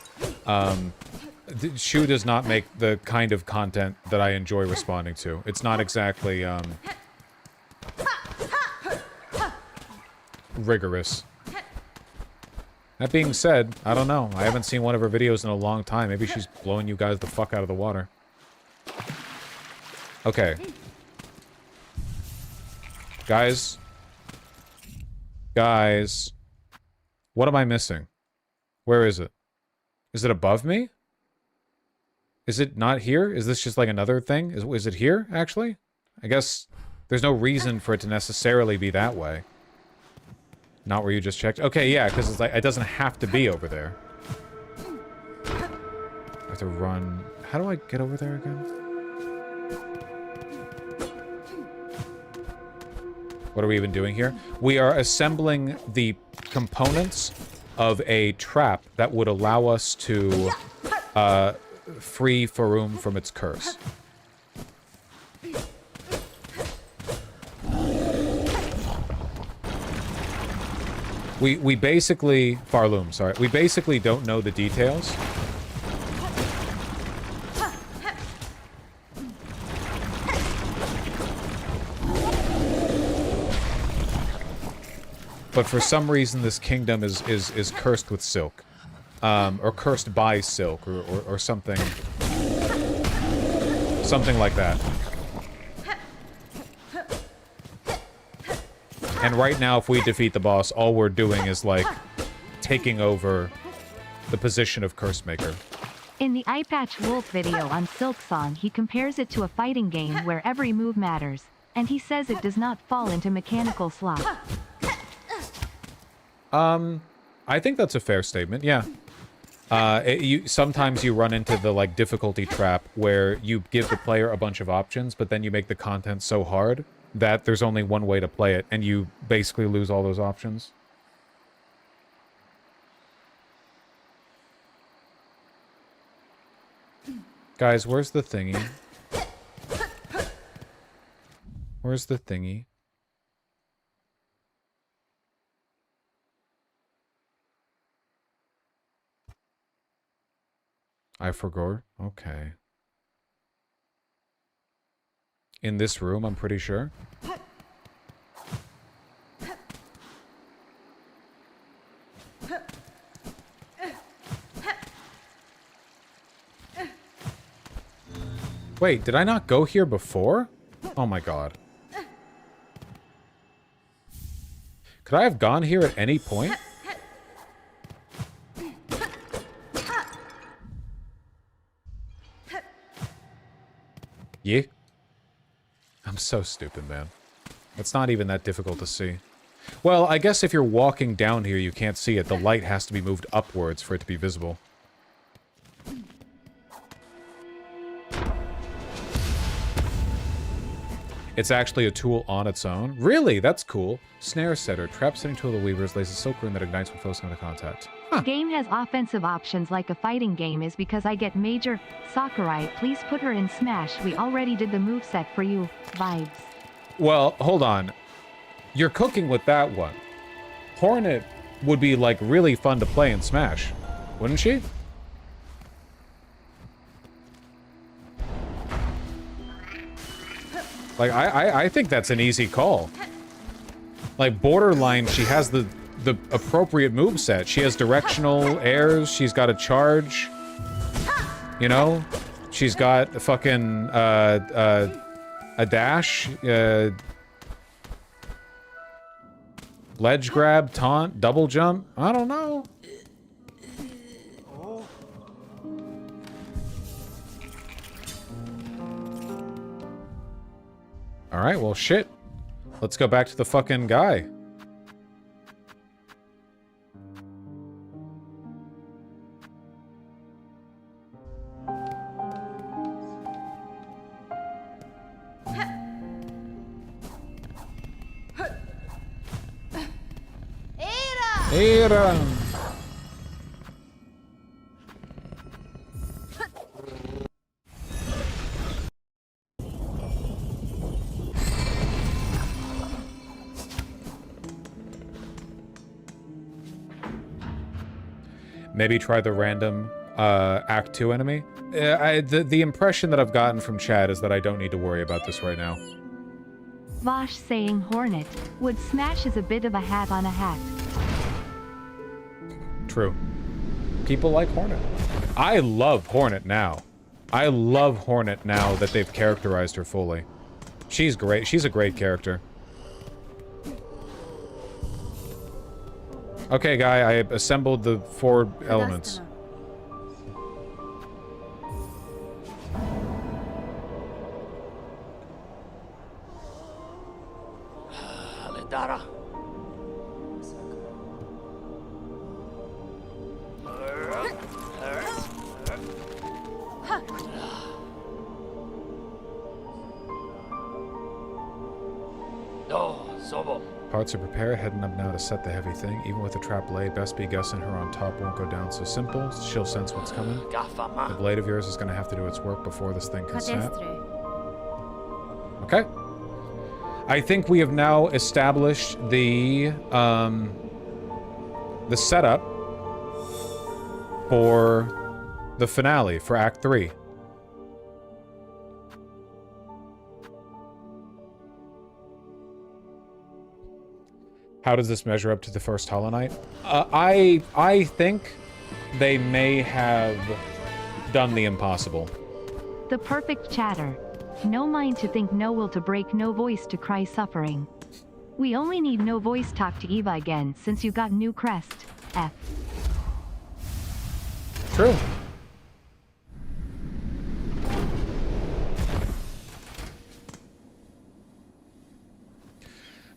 Shu does not make the kind of content that I enjoy responding to. It's not exactly, rigorous. That being said, I don't know. I haven't seen one of her videos in a long time. Maybe she's blowing you guys the fuck out of the water. Okay. Guys. Guys. What am I missing? Where is it? Is it above me? Is it not here? Is this just like another thing? Is it here, actually? I guess there's no reason for it to necessarily be that way. Not where you just checked? Okay, yeah, because it's like, it doesn't have to be over there. I have to run... How do I get over there again? What are we even doing here? We are assembling the components of a trap that would allow us to free Faroum from its curse. We basically... Farloom, sorry. We basically don't know the details. But for some reason, this kingdom is cursed with silk. Or cursed by silk, or something. Something like that. And right now, if we defeat the boss, all we're doing is, like, taking over the position of Curse Maker. In the Eyepatch Wolf video on Silksong, he compares it to a fighting game where every move matters, and he says it does not fall into mechanical slop. I think that's a fair statement, yeah. Sometimes you run into the, like, difficulty trap where you give the player a bunch of options, but then you make the content so hard that there's only one way to play it, and you basically lose all those options. Guys, where's the thingy? Where's the thingy? I forgot. Okay. In this room, I'm pretty sure. Wait, did I not go here before? Oh my god. Could I have gone here at any point? Yeah? I'm so stupid, man. It's not even that difficult to see. Well, I guess if you're walking down here, you can't see it. The light has to be moved upwards for it to be visible. It's actually a tool on its own. Really? That's cool. Snare setter. Trap setting tool of the weavers lays a silk rune that ignites when foes come into contact. Game has offensive options like a fighting game is because I get major Sakurai, please put her in Smash. We already did the moveset for you. Vibes. Well, hold on. You're cooking with that one. Hornet would be, like, really fun to play in Smash, wouldn't she? Like, I think that's an easy call. Like, borderline, she has the appropriate moveset. She has directional airs, she's got a charge. You know? She's got a fucking, a dash, ledge grab, taunt, double jump. I don't know. Alright, well, shit. Let's go back to the fucking guy. Era. Maybe try the random Act 2 enemy. The impression that I've gotten from chat is that I don't need to worry about this right now. Vosh saying Hornet. Would Smash is a bit of a hat on a hat. True. People like Hornet. I love Hornet now. I love Hornet now that they've characterized her fully. She's great. She's a great character. Okay, guy, I assembled the 4 elements. Alidara. No, Zobo. Parts are prepared, heading up now to set the heavy thing. Even with the trap blade, best be guessing her on top won't go down so simple. She'll sense what's coming. The blade of yours is going to have to do its work before this thing can snap. Okay. I think we have now established the setup for the finale, for Act 3. How does this measure up to the first Hollow Knight? I think they may have done the impossible. The perfect chatter. No mind to think, no will to break, no voice to cry suffering. We only need no voice talk to Eva again since you got new crest. F. True.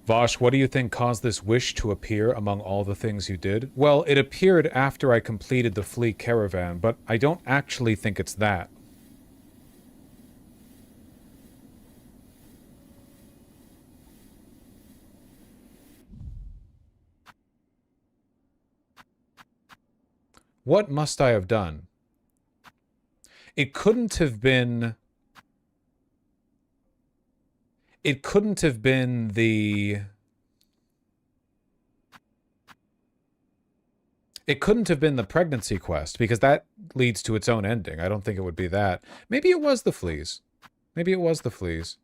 Vosh, what do you think caused this wish to appear among all the things you did? Well, it appeared after I completed the flea caravan, but I don't actually think it's that. What must I have done? It couldn't have been... It couldn't have been the... It couldn't have been the pregnancy quest, because that leads to its own ending. I don't think it would be that. Maybe it was the fleas. Maybe it was the fleas.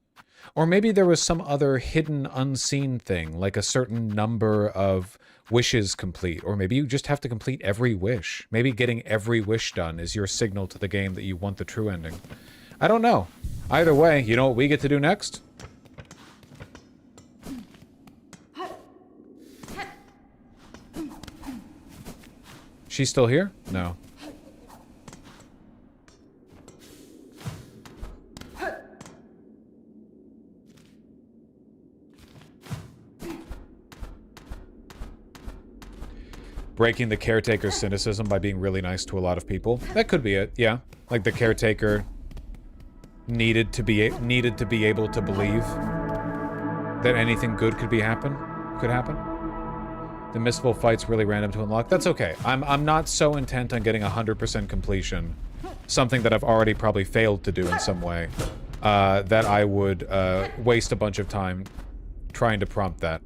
Or maybe there was some other hidden, unseen thing, like a certain number of wishes complete. Or maybe you just have to complete every wish. Maybe getting every wish done is your signal to the game that you want the true ending. I don't know. Either way, you know what we get to do next? She's still here? No. Breaking the caretaker's cynicism by being really nice to a lot of people. That could be it, yeah. Like the caretaker needed to be able to believe that anything good could happen. The Mistful fight's really random to unlock. That's okay. I'm not so intent on getting 100% completion, something that I've already probably failed to do in some way, that I would waste a bunch of time trying to prompt that.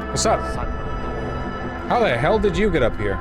What's up? How the hell did you get up here?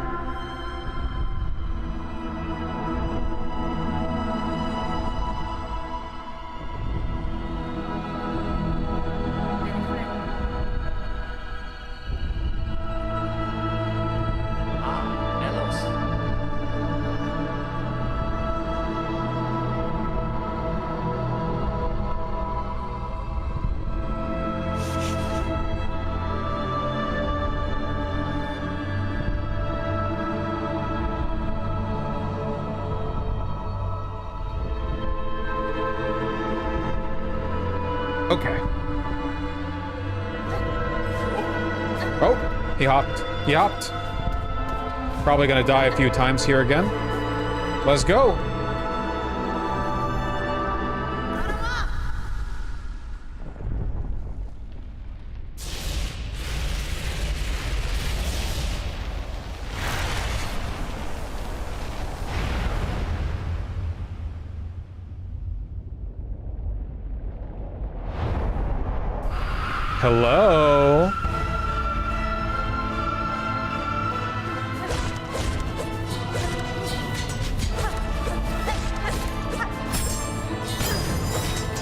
Okay. Oh, he hopped. He hopped. Probably gonna die a few times here again. Let's go. Hello?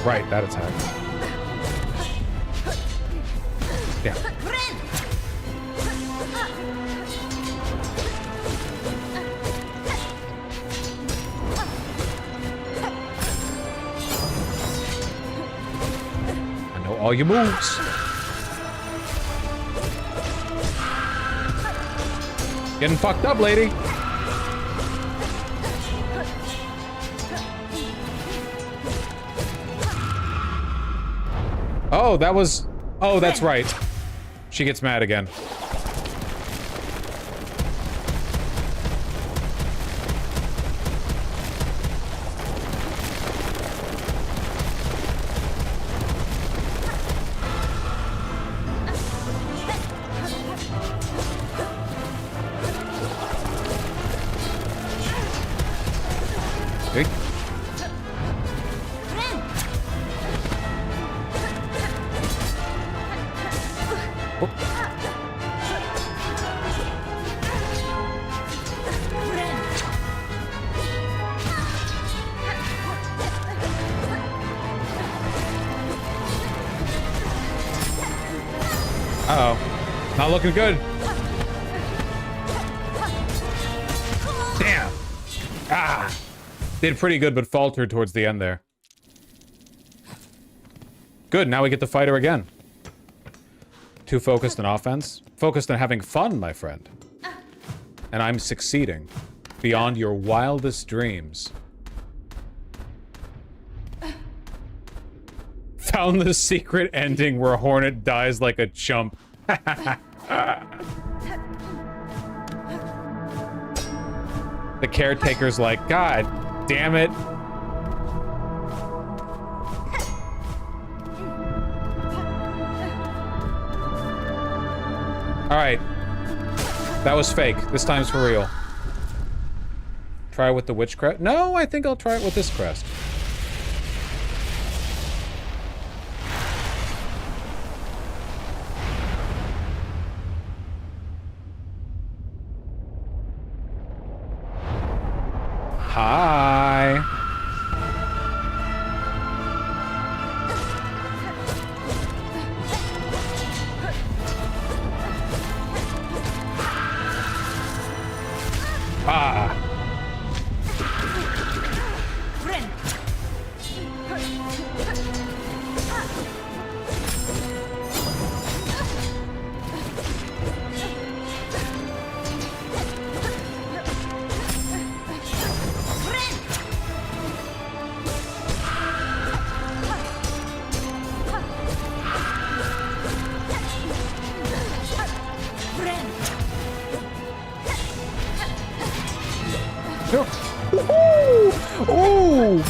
Right, that attack. Yeah. I know all your moves. Getting fucked up, lady. Oh, that was... Oh, that's right. She gets mad again. Hey. Uh-oh. Not looking good. Damn. Ah. Did pretty good, but faltered towards the end there. Good, now we get to fight her again. Too focused on offense? Focused on having fun, my friend. And I'm succeeding. Beyond your wildest dreams. Found the secret ending where Hornet dies like a chump. The caretaker's like, God damn it. Alright. That was fake. This time's for real. Try it with the witch crest? No, I think I'll try it with this crest. Hi. Ah.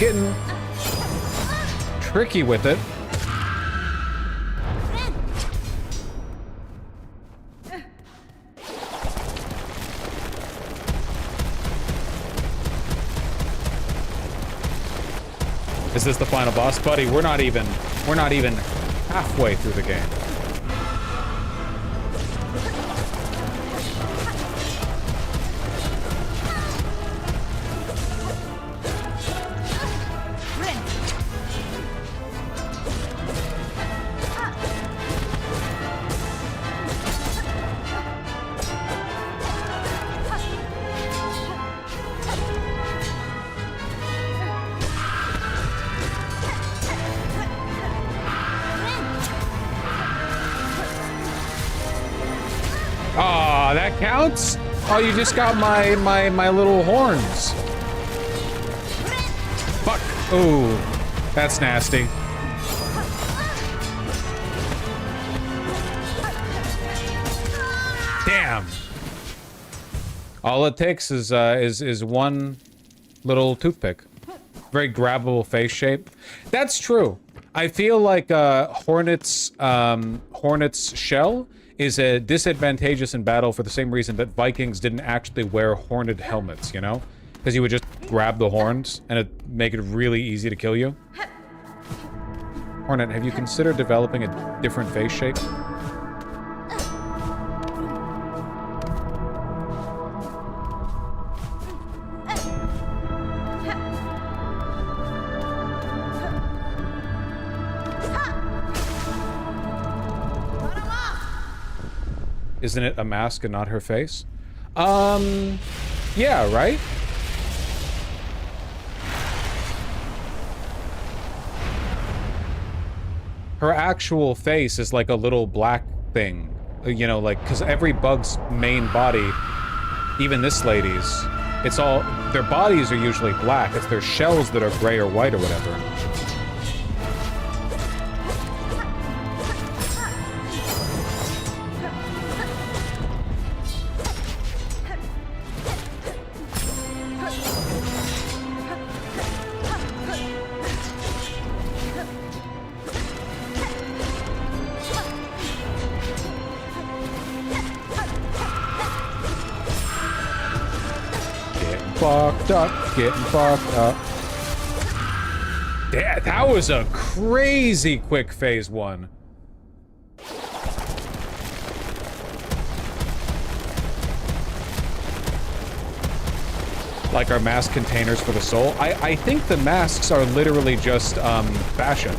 getting tricky with it. Is this the final boss? Buddy, we're not even halfway through the game. Aw, that counts? Oh, you just got my little horns. Fuck. Ooh, that's nasty. Damn. All it takes is one little toothpick. Very grabbable face shape. That's true. I feel like Hornet's shell is disadvantageous in battle for the same reason that Vikings didn't actually wear horned helmets, you know? Because you would just grab the horns and it'd make it really easy to kill you. Hornet, have you considered developing a different face shape? Isn't it a mask and not her face? Yeah, right? Her actual face is like a little black thing. You know, like, because every bug's main body, even this lady's, it's all, their bodies are usually black. It's their shells that are gray or white or whatever. Getting fucked up. That was a crazy quick phase one. Like our mask containers for the soul. I think the masks are literally just fashion.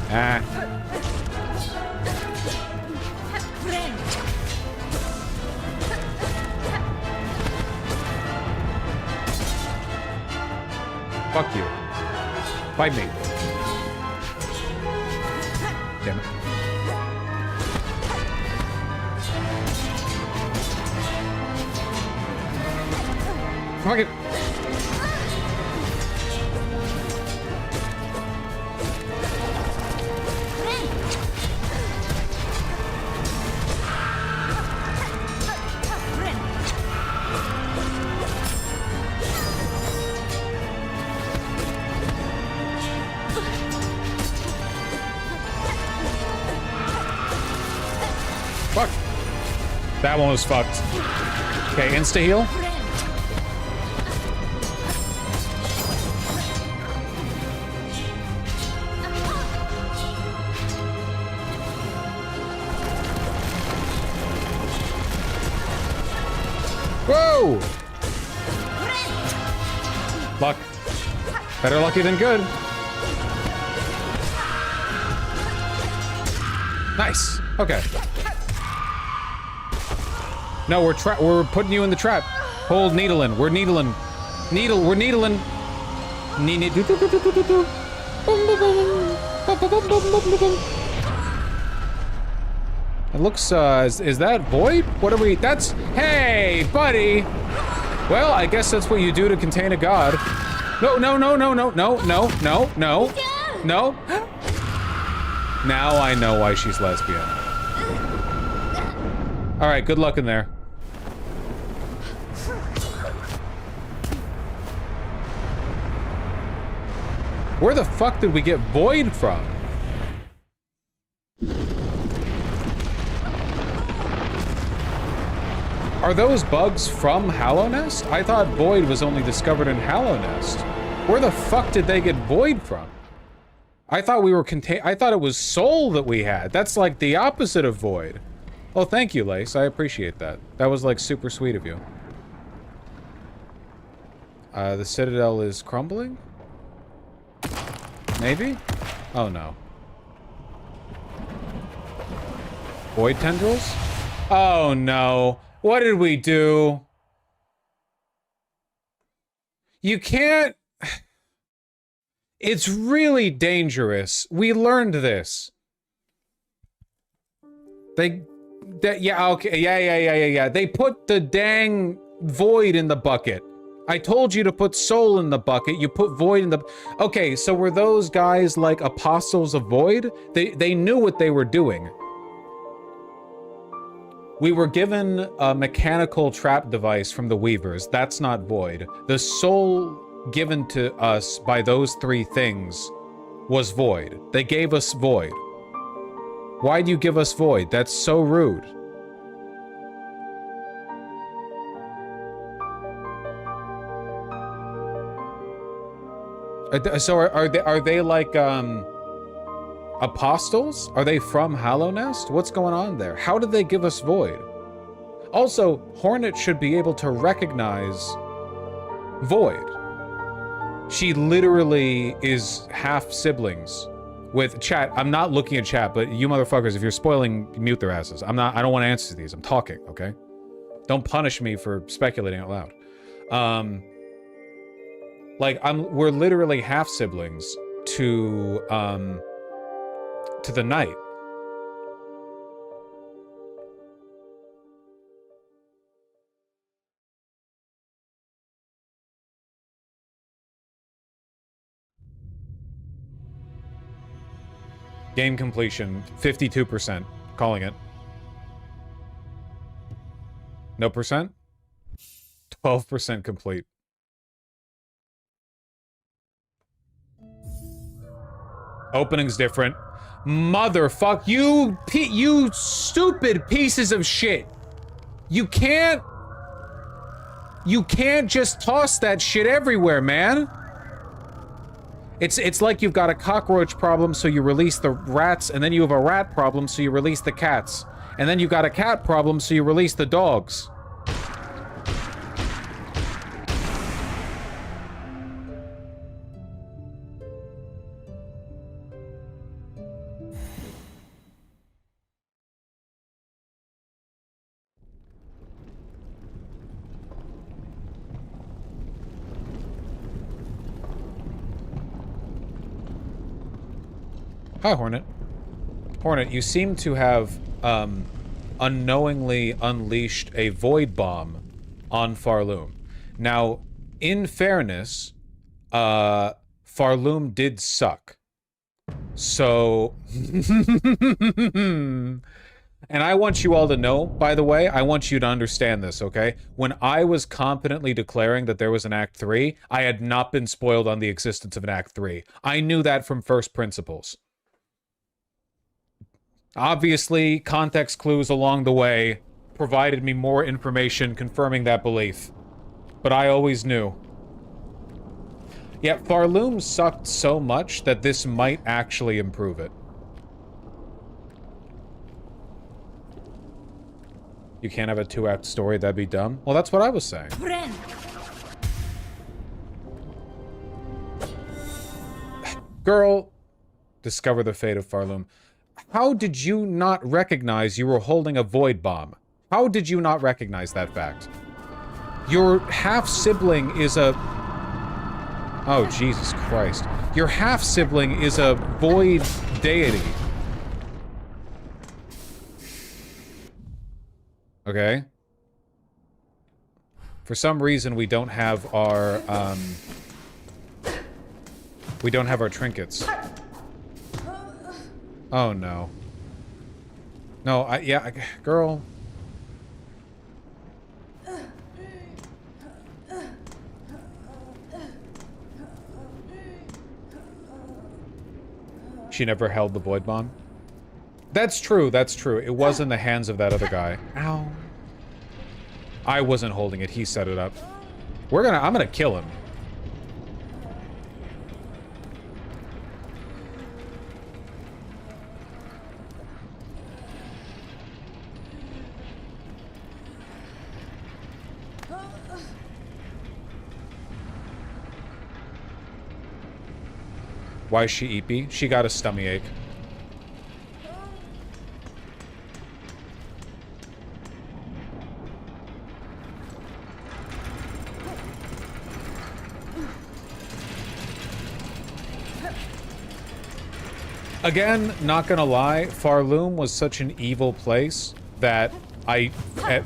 Ah. Fuck you. Fight me. Damn it. Fuck it. Fuck. That one was fucked. Okay, insta-heal. Whoa! Luck. Better lucky than good. Nice. Okay. No, we're putting you in the trap. Hold needling. We're needling. We're needling. It looks, is that Void? What are we, that's, hey, buddy! Well, I guess that's what you do to contain a god. No, no, no, no, no, no, no, no, no, no. Now I know why she's lesbian. All right, good luck in there. Where the fuck did we get Void from? Are those bugs from Hallownest? I thought Void was only discovered in Hallownest. Where the fuck did they get Void from? I thought we were I thought it was Soul that we had. That's like the opposite of Void. Oh, thank you, Lace. I appreciate that. That was like super sweet of you. The Citadel is crumbling? Maybe? Oh no. Void tendrils? Oh no. What did we do? You can't... It's really dangerous. We learned this. Yeah, okay, yeah. They put the dang Void in the bucket. I told you to put Soul in the bucket. You put Void in the... Okay, so were those guys like apostles of Void? They knew what they were doing. We were given a mechanical trap device from the Weavers. That's not Void. The soul given to us by those three things was Void. They gave us Void. Why'd you give us Void? That's so rude. So are they like, apostles? Are they from Hallownest? What's going on there? How did they give us Void? Also, Hornet should be able to recognize Void. She literally is half siblings with chat. I'm not looking at chat, but you motherfuckers, if you're spoiling, mute their asses. I don't want to answer these. I'm talking, okay? Don't punish me for speculating out loud. We're literally half siblings to the Knight. Game completion, 52%. Calling it. No percent? 12% complete. Opening's different. Motherfuck, you stupid pieces of shit. You can't just toss that shit everywhere, man. It's like you've got a cockroach problem, so you release the rats, and then you have a rat problem, so you release the cats. And then you've got a cat problem, so you release the dogs. Hi, Hornet. Hornet, you seem to have, unknowingly unleashed a void bomb on Farloom. Now, in fairness, Farloom did suck. So... And I want you all to know, by the way, I want you to understand this, okay? When I was confidently declaring that there was an Act 3, I had not been spoiled on the existence of an Act 3. I knew that from first principles. Obviously, context clues along the way provided me more information confirming that belief. But I always knew. Yet Farloom sucked so much that this might actually improve it. You can't have a 2-act story, that'd be dumb. Well, that's what I was saying. Girl, discover the fate of Farloom. How did you not recognize you were holding a void bomb? How did you not recognize that fact? Your half-sibling is a... Oh, Jesus Christ. Your half-sibling is a void deity. Okay. For some reason, we don't have our, we don't have our trinkets. Oh, no. No, girl. She never held the void bomb. That's true, that's true. It was in the hands of that other guy. Ow. I wasn't holding it, he set it up. I'm gonna kill him. Why is she eepy? She got a stomach ache. Again, not gonna lie, Farloom was such an evil place that I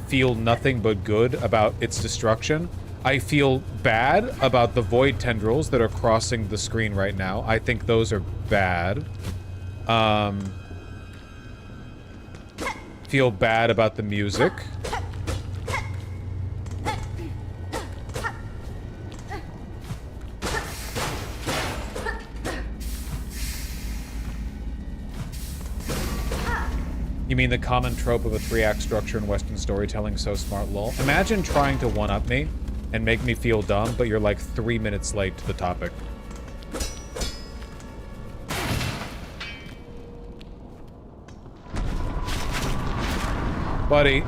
feel nothing but good about its destruction. I feel bad about the void tendrils that are crossing the screen right now. I think those are bad. Feel bad about the music. You mean the common trope of a 3-act structure in Western storytelling, so smart, lol? Imagine trying to one-up me and make me feel dumb, but you're like 3 minutes late to the topic. Buddy.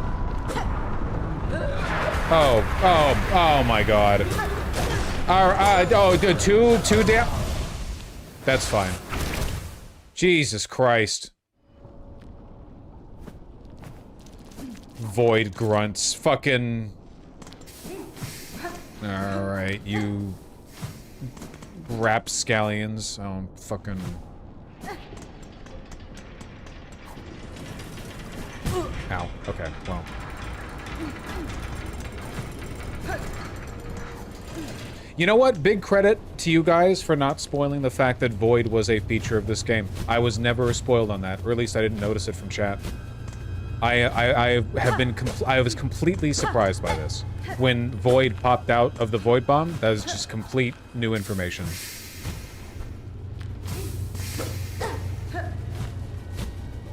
Oh my god. Two damn... That's fine. Jesus Christ. Void grunts. Fucking... Alright, you... rapscallions. Oh, fucking... Ow. Okay, well. You know what? Big credit to you guys for not spoiling the fact that Void was a feature of this game. I was never spoiled on that, or at least I didn't notice it from chat. I was completely surprised by this. When Void popped out of the Void Bomb, that was just complete new information.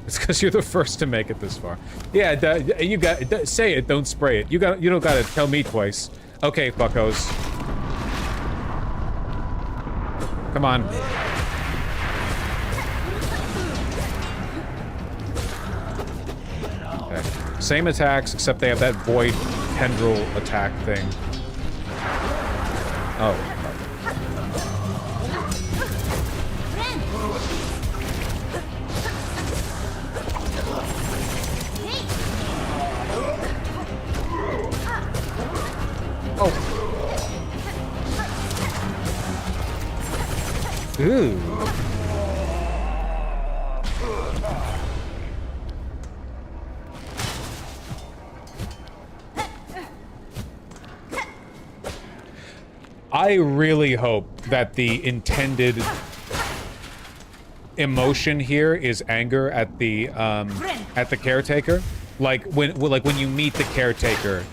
It's because you're the first to make it this far. Yeah, you got say it, don't spray it. You don't gotta tell me twice. Okay, fuckos. Come on. Okay. Same attacks, except they have that void tendril attack thing. Oh. Ooh. I really hope that the intended emotion here is anger at the caretaker. Like when you meet the caretaker,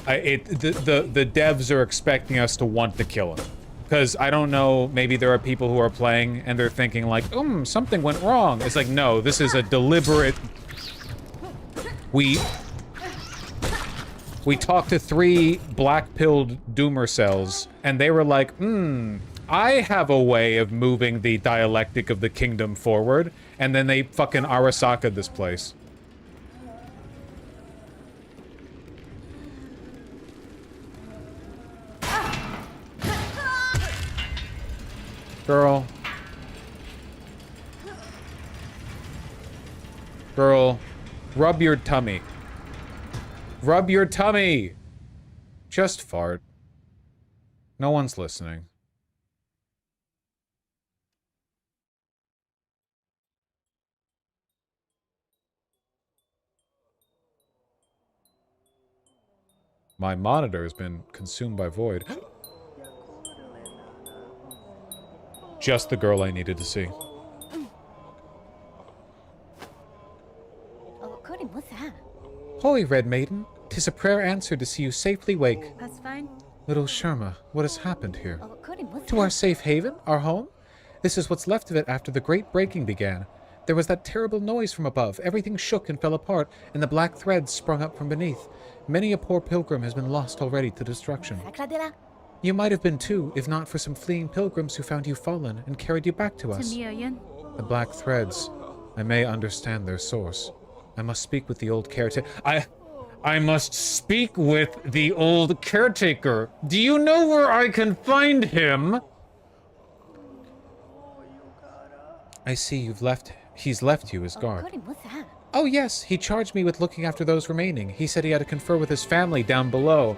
the devs are expecting us to want to kill him. Because, I don't know, maybe there are people who are playing and they're thinking like, something went wrong. It's like, no, this is a deliberate... We talked to 3 black-pilled doomer cells, and they were like, I have a way of moving the dialectic of the kingdom forward, and then they fucking Arasaka'd this place. Girl. Girl. Rub your tummy. Rub your tummy! Just fart. No one's listening. My monitor has been consumed by Void. Just the girl I needed to see. What's that? Holy Red Maiden, 'tis a prayer answered to see you safely wake. That's fine. Little Sherma, what has happened here? What's To our safe haven, our home? This is what's left of it after the great breaking began. There was that terrible noise from above. Everything shook and fell apart, and the black threads sprung up from beneath. Many a poor pilgrim has been lost already to destruction. You might have been too, if not for some fleeing pilgrims who found you fallen and carried you back to us. The black threads. I may understand their source. I must speak with the old caretaker. I must speak with the old caretaker. Do you know where I can find him? I see he's left you as guard. Oh yes, he charged me with looking after those remaining. He said he had to confer with his family down below.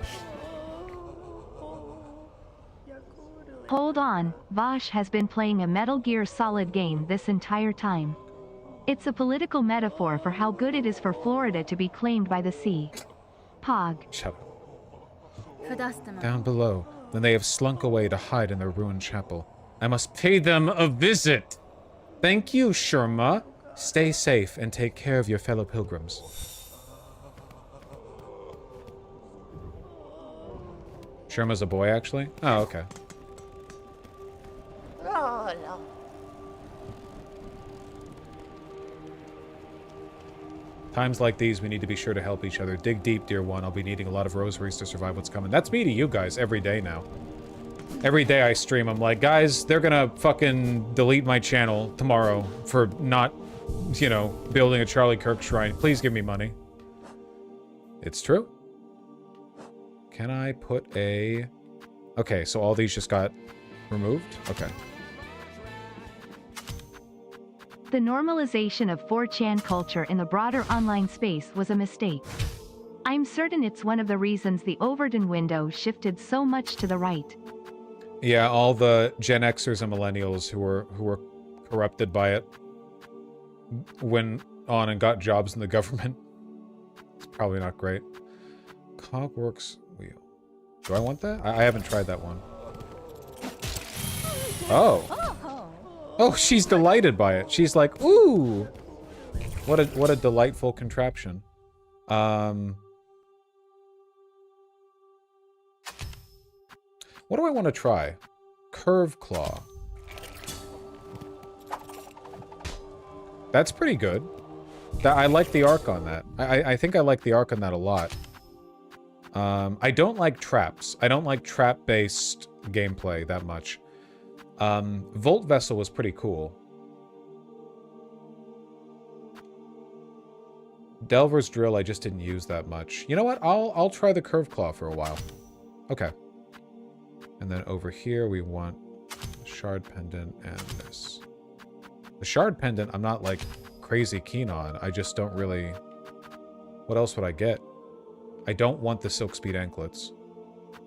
Hold on, Vosh has been playing a Metal Gear Solid game this entire time. It's a political metaphor for how good it is for Florida to be claimed by the sea. Pog. Shut up. Down below, when they have slunk away to hide in their ruined chapel. I must pay them a visit. Thank you, Sherma. Stay safe and take care of your fellow pilgrims. Sherma's a boy, actually? Oh, okay. Times like these, we need to be sure to help each other. Dig deep, dear one. I'll be needing a lot of rosaries to survive what's coming. That's me to you guys every day now. Every day I stream, I'm like, guys, they're gonna fucking delete my channel tomorrow for not, you know, building a Charlie Kirk shrine. Please give me money. It's true. Can I put a... Okay, so all these just got removed? Okay. The normalization of 4chan culture in the broader online space was a mistake. I'm certain it's one of the reasons the Overton window shifted so much to the right. Yeah, all the Gen Xers and Millennials who were corrupted by it went on and got jobs in the government. It's probably not great. Cogworks wheel. Do I want that? I haven't tried that one. Oh. Oh, she's delighted by it. She's like, ooh. What a delightful contraption. What do I want to try? Curve claw. That's pretty good. I like the arc on that. I think I like the arc on that a lot. I don't like traps. I don't like trap-based gameplay that much. Volt Vessel was pretty cool. Delver's Drill I just didn't use that much. You know what? I'll try the Curve Claw for a while. Okay. And then over here we want Shard Pendant and this. The Shard Pendant I'm not like crazy keen on. I just don't really... What else would I get? I don't want the Silk Speed Anklets.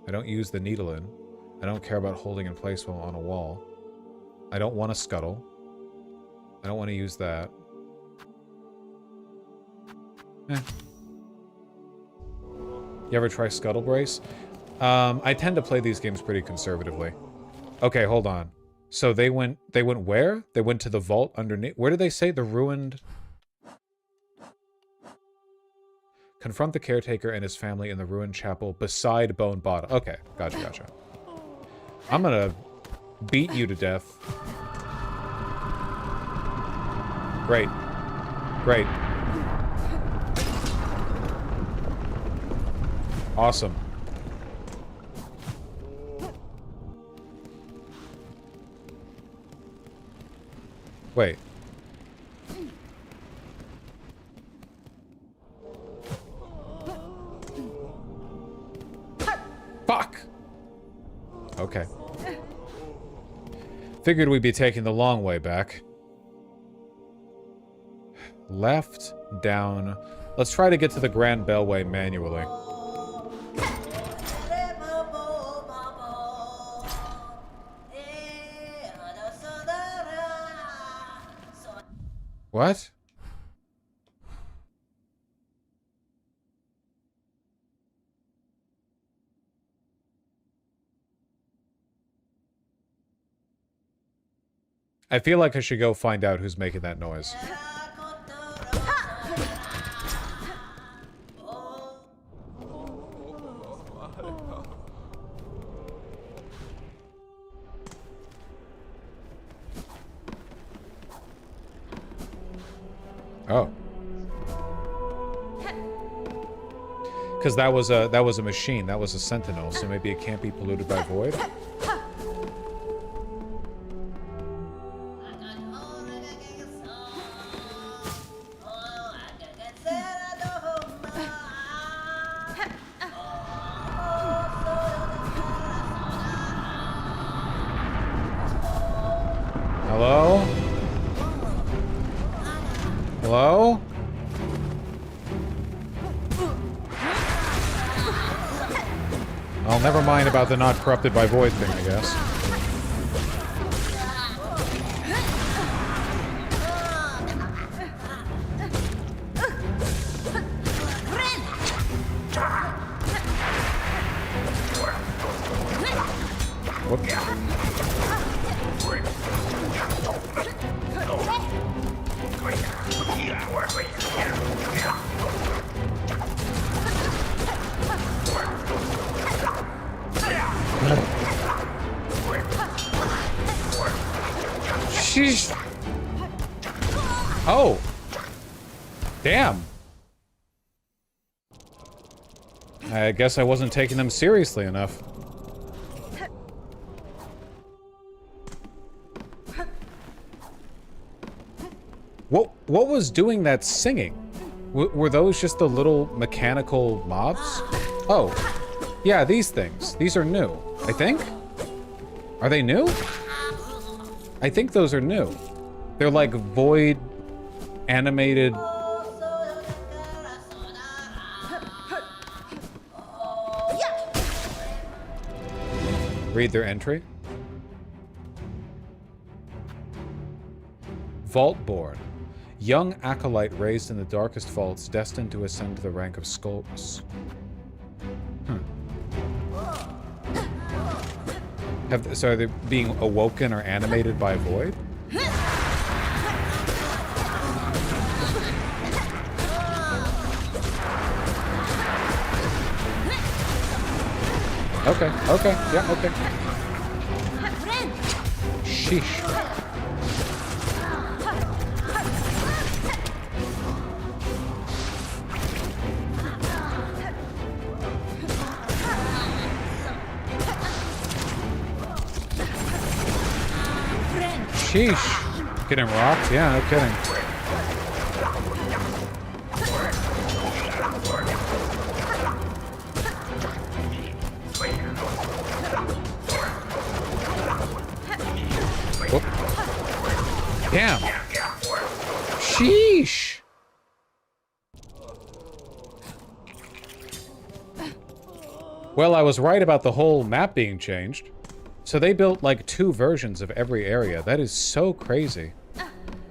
I don't use the Needle in. I don't care about holding in place while on a wall. I don't want a Scuttle. I don't want to use that. Eh. You ever try Scuttle Brace? I tend to play these games pretty conservatively. Okay, hold on. So they went where? They went to the vault underneath. Where did they say? The ruined... Confront the caretaker and his family in the ruined chapel beside Bone Bottom. Okay, gotcha. I'm gonna beat you to death. Great. Awesome. Wait. Fuck! Okay. Figured we'd be taking the long way back. Left, down. Let's try to get to the Grand Bellway manually. What? I feel like I should go find out who's making that noise. Oh. Because that was a machine. That was a sentinel. So maybe it can't be polluted by void. Hello? Hello? Well, never mind about the not corrupted by void thing, I guess. Sheesh. Oh. Damn. I guess I wasn't taking them seriously enough. What was doing that singing? Were those just the little mechanical mobs? Oh. Yeah, these things. These are new, I think? Are they new? I think those are new. They're like void animated. Read their entry. Vault-born. Young acolyte raised in the darkest vaults, destined to ascend to the rank of skulls. So are they being awoken or animated by void? Okay, okay, yeah, okay. Sheesh. Sheesh. Getting rocked? Yeah, no kidding. Whoop. Damn. Sheesh. Well, I was right about the whole map being changed. So they built like 2 versions of every area. That is so crazy.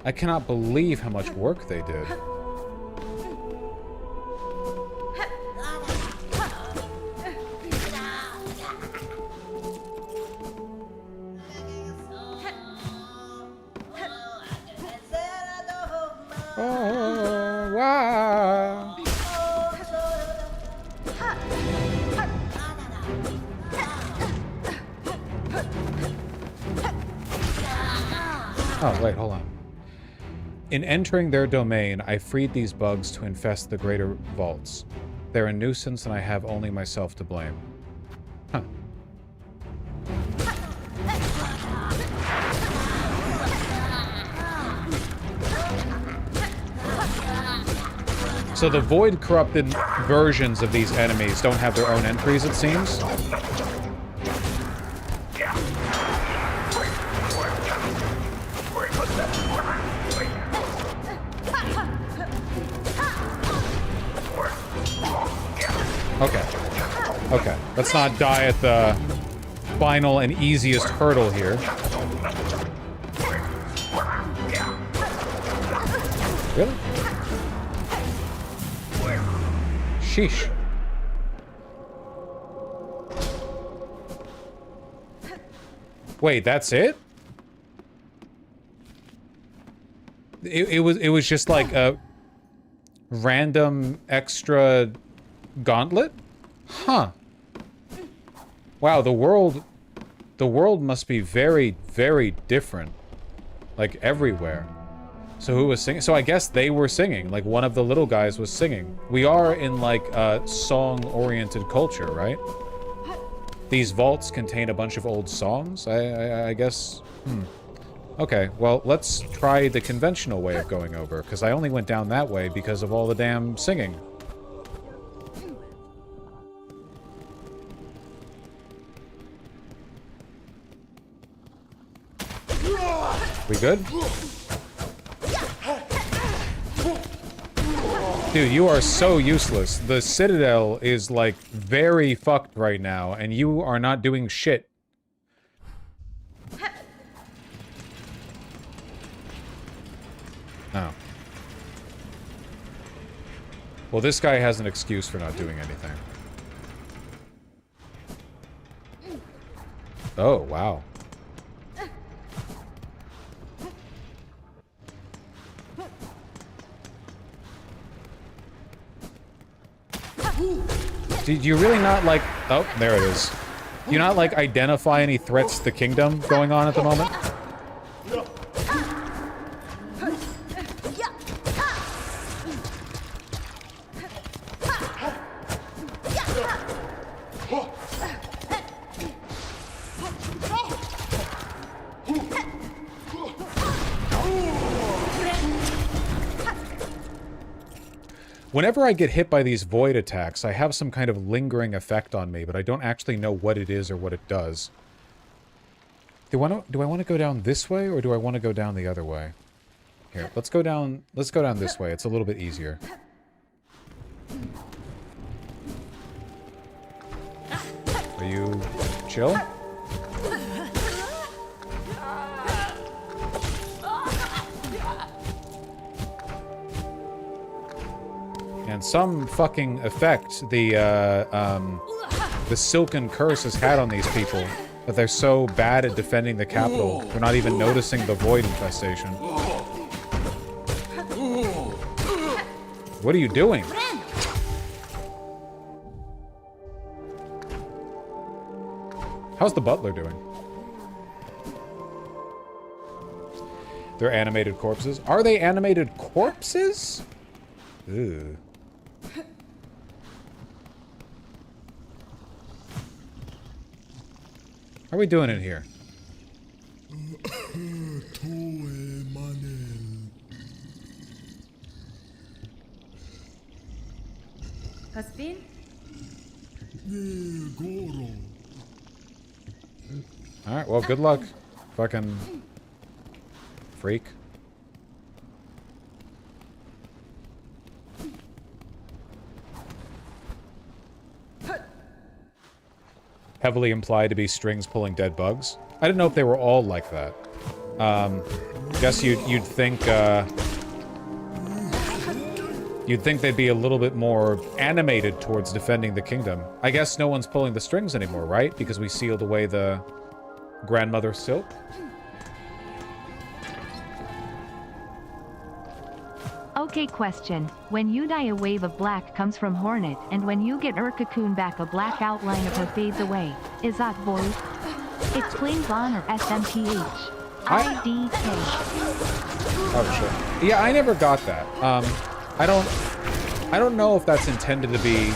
I cannot believe how much work they did. Oh, wow. Oh, wait, hold on. In entering their domain, I freed these bugs to infest the greater vaults. They're a nuisance and I have only myself to blame. Huh. So the void corrupted versions of these enemies don't have their own entries, it seems? Okay. Okay. Let's not die at the final and easiest hurdle here. Really? Sheesh. Wait, that's it? It was just like a random extra gauntlet? Huh. Wow, the world must be very, very different. Like, everywhere. So who was singing? So I guess they were singing. Like, one of the little guys was singing. We are in, like, a song-oriented culture, right? These vaults contain a bunch of old songs, I guess. Okay, well, let's try the conventional way of going over, because I only went down that way because of all the damn singing. We good? Dude, you are so useless. The Citadel is, like, very fucked right now, and you are not doing shit. Oh. Well, this guy has an excuse for not doing anything. Oh, wow. Did you really not, like... Oh, there it is. Do you not, like, identify any threats to the kingdom going on at the moment? Whenever I get hit by these void attacks, I have some kind of lingering effect on me, but I don't actually know what it is or what it does. Do I want to go down this way, or do I want to go down the other way? Here, let's go down this way. It's a little bit easier. Are you chill? And some fucking effect the Silken Curse has had on these people, that they're so bad at defending the capital, they're not even noticing the void infestation. What are you doing? How's the butler doing? They're animated corpses. Are they animated corpses? Ew. How are we doing in here? Hasbin? Alright, well, good luck. Fucking freak. Heavily implied to be strings pulling dead bugs. I didn't know if they were all like that. Guess you'd think they'd be a little bit more animated towards defending the kingdom. I guess no one's pulling the strings anymore, right? Because we sealed away the grandmother silk. Okay, question. When you die, a wave of black comes from Hornet, and when you get Urkakun back, a black outline of her fades away. Is that void? Explains on or SMTH. IDK. Oh shit. Yeah, I never got that. I don't know if that's intended to be...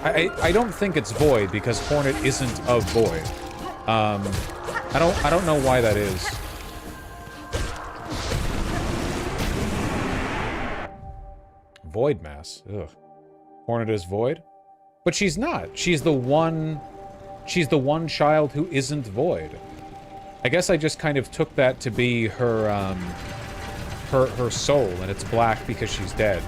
I don't think it's void because Hornet isn't a void. I don't know why that is. Void mass. Ugh. Hornet is void? But she's not. She's the one child who isn't void. I guess I just kind of took that to be her her soul, and it's black because she's dead.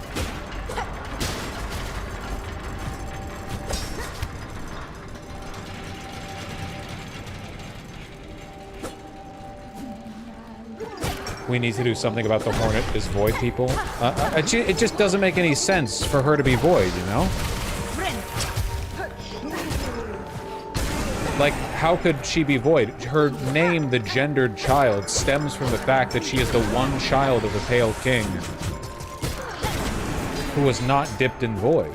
We need to do something about the Hornet is void people. It just doesn't make any sense for her to be void, you know? Like, how could she be void? Her name, the gendered child, stems from the fact that she is the one child of the Pale King who was not dipped in void.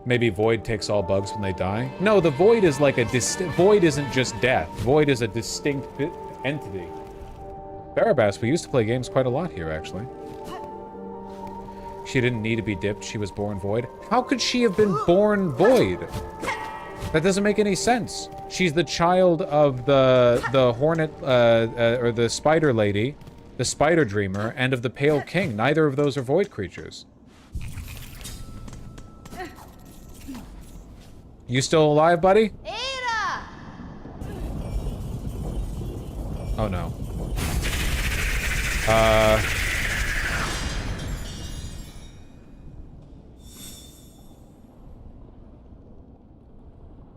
Maybe void takes all bugs when they die? No, the void is like a void isn't just death. Void is a distinct entity. Barabas, we used to play games quite a lot here, actually. She didn't need to be dipped. She was born void. How could she have been born void? That doesn't make any sense. She's the child of the hornet, or the spider lady, the spider dreamer, and of the pale king. Neither of those are void creatures. You still alive, buddy? Oh no.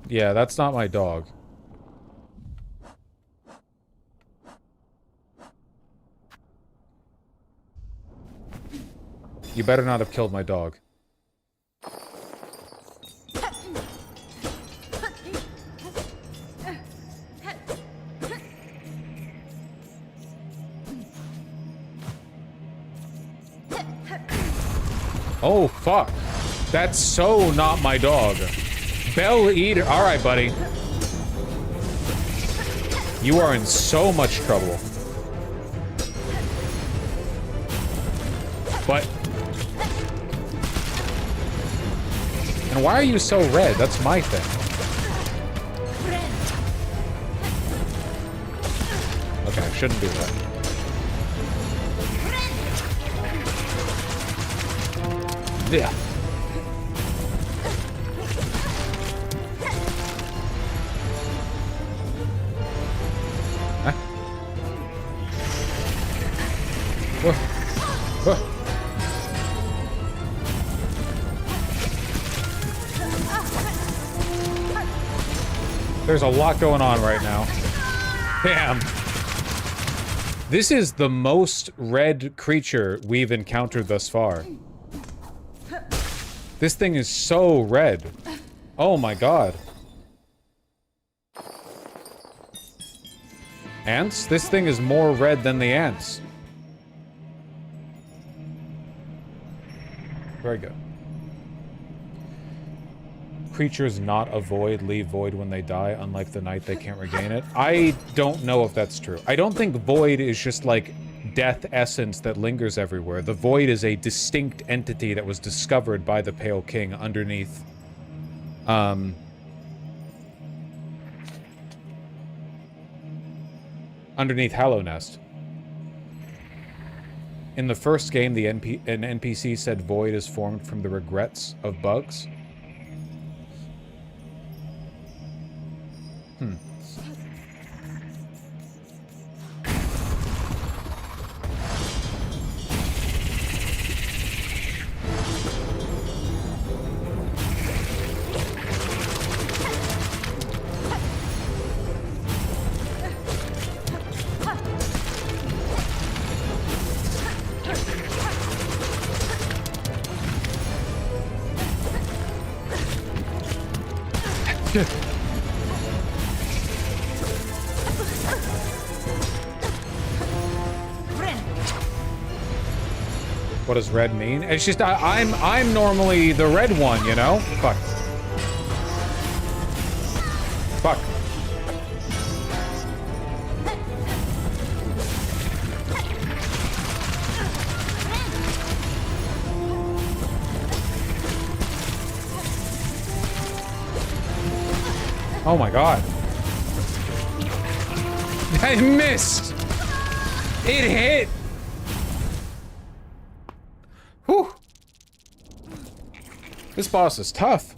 Yeah, that's not my dog. You better not have killed my dog. Oh, fuck. That's so not my dog. Bell Eater. Alright, buddy. You are in so much trouble. But... And why are you so red? That's my thing. Okay, I shouldn't do that. Yeah. Huh? Whoa. Whoa. There's a lot going on right now. Bam. This is the most red creature we've encountered thus far. This thing is so red. Oh my god. Ants? This thing is more red than the ants. Very good. Creatures not a void leave void when they die, unlike the night they can't regain it. I don't know if that's true. I don't think void is just like death essence that lingers everywhere. The void is a distinct entity that was discovered by the Pale King underneath underneath Hallownest. In the first game, an NPC said void is formed from the regrets of bugs. What does red mean? It's just I'm normally the red one, you know? Fuck. Fuck. Oh my god. I missed! It hit! Whew. This boss is tough.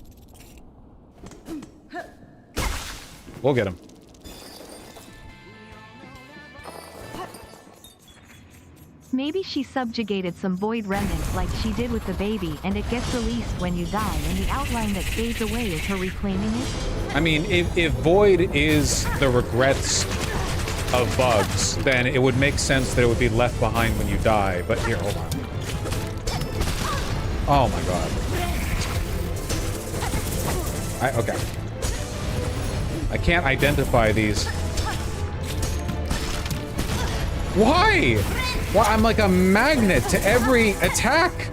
We'll get him. Maybe she subjugated some void remnant like she did with the baby, and it gets released when you die, and the outline that fades away is her reclaiming it? I mean, if void is the regrets of bugs, then it would make sense that it would be left behind when you die. But here, hold on. Oh my god. Okay. I can't identify these. Why? Why? I'm like a magnet to every attack.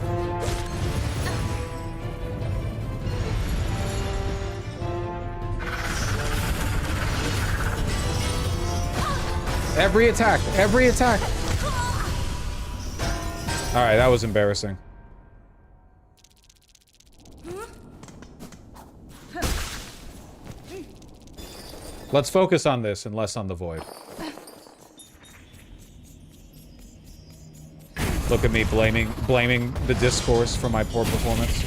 Every attack, every attack. Alright, that was embarrassing. Let's focus on this and less on the void. Look at me blaming the discourse for my poor performance.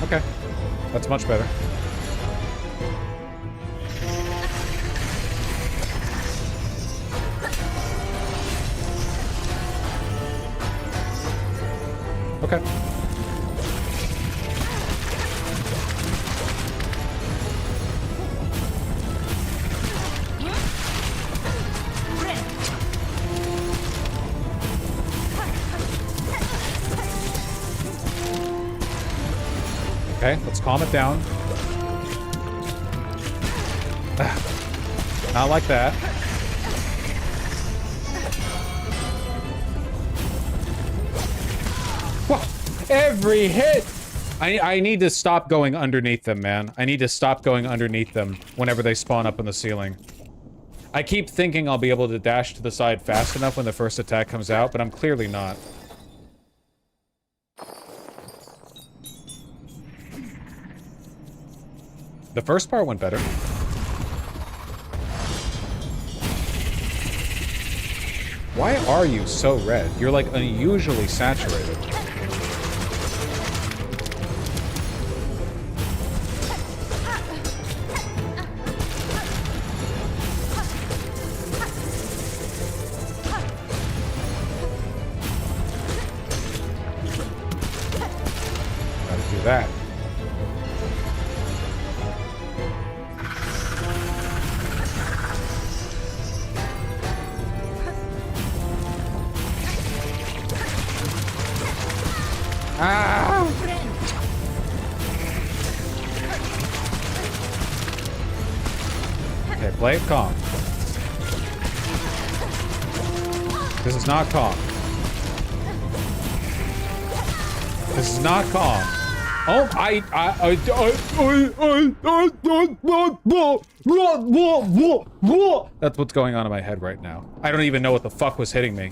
Okay. That's much better. Okay. Okay, let's calm it down. Not like that. Whoa, every hit! I need to stop going underneath them, man. I need to stop going underneath them whenever they spawn up in the ceiling. I keep thinking I'll be able to dash to the side fast enough when the first attack comes out, but I'm clearly not. The first part went better. Why are you so red? You're like unusually saturated. Gotta do that. Ah! Okay, play it calm. This is not calm. This is not calm. Oh, that's what's going on in my head right now. I don't even know what the fuck was hitting me.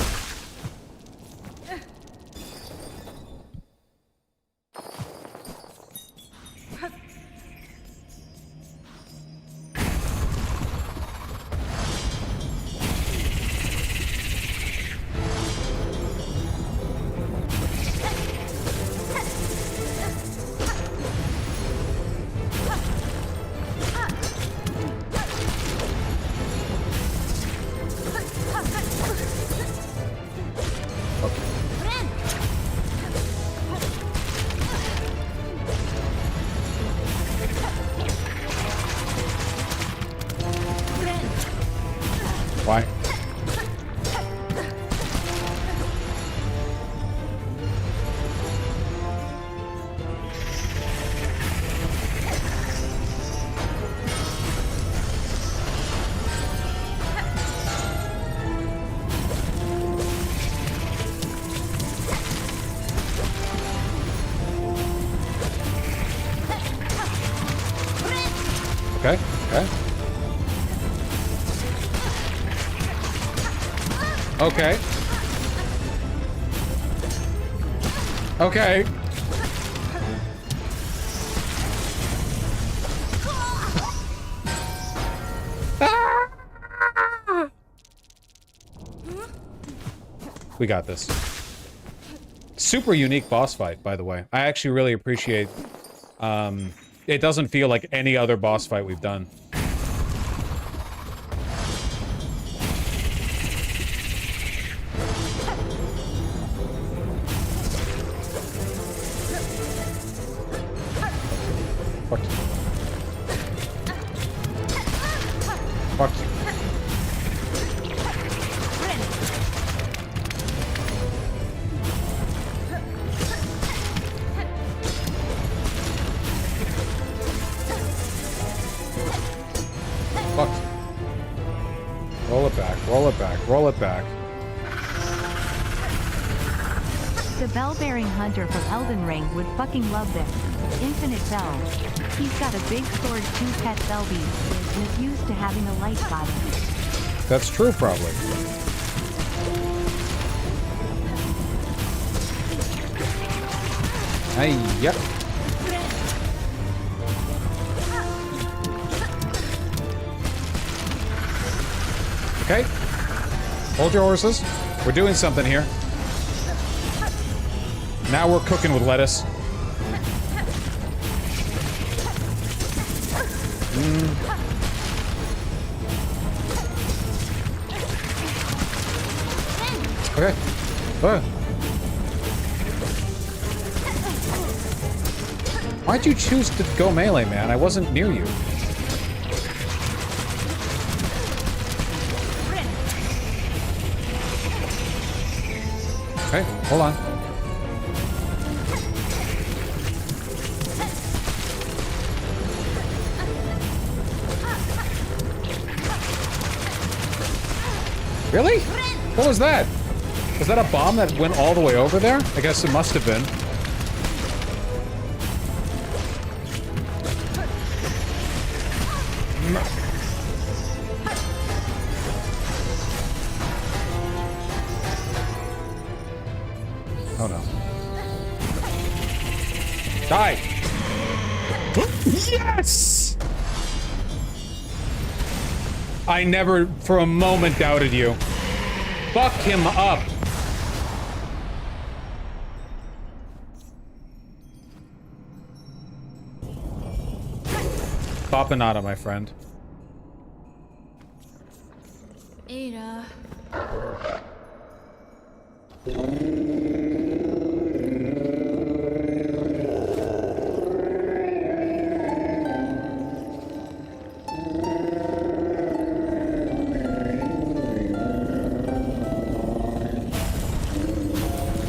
Why? Okay, okay. Okay. Okay. We got this. Super unique boss fight, by the way. I actually really appreciate, it doesn't feel like any other boss fight we've done. Fuck you. Fuck you. Roll it back. The bell-bearing hunter from Elden Ring would fucking love this. Infinite bells. He's got a big sword, 2 pet bell beasts, and is used to having a light body. That's true, probably. Hey, yep. Okay. Hold your horses. We're doing something here. Now we're cooking with lettuce. Okay. Why'd you choose to go melee, man? I wasn't near you. Okay, hold on. Really? What was that? Was that a bomb that went all the way over there? I guess it must have been. Oh no. Die! Yes! I never for a moment doubted you. Fuck him up. Papanada, my friend. Ada.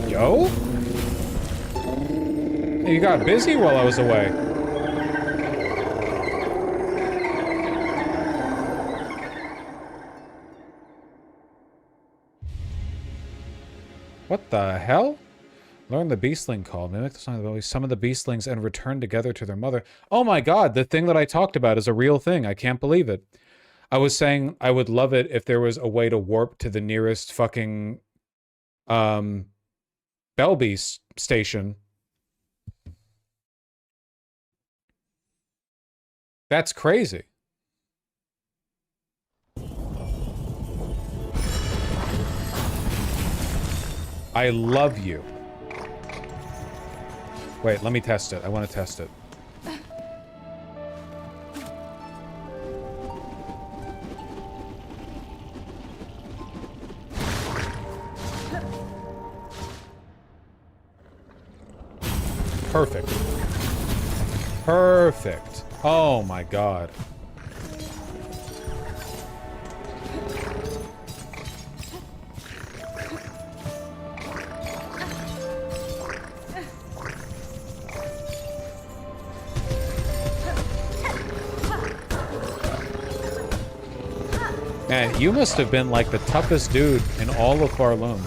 Yo? You got busy while I was away. What the hell? Learn the beastling call. Mimic the song of the belly. Summon the beastlings and return together to their mother. Oh my god, the thing that I talked about is a real thing. I can't believe it. I was saying I would love it if there was a way to warp to the nearest fucking Bell Beast station. That's crazy. I love you. Wait, let me test it. I want to test it. Perfect. Perfect. Oh my god. Man, you must have been like the toughest dude in all of Farloom.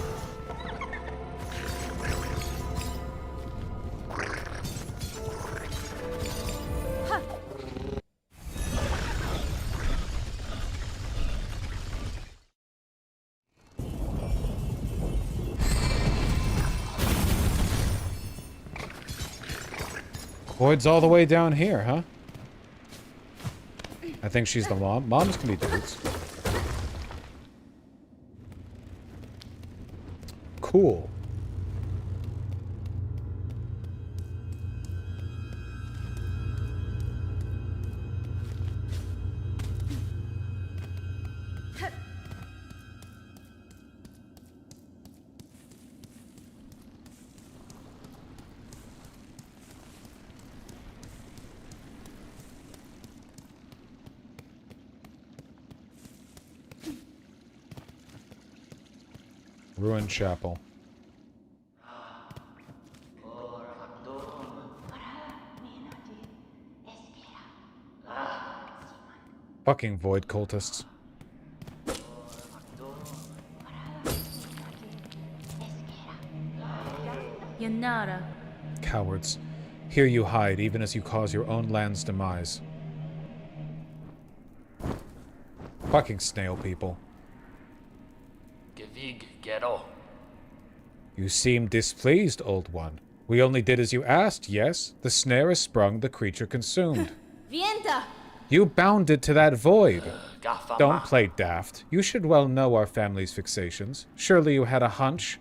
Void's all the way down here, huh? I think she's the mom. Moms can be dudes. Cool. Ruined chapel. Fucking void cultists. Yanara. Cowards. Here you hide, even as you cause your own land's demise. Fucking snail people. Gevig Gero. You seem displeased, old one. We only did as you asked, yes? The snare is sprung, the creature consumed. Vienta! You bounded to that void. Gafama. Don't play daft. You should well know our family's fixations. Surely you had a hunch?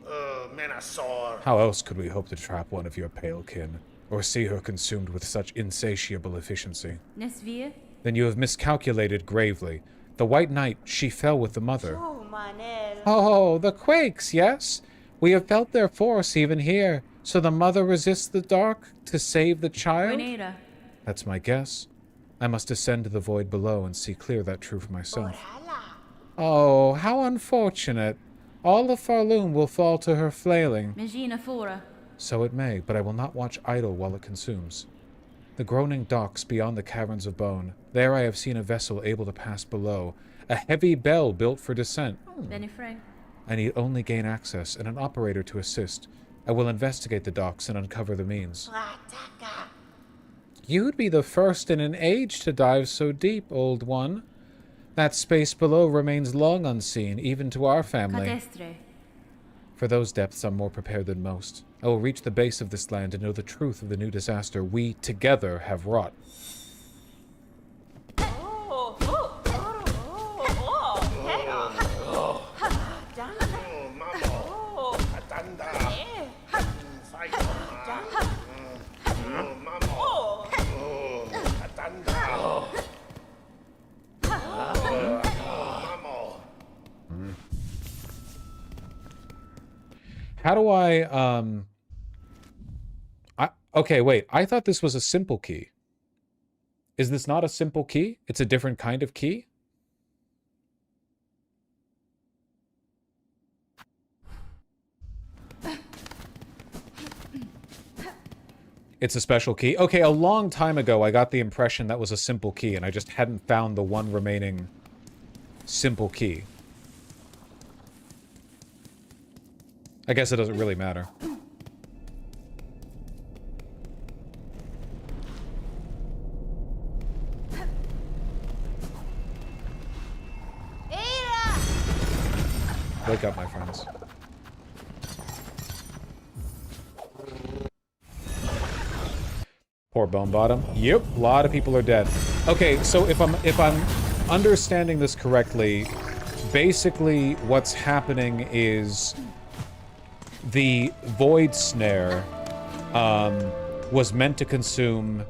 Menasor. How else could we hope to trap one of your pale kin? Or see her consumed with such insatiable efficiency? Nesvir? Then you have miscalculated gravely. The White Knight, she fell with the mother. Oh, Manel. Oh, the Quakes, yes? We have felt their force even here. So the mother resists the dark to save the child? Renera. That's my guess. I must descend to the void below and see clear that truth myself. Oh, how unfortunate. All of Farloon will fall to her flailing. Megina Fora. So it may, but I will not watch idle while it consumes. The groaning docks beyond the caverns of bone. There I have seen a vessel able to pass below. A heavy bell built for descent. Benifrey. I need only gain access and an operator to assist. I will investigate the docks and uncover the means. You'd be the first in an age to dive so deep, old one. That space below remains long unseen, even to our family. Cadestre. For those depths, I'm more prepared than most. I will reach the base of this land and know the truth of the new disaster we, together, have wrought. How do okay, wait. I thought this was a simple key. Is this not a simple key? It's a different kind of key? It's a special key. Okay, a long time ago, I got the impression that was a simple key, and I just hadn't found the one remaining simple key. I guess it doesn't really matter. Wake up, my friends. Poor Bone Bottom. Yep, a lot of people are dead. Okay, so if I'm understanding this correctly, basically what's happening is the Void Snare was meant to consume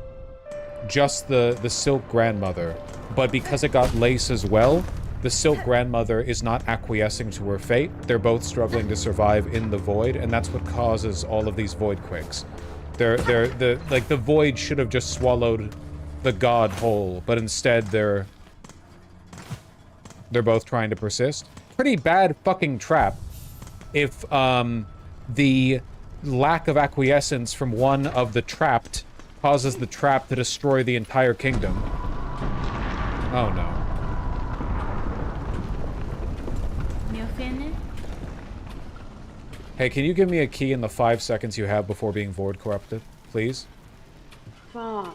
just the Silk Grandmother, but because it got Lace as well, the Silk Grandmother is not acquiescing to her fate. They're both struggling to survive in the Void, and that's what causes all of these Void quakes. The Void should have just swallowed the god whole, but instead they're both trying to persist. Pretty bad fucking trap if the lack of acquiescence from one of the trapped causes the trap to destroy the entire kingdom. Oh no. Hey, can you give me a key in the 5 seconds you have before being void corrupted, please? I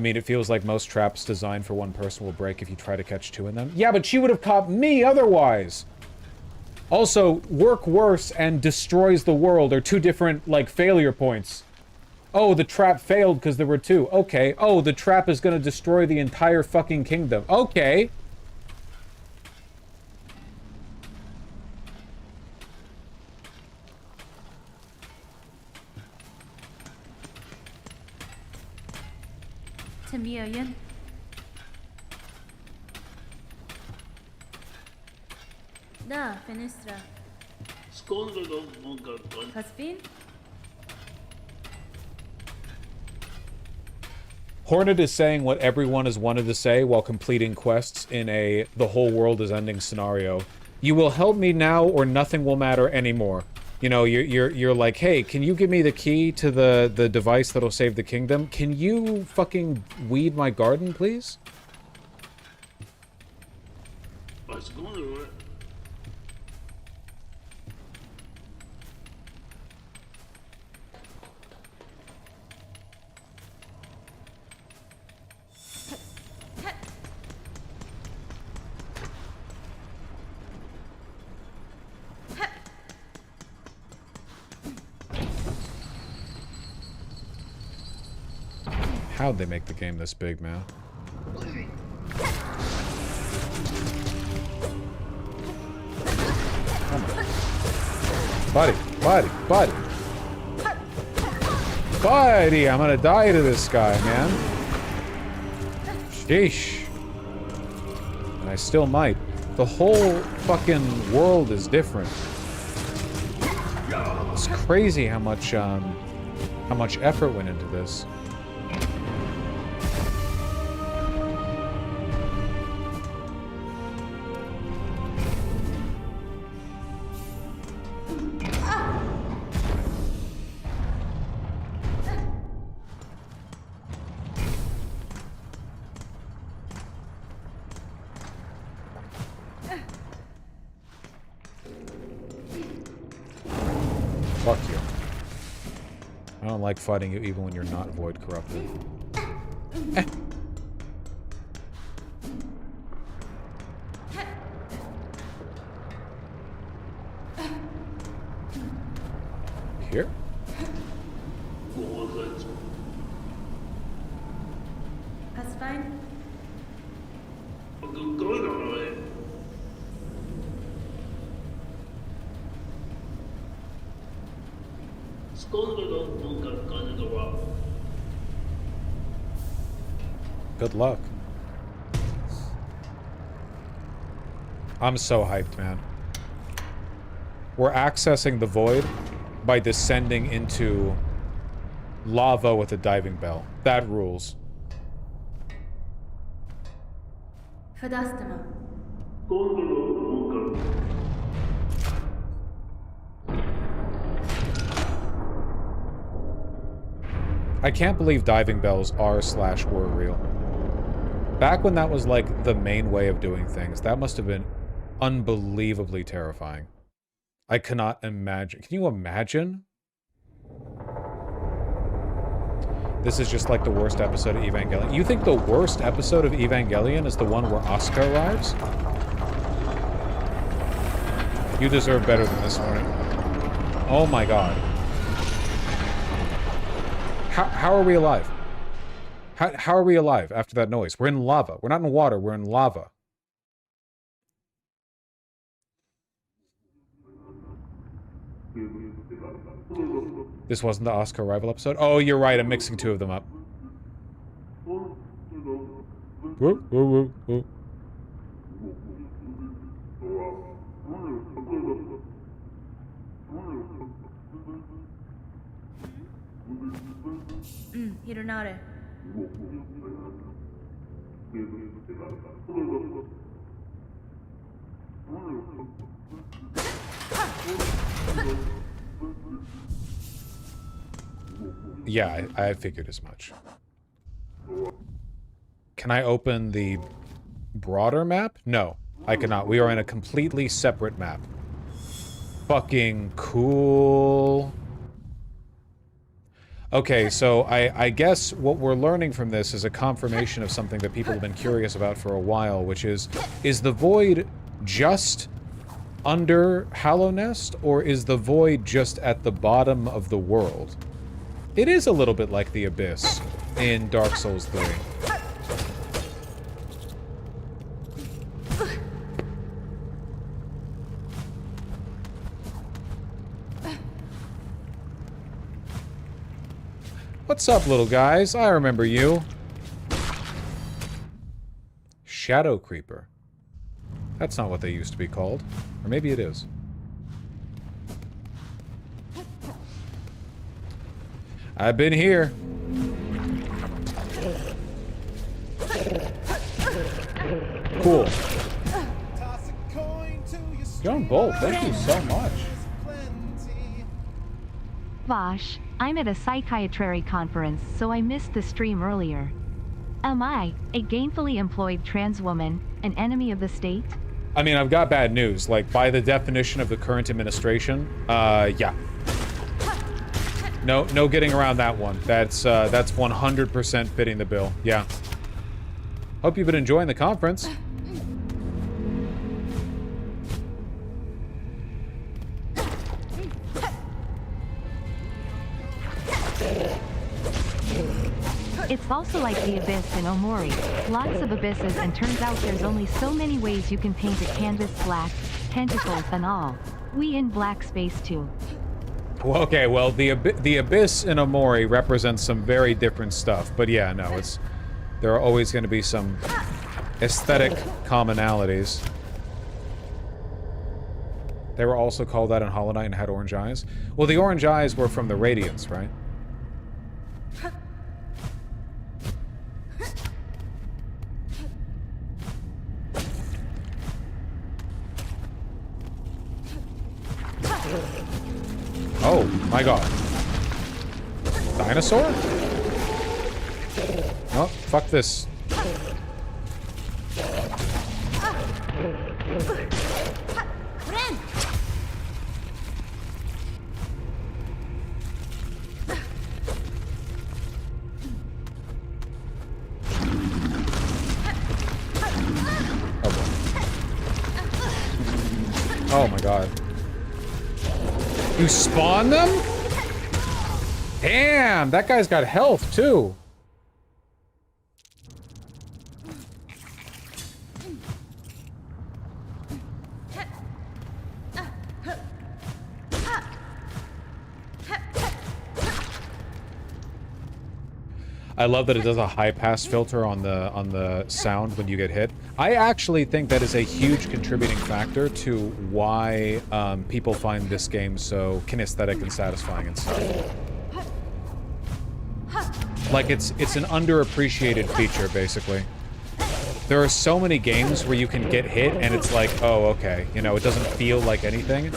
mean, it feels like most traps designed for one person will break if you try to catch two in them. Yeah, but she would have caught me otherwise! Also, work worse and destroys the world are two different, like, failure points. Oh, the trap failed because there were two. Okay. Oh, the trap is gonna destroy the entire fucking kingdom. Okay. Tamilian. Da, Fenistra. Caspin? Hornet is saying what everyone has wanted to say while completing quests in a the whole world is ending scenario. You will help me now or nothing will matter anymore. You know, you're like, hey, can you give me the key to the device that'll save the kingdom? Can you fucking weed my garden, please? it's going to it. How'd they make the game this big, man? Buddy, buddy, buddy. Buddy, I'm gonna die to this guy, man. Sheesh. And I still might. The whole fucking world is different. It's crazy how much effort went into this. Fuck you. I don't like fighting you even when you're not void corrupted. Eh. Here? That's fine. Good luck. I'm so hyped, man. We're accessing the void by descending into lava with a diving bell. That rules. Fadastama. I can't believe diving bells are/were real. Back when that was like the main way of doing things, that must have been unbelievably terrifying. I cannot imagine. Can you imagine? This is just like the worst episode of Evangelion. You think the worst episode of Evangelion is the one where Asuka arrives? You deserve better than this morning. Oh my god. How are we alive? How are we alive after that noise? We're in lava. We're not in water. We're in lava. This wasn't the Asuka arrival episode? Oh, you're right. I'm mixing two of them up. Woo, woo, woo, woo. Hironare. Yeah, I figured as much. Can I open the broader map? No, I cannot. We are in a completely separate map. Fucking cool. Okay, so I guess what we're learning from this is a confirmation of something that people have been curious about for a while, which is the void just under Hallow Nest, or is the void just at the bottom of the world? It is a little bit like the Abyss in Dark Souls 3. What's up, little guys? I remember you. Shadow Creeper. That's not what they used to be called. Or maybe it is. I've been here. Cool. John Bolt, thank you so much. Vosh, I'm at a psychiatry conference, so I missed the stream earlier. Am I, a gainfully employed trans woman, an enemy of the state? I mean, I've got bad news. Like, by the definition of the current administration, yeah. No getting around that one. That's 100% fitting the bill. Yeah. Hope you've been enjoying the conference. It's also like the abyss in Omori. Lots of abysses, and turns out there's only so many ways you can paint a canvas black, tentacles and all. We in black space too. Well, okay, well, the abyss in Omori represents some very different stuff. But yeah, no, there are always going to be some aesthetic commonalities. They were also called that in Hollow Knight and had orange eyes. Well, the orange eyes were from the Radiance, right? Oh, my god. Dinosaur? Oh, fuck this. Oh my god. You spawn them? Damn, that guy's got health too. I love that it does a high pass filter on the sound when you get hit. I actually think that is a huge contributing factor to why people find this game so kinesthetic and satisfying and stuff. Like it's an underappreciated feature, basically. There are so many games where you can get hit and it's like, oh, okay, you know, it doesn't feel like anything,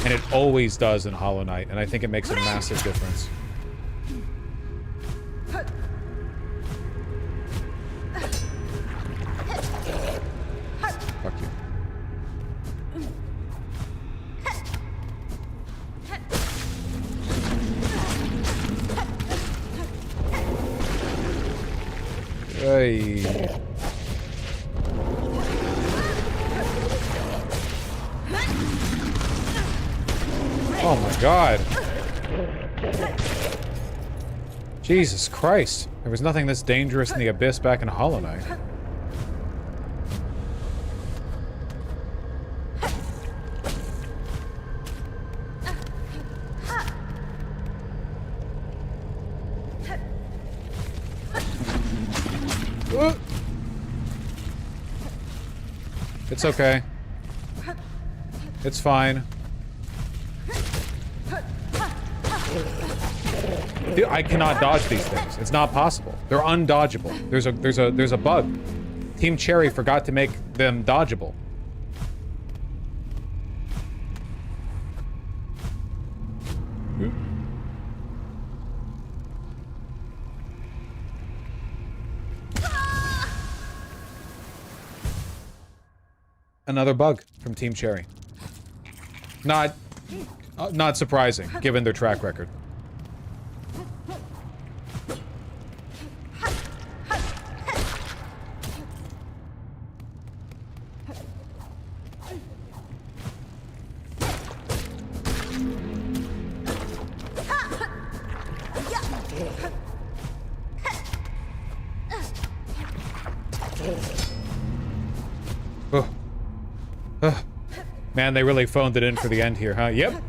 and it always does in Hollow Knight, and I think it makes a massive difference. Fuck you. Hey. Oh my god. Jesus Christ. There was nothing this dangerous in the Abyss back in Hollow Knight. It's okay. It's fine. Dude, I cannot dodge these things. It's not possible. They're undodgeable. There's a bug. Team Cherry forgot to make them dodgeable. Another bug from Team Cherry. Not surprising, given their track record. Man, they really phoned it in for the end here, huh? Yep.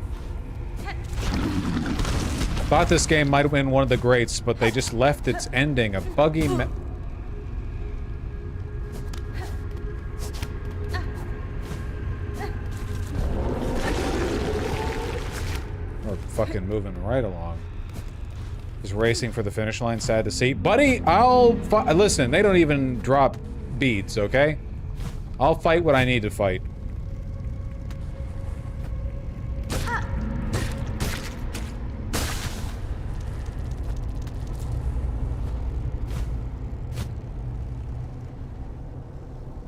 Thought this game might have been one of the greats, but they just left its ending a buggy We're fucking moving right along. Just racing for the finish line, sad to see. Buddy, listen, they don't even drop beads, okay? I'll fight what I need to fight.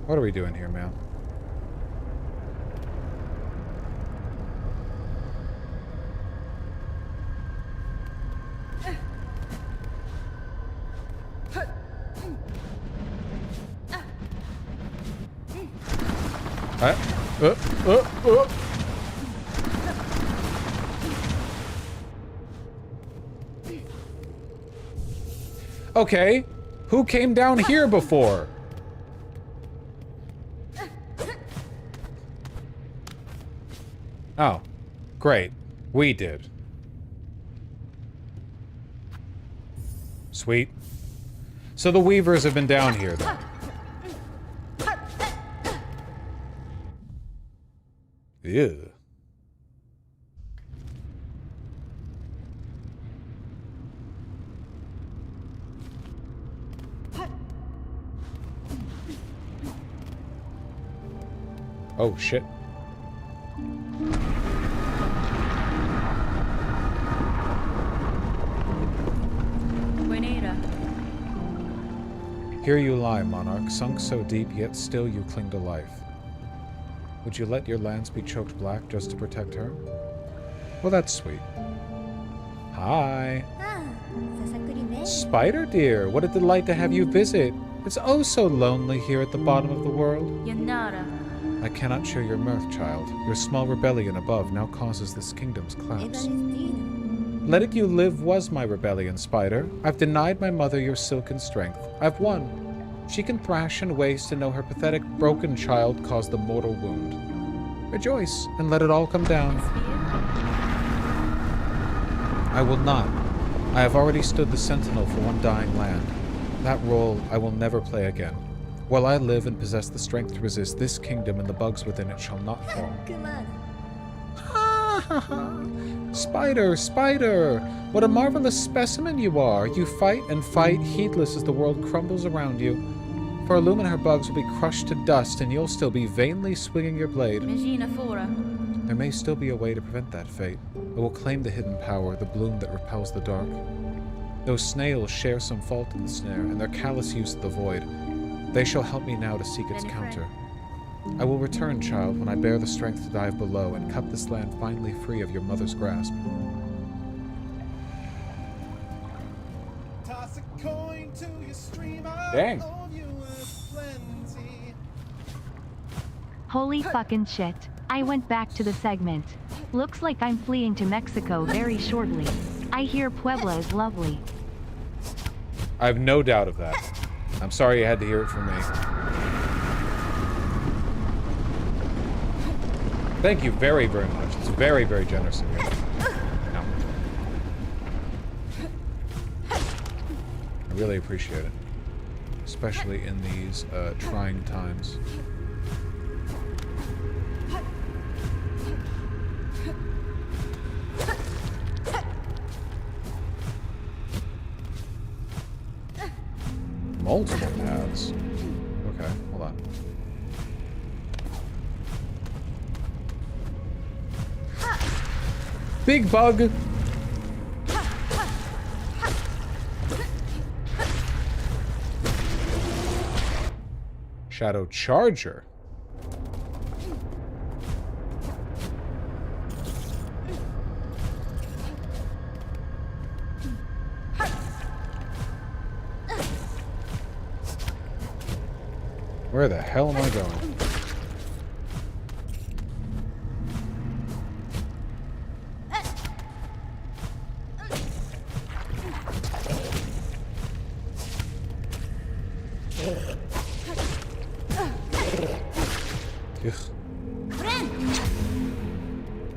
What are we doing here, man? Okay, who came down here before? Oh, great. We did. Sweet. So the Weavers have been down here, then. Ew. Oh, shit. Buenera. Here you lie, monarch, sunk so deep, yet still you cling to life. Would you let your lands be choked black just to protect her? Well, that's sweet. Hi. Spider dear, what a delight to have you visit. It's oh so lonely here at the bottom of the world. Yanara. I cannot share your mirth, child. Your small rebellion above now causes this kingdom's collapse. Let it you live was my rebellion, Spider. I've denied my mother your silken strength. I've won. She can thrash and waste and know her pathetic, broken child caused the mortal wound. Rejoice, and let it all come down. I will not. I have already stood the sentinel for one dying land. That role I will never play again. While I live and possess the strength to resist, this kingdom and the bugs within it shall not fall. Spider, Spider! What a marvelous specimen you are! You fight and fight, heedless as the world crumbles around you. For Illumina her bugs will be crushed to dust, and you'll still be vainly swinging your blade. Megina Fora. There may still be a way to prevent that fate. I will claim the hidden power, the bloom that repels the dark. Those snails share some fault in the snare, and their callous use of the void. They shall help me now to seek its counter. I will return, child, when I bear the strength to dive below and cut this land finally free of your mother's grasp. Toss a coin to your stream. Dang. Holy fucking shit. I went back to the segment. Looks like I'm fleeing to Mexico very shortly. I hear Puebla is lovely. I have no doubt of that. I'm sorry you had to hear it from me. Thank you very, very much. It's very, very generous of you. No. I really appreciate it. Especially in these trying times. Multiple paths. Okay, hold on. Big bug! Shadow Charger. Where the hell am I going? Ugh.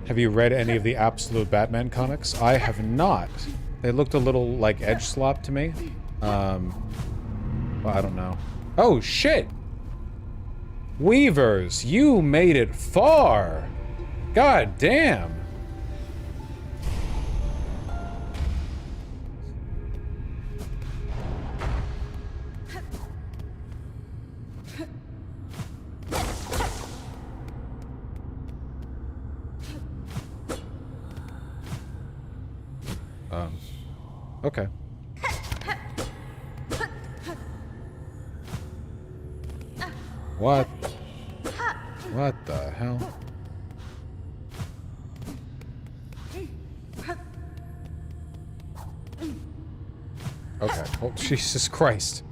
Have you read any of the Absolute Batman comics? I have not. They looked a little like edge slop to me. Well, I don't know. Oh, shit! Weavers, you made it far! God damn! Okay. What? What the hell? Okay. Oh, Jesus Christ.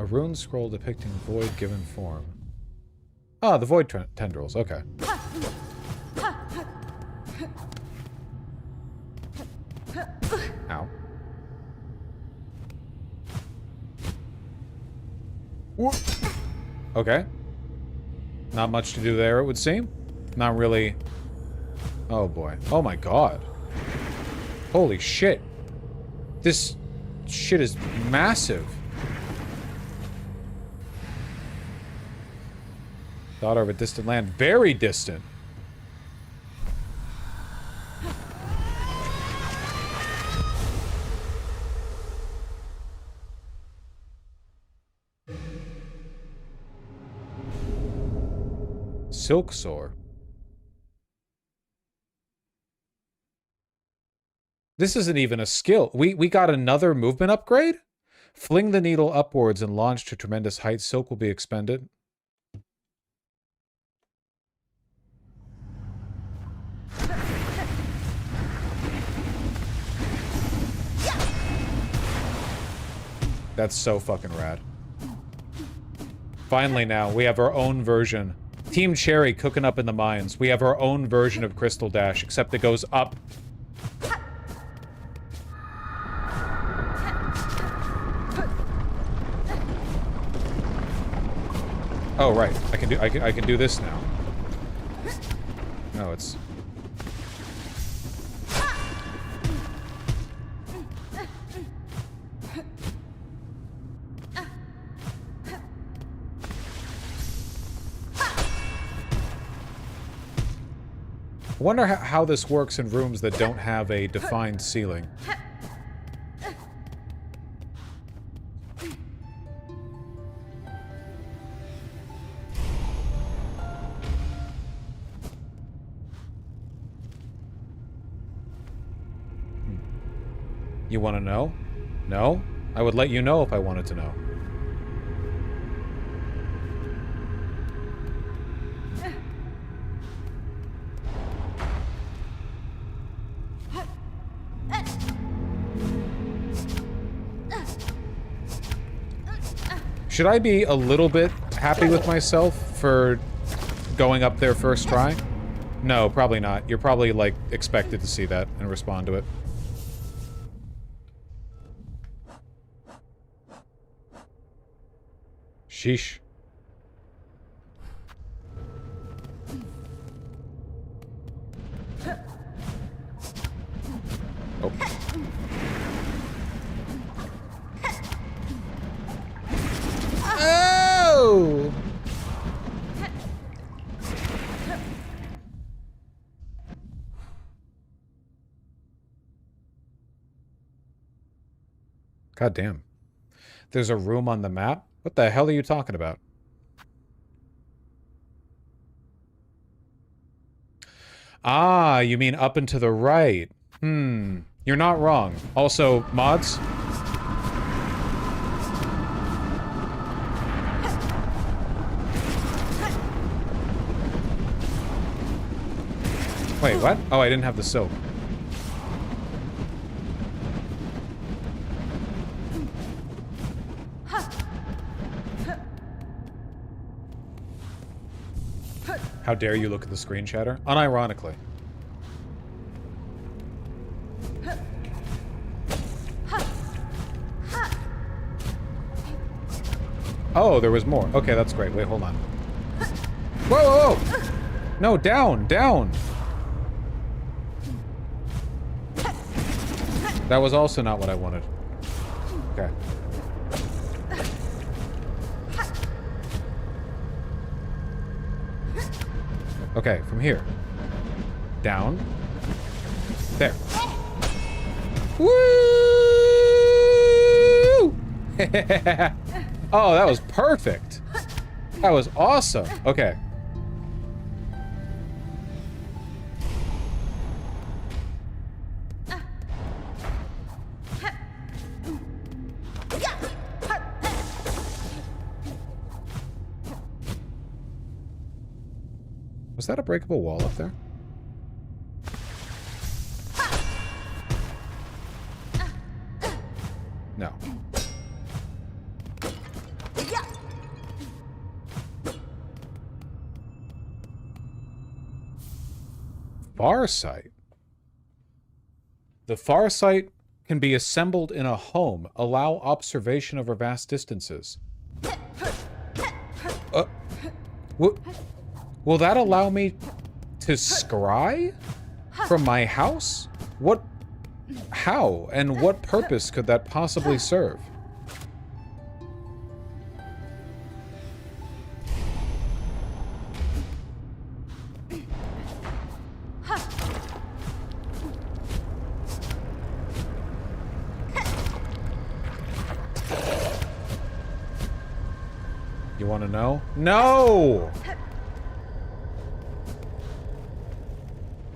A rune scroll depicting void given form. Ah, the void tendrils. Okay. Ow. Whoop. Okay. Not much to do there, it would seem. Not really. Oh boy. Oh my god. Holy shit. This shit is massive. Daughter of a distant land. Very distant. Silksong. This isn't even a skill. We got another movement upgrade? Fling the needle upwards and launch to tremendous heights. Silk will be expended. That's so fucking rad. Finally now, we have our own version. Team Cherry cooking up in the mines. We have our own version of Crystal Dash, except it goes up. Oh right, I can do this now. No, it's. I wonder how this works in rooms that don't have a defined ceiling. You want to know? No? I would let you know if I wanted to know. Should I be a little bit happy with myself for going up there first try? No, probably not. You're probably, like, expected to see that and respond to it. Sheesh. Oh. Oh! God damn. There's a room on the map? What the hell are you talking about? Ah, you mean up and to the right. You're not wrong. Also, mods? Wait, what? Oh, I didn't have the silk. How dare you look at the screen chatter? Unironically. Oh, there was more. Okay, that's great. Wait, hold on. Whoa, whoa, whoa! No, down, down! That was also not what I wanted. Okay. Okay, from here. Down. There. Woo! Oh, that was perfect. That was awesome. Okay. Was that a breakable wall up there? No. far sight. The far sight can be assembled in a home. Allow observation over vast distances. Will that allow me to scry from my house? What? How? And what purpose could that possibly serve? You want to know? No!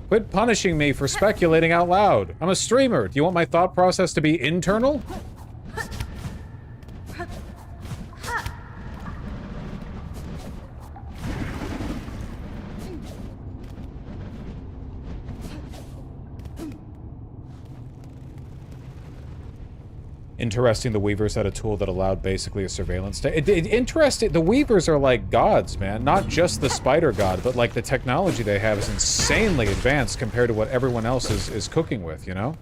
Quit punishing me for speculating out loud. I'm a streamer. Do you want my thought process to be internal? Interesting, the Weavers had a tool that allowed basically a surveillance. Interesting, the Weavers are like gods, man. Not just the spider god, but like the technology they have is insanely advanced compared to what everyone else is cooking with, you know?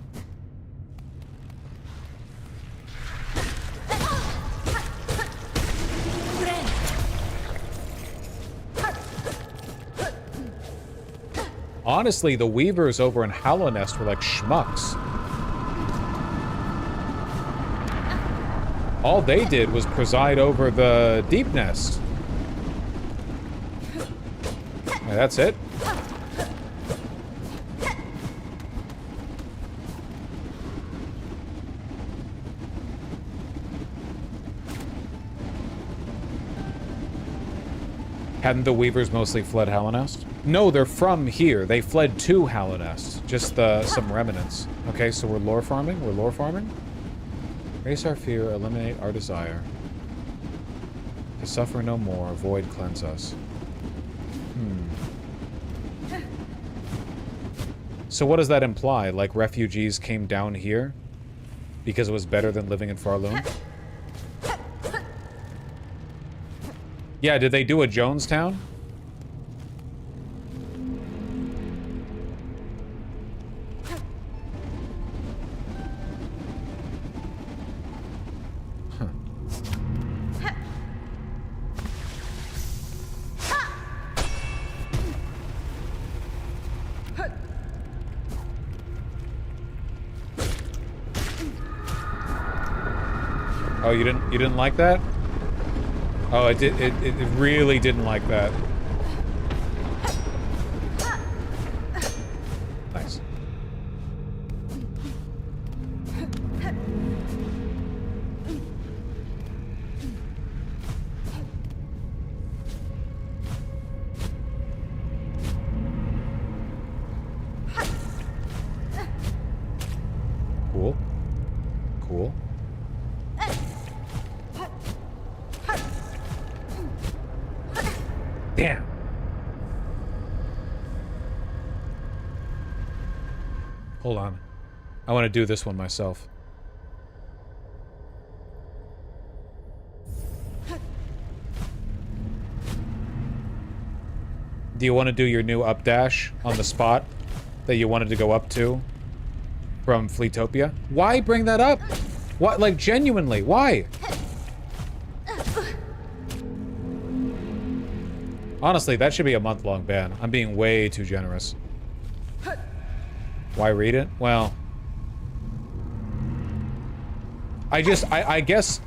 Honestly, the Weavers over in Hollow Nest were like schmucks. All they did was preside over the Deep Nest. Yeah, that's it. Hadn't the Weavers mostly fled Hallownest? No, they're from here. They fled to Hallownest. Just some remnants. Okay, so we're lore farming? We're lore farming? Erase our fear, eliminate our desire. To suffer no more, void cleanse us. So what does that imply? Like refugees came down here because it was better than living in Farloon? Yeah, did they do a Jonestown? Oh, you didn't like that? Oh, it really didn't like that. Nice. Cool. Cool. Damn. Hold on. I want to do this one myself. Do you want to do your new up dash on the spot that you wanted to go up to from Fleetopia? Why bring that up? What, like, genuinely, why? Honestly, that should be a month-long ban. I'm being way too generous. Why read it? Well... I guess...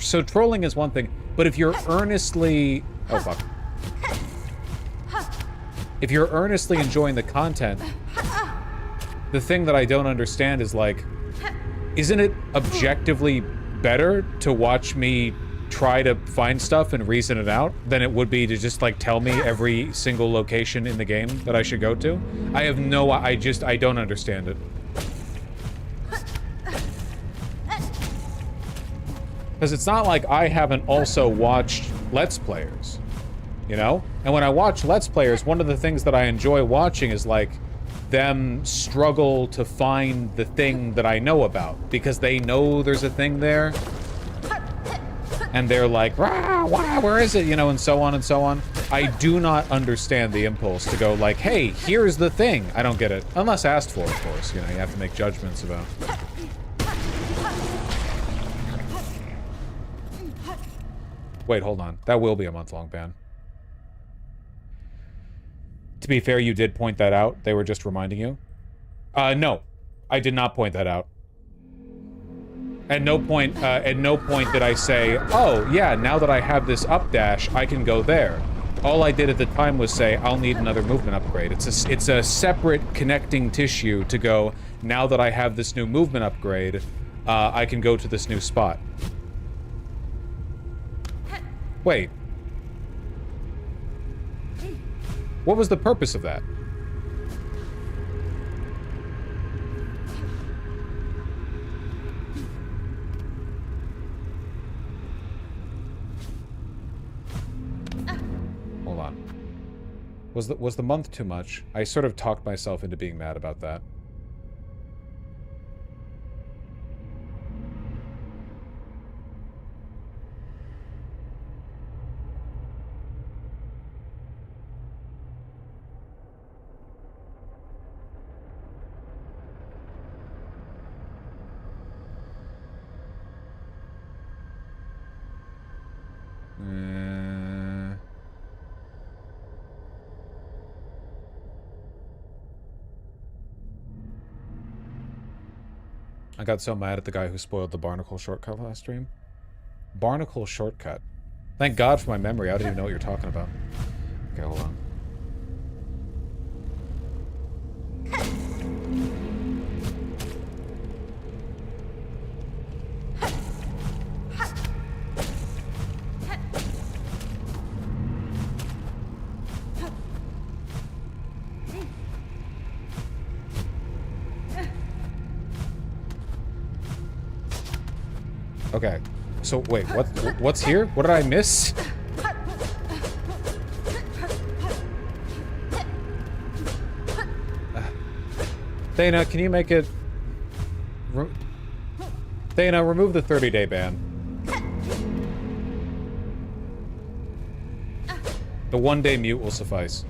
So trolling is one thing, but if you're earnestly... Oh, fuck. If you're earnestly enjoying the content, the thing that I don't understand is, like... Isn't it objectively better to watch me try to find stuff and reason it out than it would be to just, like, tell me every single location in the game that I should go to? I have no... I don't understand it. Because it's not like I haven't also watched Let's Players, you know? And when I watch Let's Players, one of the things that I enjoy watching is, like, them struggle to find the thing that I know about, because they know there's a thing there. and they're like, rah, wah, where is it? You know, and so on and so on. I do not understand the impulse to go like, hey, here's the thing. I don't get it. Unless asked for, of course. You know, you have to make judgments about. Wait, hold on. That will be a month-long ban. To be fair, you did point that out. They were just reminding you. No. I did not point that out. At no point did I say, oh, yeah, now that I have this up dash, I can go there. All I did at the time was say, I'll need another movement upgrade. It's a separate connecting tissue to go, now that I have this new movement upgrade, I can go to this new spot. Wait. What was the purpose of that? Hold on. Was the month too much? I sort of talked myself into being mad about that. I got so mad at the guy who spoiled the Barnacle shortcut last stream. Barnacle shortcut. Thank God for my memory. I don't even know what you're talking about. Okay, hold on. Okay, so wait, what's here? What did I miss? Dana, can you make it... Dana, remove the 30-day ban. The 1-day mute will suffice.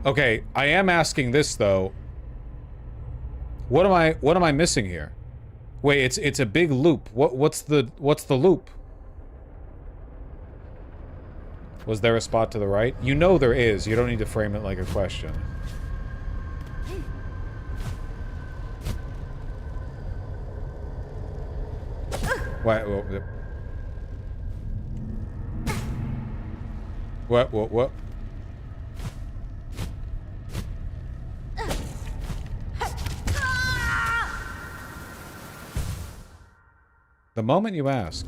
Okay, I am asking this, though. What am I missing here? Wait, it's a big loop. What's the loop? Was there a spot to the right? You know there is. You don't need to frame it like a question. What? The moment you ask.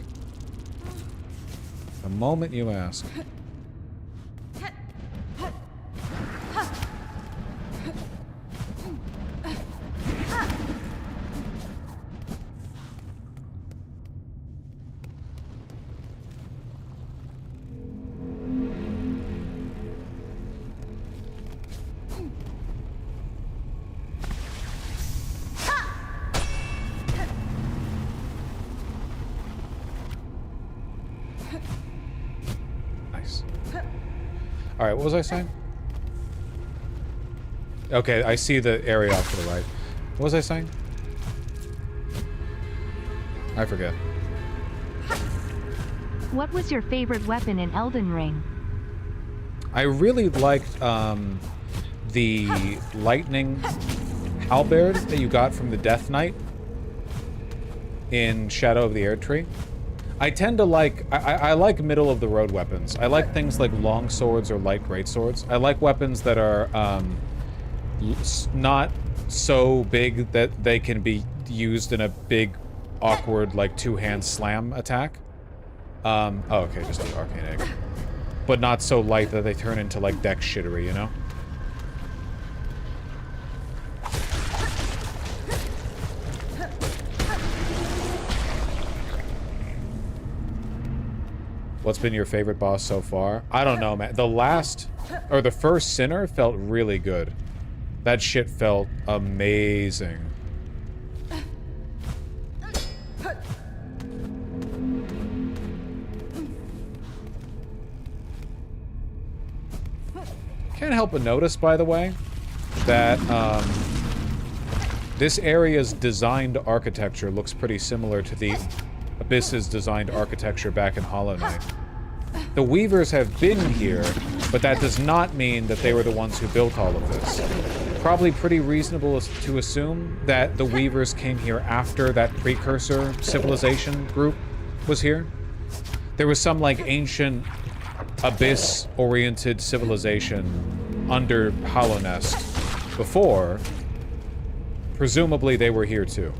The moment you ask. Alright, what was I saying? Okay, I see the area off to the right. What was I saying? I forget. What was your favorite weapon in Elden Ring? I really liked the lightning halberd that you got from the Death Knight in Shadow of the Erdtree. I tend to like... I like middle-of-the-road weapons. I like things like long swords or light greatswords. I like weapons that are not so big that they can be used in a big, awkward, like, two-hand slam attack. Oh, okay, just the Arcane Egg. But not so light that they turn into, like, deck shittery, you know? What's been your favorite boss so far? I don't know, man. The first Sinner felt really good. That shit felt amazing. Can't help but notice, by the way, that this area's designed architecture looks pretty similar to the Abyss's designed architecture back in Hollow Knight. The Weavers have been here, but that does not mean that they were the ones who built all of this. Probably pretty reasonable to assume that the Weavers came here after that precursor civilization group was here. There was some, like, ancient Abyss-oriented civilization under Hollow Nest before. Presumably they were here too.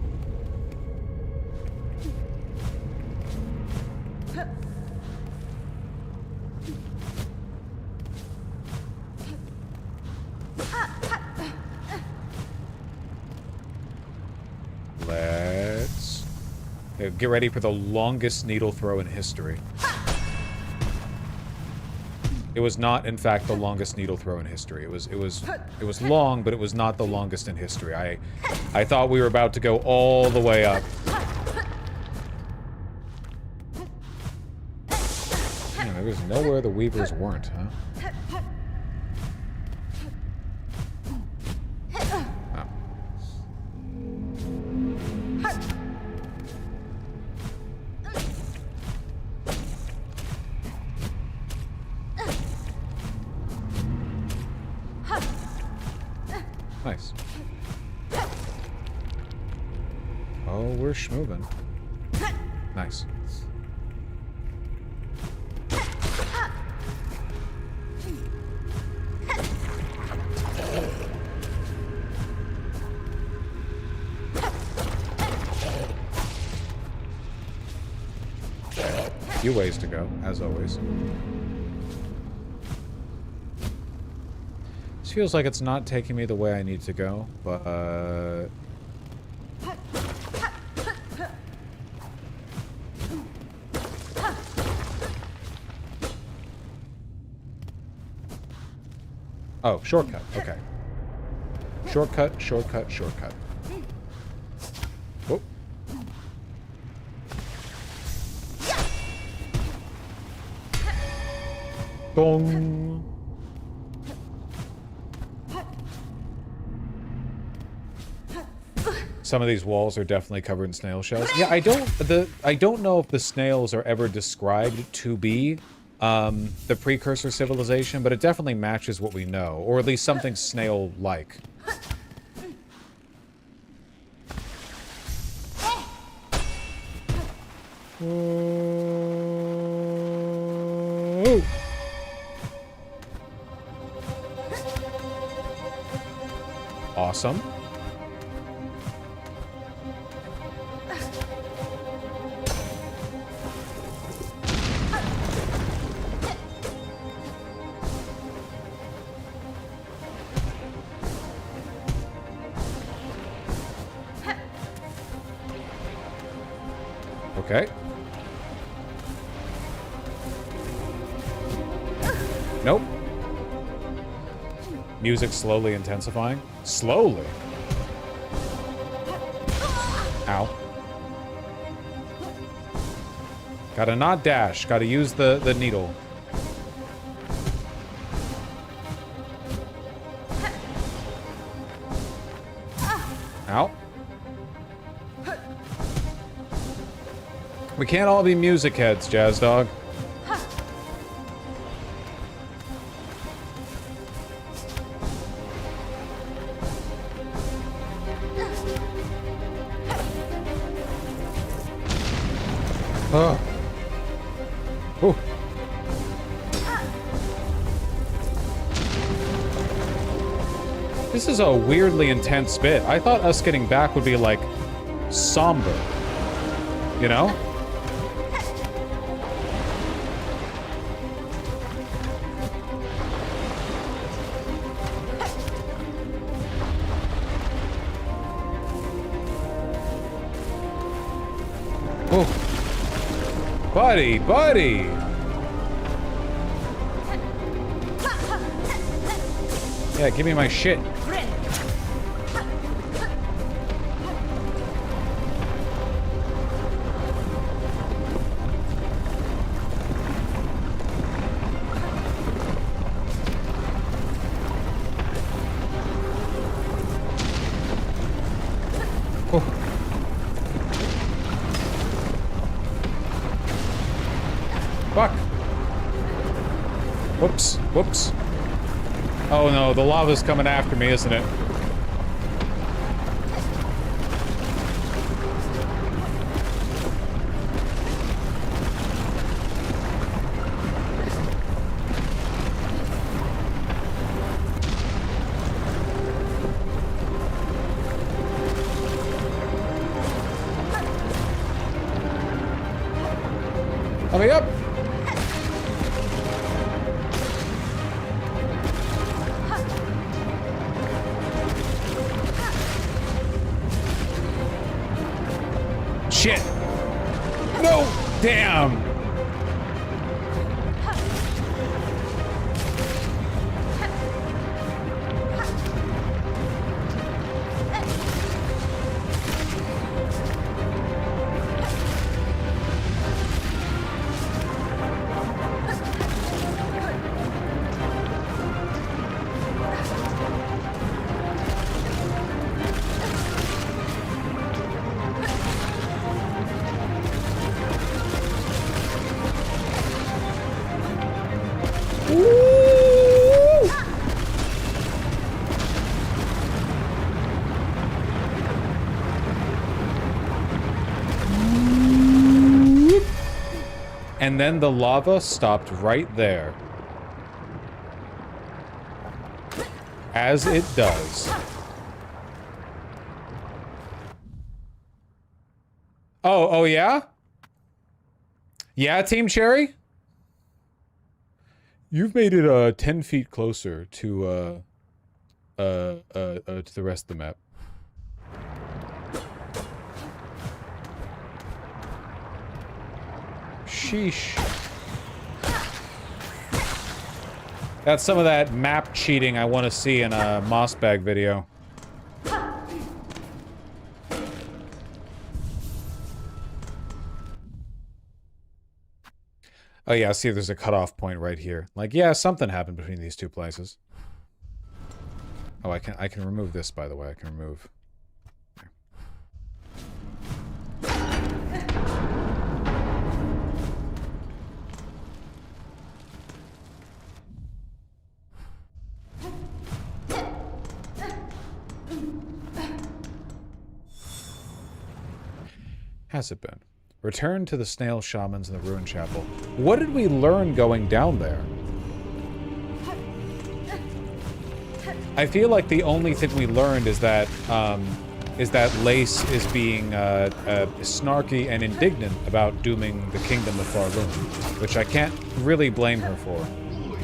Let's get ready for the longest needle throw in history. It was not, in fact, the longest needle throw in history. It was long, but it was not the longest in history. I thought we were about to go all the way up. There was nowhere the Weavers weren't, huh? Nice. Oh, we're schmoving. Nice. Few ways to go, as always. This feels like it's not taking me the way I need to go, but... Oh, shortcut. Okay. Shortcut, shortcut, shortcut. Whoop. Gong. Some of these walls are definitely covered in snail shells. Yeah, I don't know if the snails are ever described to be the precursor civilization, but it definitely matches what we know, or at least something snail-like. Whoa. Awesome. Okay. Nope. Music slowly intensifying. Slowly? Ow. Gotta not dash. Gotta use the needle. Ow. We can't all be music heads, Jazz Dog. Oh. Ooh. This is a weirdly intense bit. I thought us getting back would be, like, somber. You know? Buddy, buddy! Yeah, give me my shit. Whoops. Oh no, the lava's coming after me, isn't it? Let me up! Shit! No! Damn! And then the lava stopped right there. As it does. Oh yeah? Yeah, Team Cherry? You've made it 10 feet closer to the rest of the map. Sheesh. That's some of that map cheating I want to see in a Mossbag video. Oh yeah, see there's a cutoff point right here. Like, yeah, something happened between these two places. Oh, I can remove this, by the way. I can remove... Has it been? Return to the snail shamans in the ruined chapel. What did we learn going down there? I feel like the only thing we learned is that Lace is being snarky and indignant about dooming the kingdom of Farloon, which I can't really blame her for.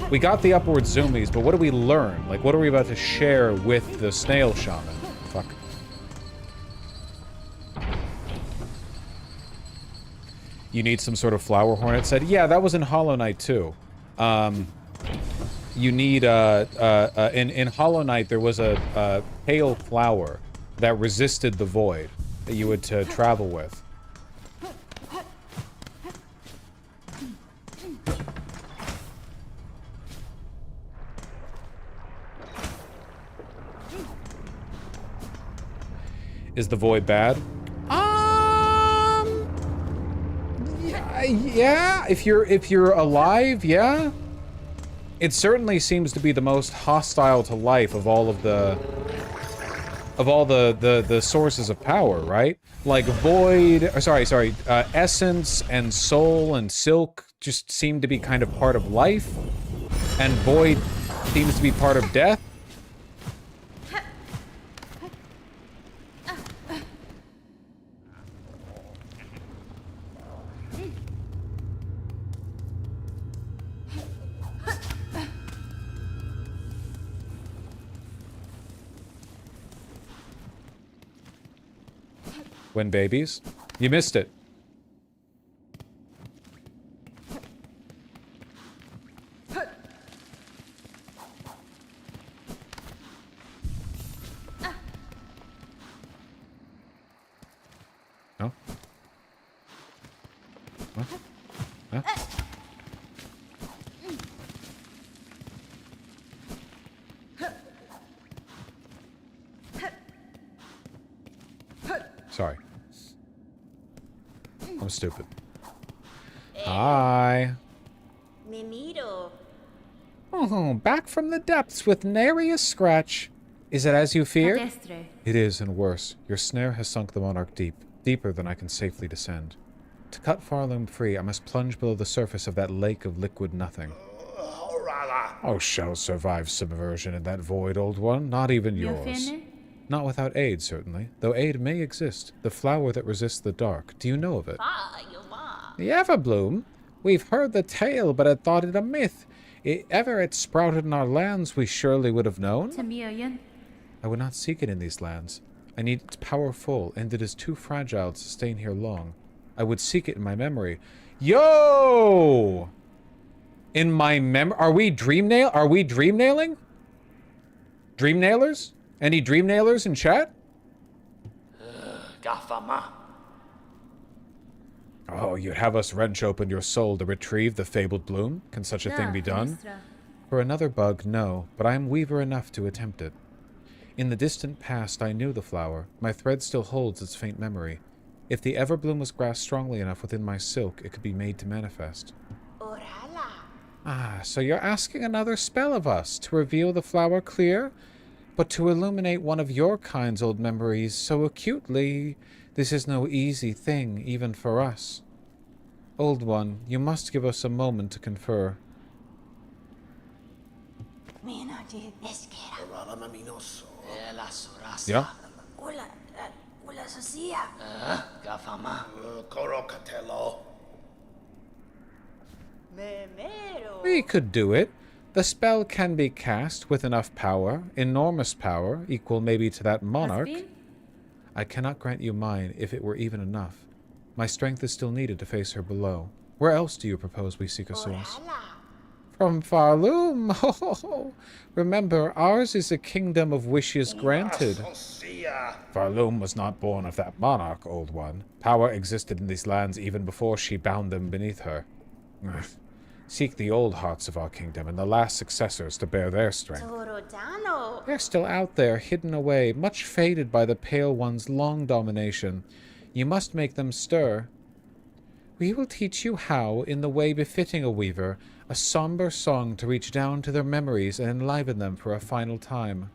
We got the upward zoomies, but what do we learn? Like, what are we about to share with the snail shaman? Fuck. You need some sort of flower horn, it said. Yeah, that was in Hollow Knight too. You need, in Hollow Knight there was a pale flower that resisted the void that you would travel with. Is the void bad? Yeah, if you're alive, yeah. It certainly seems to be the most hostile to life of all the sources of power, right? Like void, or sorry, essence and soul and silk just seem to be kind of part of life, and void seems to be part of death. When babies? You missed it. No? What? Huh? Sorry. I'm stupid. Hi. Me miro. Oh. Oh, back from the depths with nary a scratch. Is it as you feared? Pedestre. It is, and worse. Your snare has sunk the monarch deep, deeper than I can safely descend. To cut Farloom free, I must plunge below the surface of that lake of liquid nothing. Oh, shall survive submersion in that void, old one, not even yours. Not without aid, certainly, though aid may exist. The flower that resists the dark. Do you know of it? The Everbloom? We've heard the tale, but had thought it a myth. If ever it sprouted in our lands, we surely would have known. I would not seek it in these lands. I need its power full, and it is too fragile to sustain here long. I would seek it in my memory. Yo! In my Are we dream nailing? Dream nailers? Any dream nailers in chat? Gafama. Oh, you'd have us wrench open your soul to retrieve the fabled bloom? Can such a thing be done? For another bug, no, but I am weaver enough to attempt it. In the distant past, I knew the flower. My thread still holds its faint memory. If the Everbloom was grasped strongly enough within my silk, it could be made to manifest. Ah, so you're asking another spell of us, to reveal the flower clear? But to illuminate one of your kind's old memories so acutely, this is no easy thing, even for us. Old one, you must give us a moment to confer. Yeah? Gafama. We could do it. The spell can be cast with enough power, enormous power, equal maybe to that monarch. I cannot grant you mine if it were even enough. My strength is still needed to face her below. Where else do you propose we seek a source? From Farloom. Oh, remember, ours is a kingdom of wishes granted. Farloom was not born of that monarch, old one. Power existed in these lands even before she bound them beneath her. Seek the old hearts of our kingdom and the last successors to bear their strength. They're still out there, hidden away, much faded by the Pale One's long domination. You must make them stir. We will teach you how, in the way befitting a weaver, a somber song to reach down to their memories and enliven them for a final time.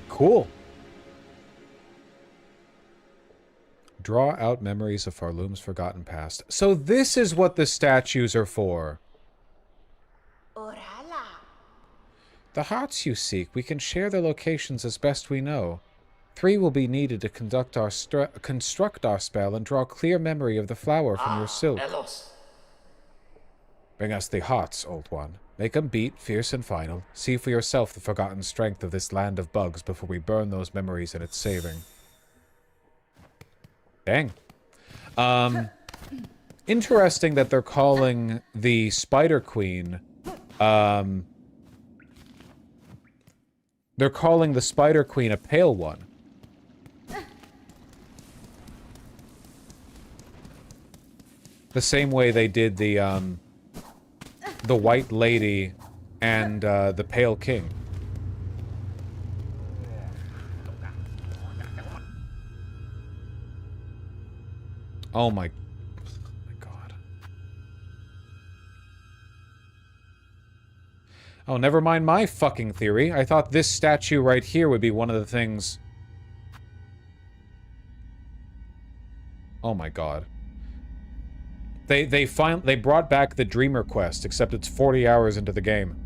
Cool. Draw out memories of Farloom's forgotten past. So this is what the statues are for. The hearts you seek, we can share their locations as best we know. 3 will be needed to construct our spell and draw clear memory of the flower from your silk. Bring us the hearts, old one. Make 'em beat, fierce and final. See for yourself the forgotten strength of this land of bugs before we burn those memories in its saving. Dang. Interesting that they're calling the Spider Queen, they're calling the Spider Queen a pale one. The same way they did the White Lady and the Pale King. Oh my god. Oh, never mind my fucking theory. I thought this statue right here would be one of the things. Oh my god. They brought back the Dreamer quest, except it's 40 hours into the game.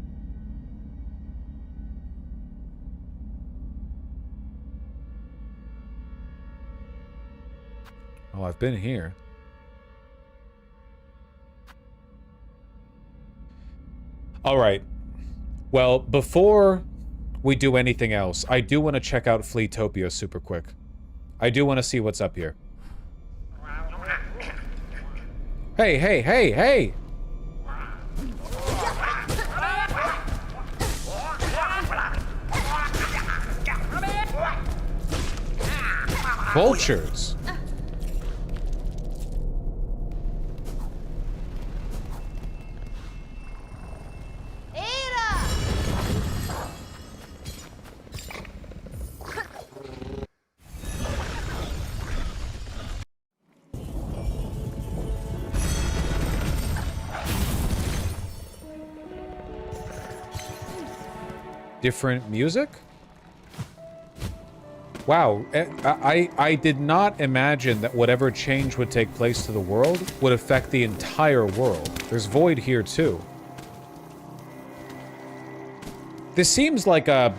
Oh, I've been here. Alright. Well, before we do anything else, I do want to check out Fleetopia super quick. I do want to see what's up here. Hey, hey, hey, hey! Vultures! different music? Wow, I did not imagine that whatever change would take place to the world would affect the entire world. There's void here too. This seems like a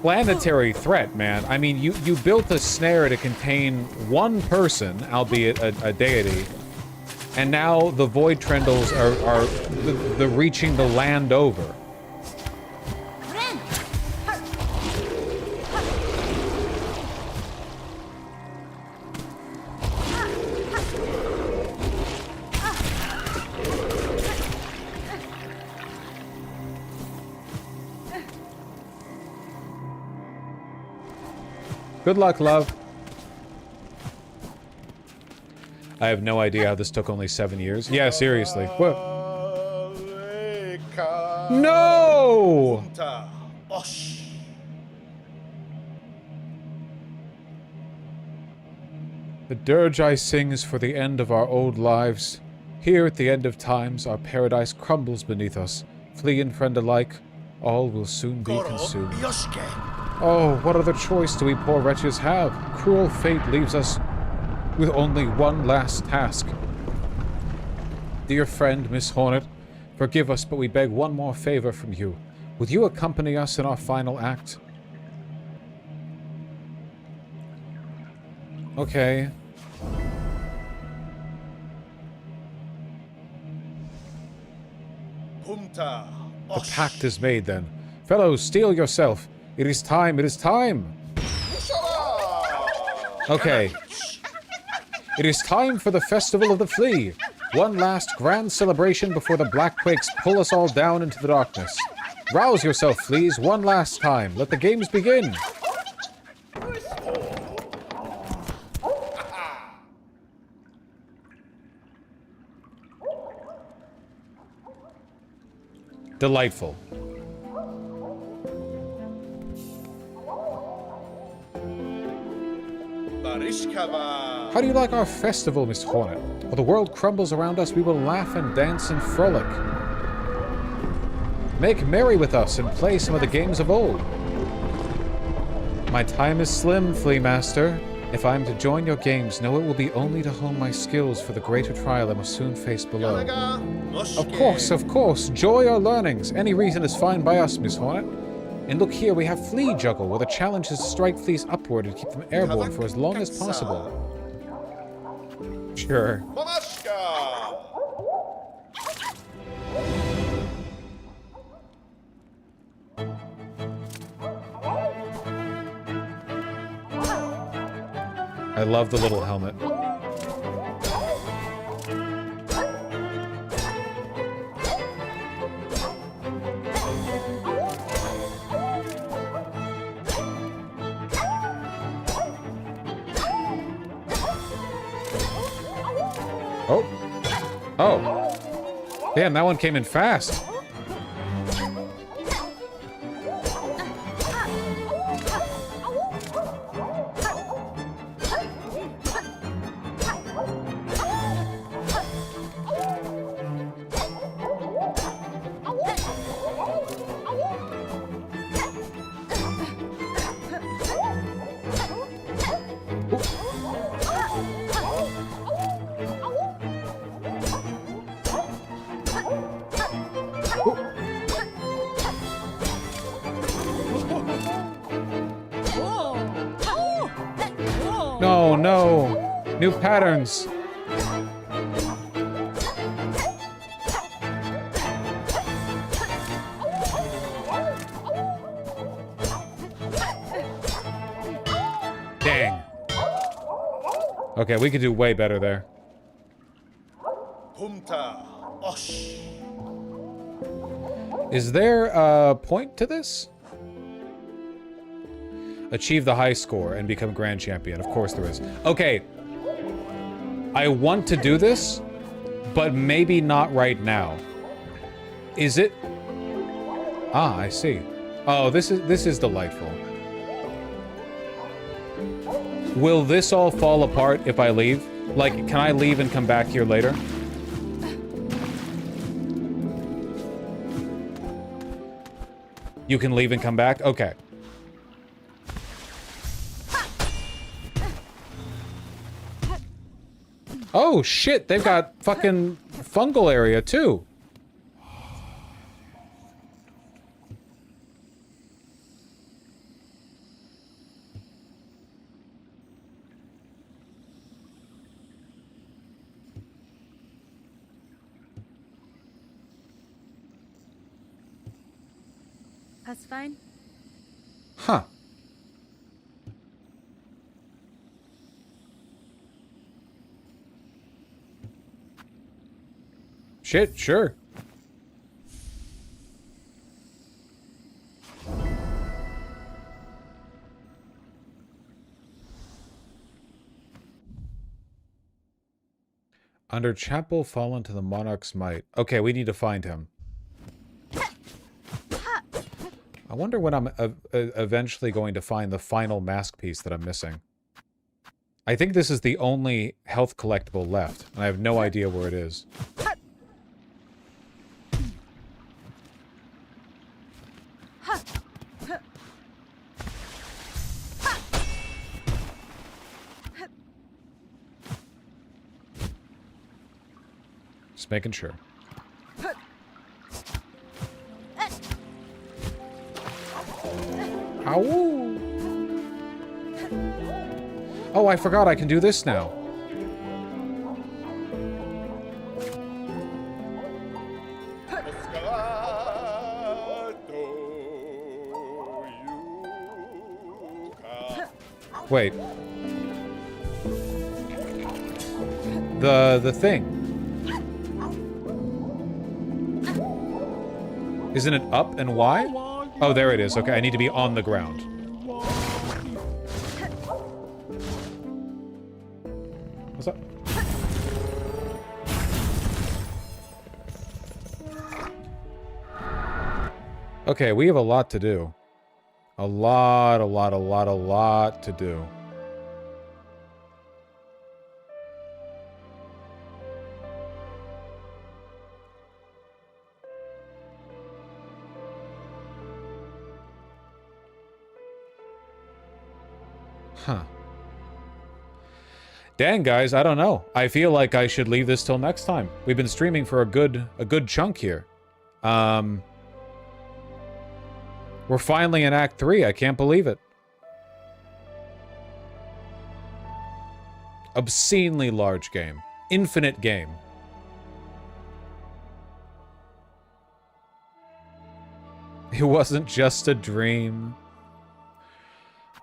planetary threat, man. I mean, you built a snare to contain one person, albeit a deity, and now the void trendles are the reaching the land over. Good luck, love. I have no idea how this took only 7 years. Yeah, seriously. What? No! The dirge I sing is for the end of our old lives. Here at the end of times, our paradise crumbles beneath us. Flea and friend alike, all will soon be consumed. Oh, what other choice do we poor wretches have? Cruel fate leaves us with only one last task. Dear friend, Miss Hornet, forgive us, but we beg one more favor from you. Would you accompany us in our final act? Okay. The pact is made, then. Fellows, steel yourself. It is time, it is time! Okay. It is time for the Festival of the Flea. One last grand celebration before the Black Quakes pull us all down into the darkness. Rouse yourself, fleas, one last time. Let the games begin. Delightful. How do you like our festival, Miss Hornet? While the world crumbles around us, we will laugh and dance and frolic. Make merry with us and play some of the games of old. My time is slim, Flea Master. If I am to join your games, know it will be only to hone my skills for the greater trial I must soon face below. Of course. Joy or learnings. Any reason is fine by us, Miss Hornet. And look here, we have Flea Juggle, where the challenge is to strike fleas upward and keep them airborne for as long as possible. Sure. I love the little helmet. Oh. Damn, that one came in fast. No. New patterns. Dang. Okay, we could do way better there. Is there a point to this? Achieve the high score and become grand champion. Of course there is. Okay. I want to do this, but maybe not right now. Is it? Ah, I see. Oh, this is delightful. Will this all fall apart if I leave? Like, can I leave and come back here later? You can leave and come back? Okay. Oh, shit. They've got fucking fungal area, too. Pass fine? Huh. Shit, sure. Under Chapel, fallen to the Monarch's might. Okay, we need to find him. I wonder when I'm eventually going to find the final mask piece that I'm missing. I think this is the only health collectible left, and I have no idea where it is. Just making sure. Ow! Oh, I forgot I can do this now. Wait. The thing. Isn't it up and Y? Oh, there it is. Okay, I need to be on the ground. What's up? Okay, we have a lot to do. A lot to do. Huh. Dang, guys, I don't know. I feel like I should leave this till next time. We've been streaming for a good chunk here. We're finally in Act 3. I can't believe it. Obscenely large game. Infinite game. It wasn't just a dream.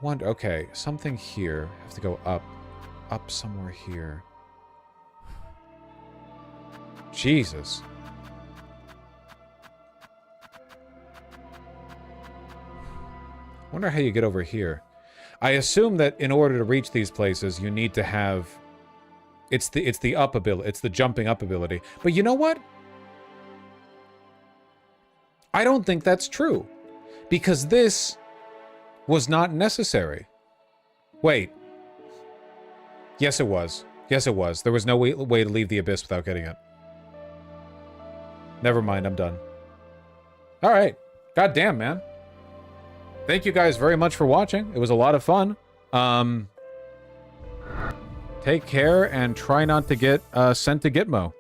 Wonder, okay, something here. I have to go up. Up somewhere here. Jesus. Wonder how you get over here. I assume that in order to reach these places, you need to have... It's the up ability. It's the jumping up ability. But you know what? I don't think that's true. Because this was not necessary. Wait. Yes, it was. Yes, it was. There was no way to leave the abyss without getting it. Never mind, I'm done. Alright. God damn, man. Thank you guys very much for watching. It was a lot of fun. Take care and try not to get sent to Gitmo.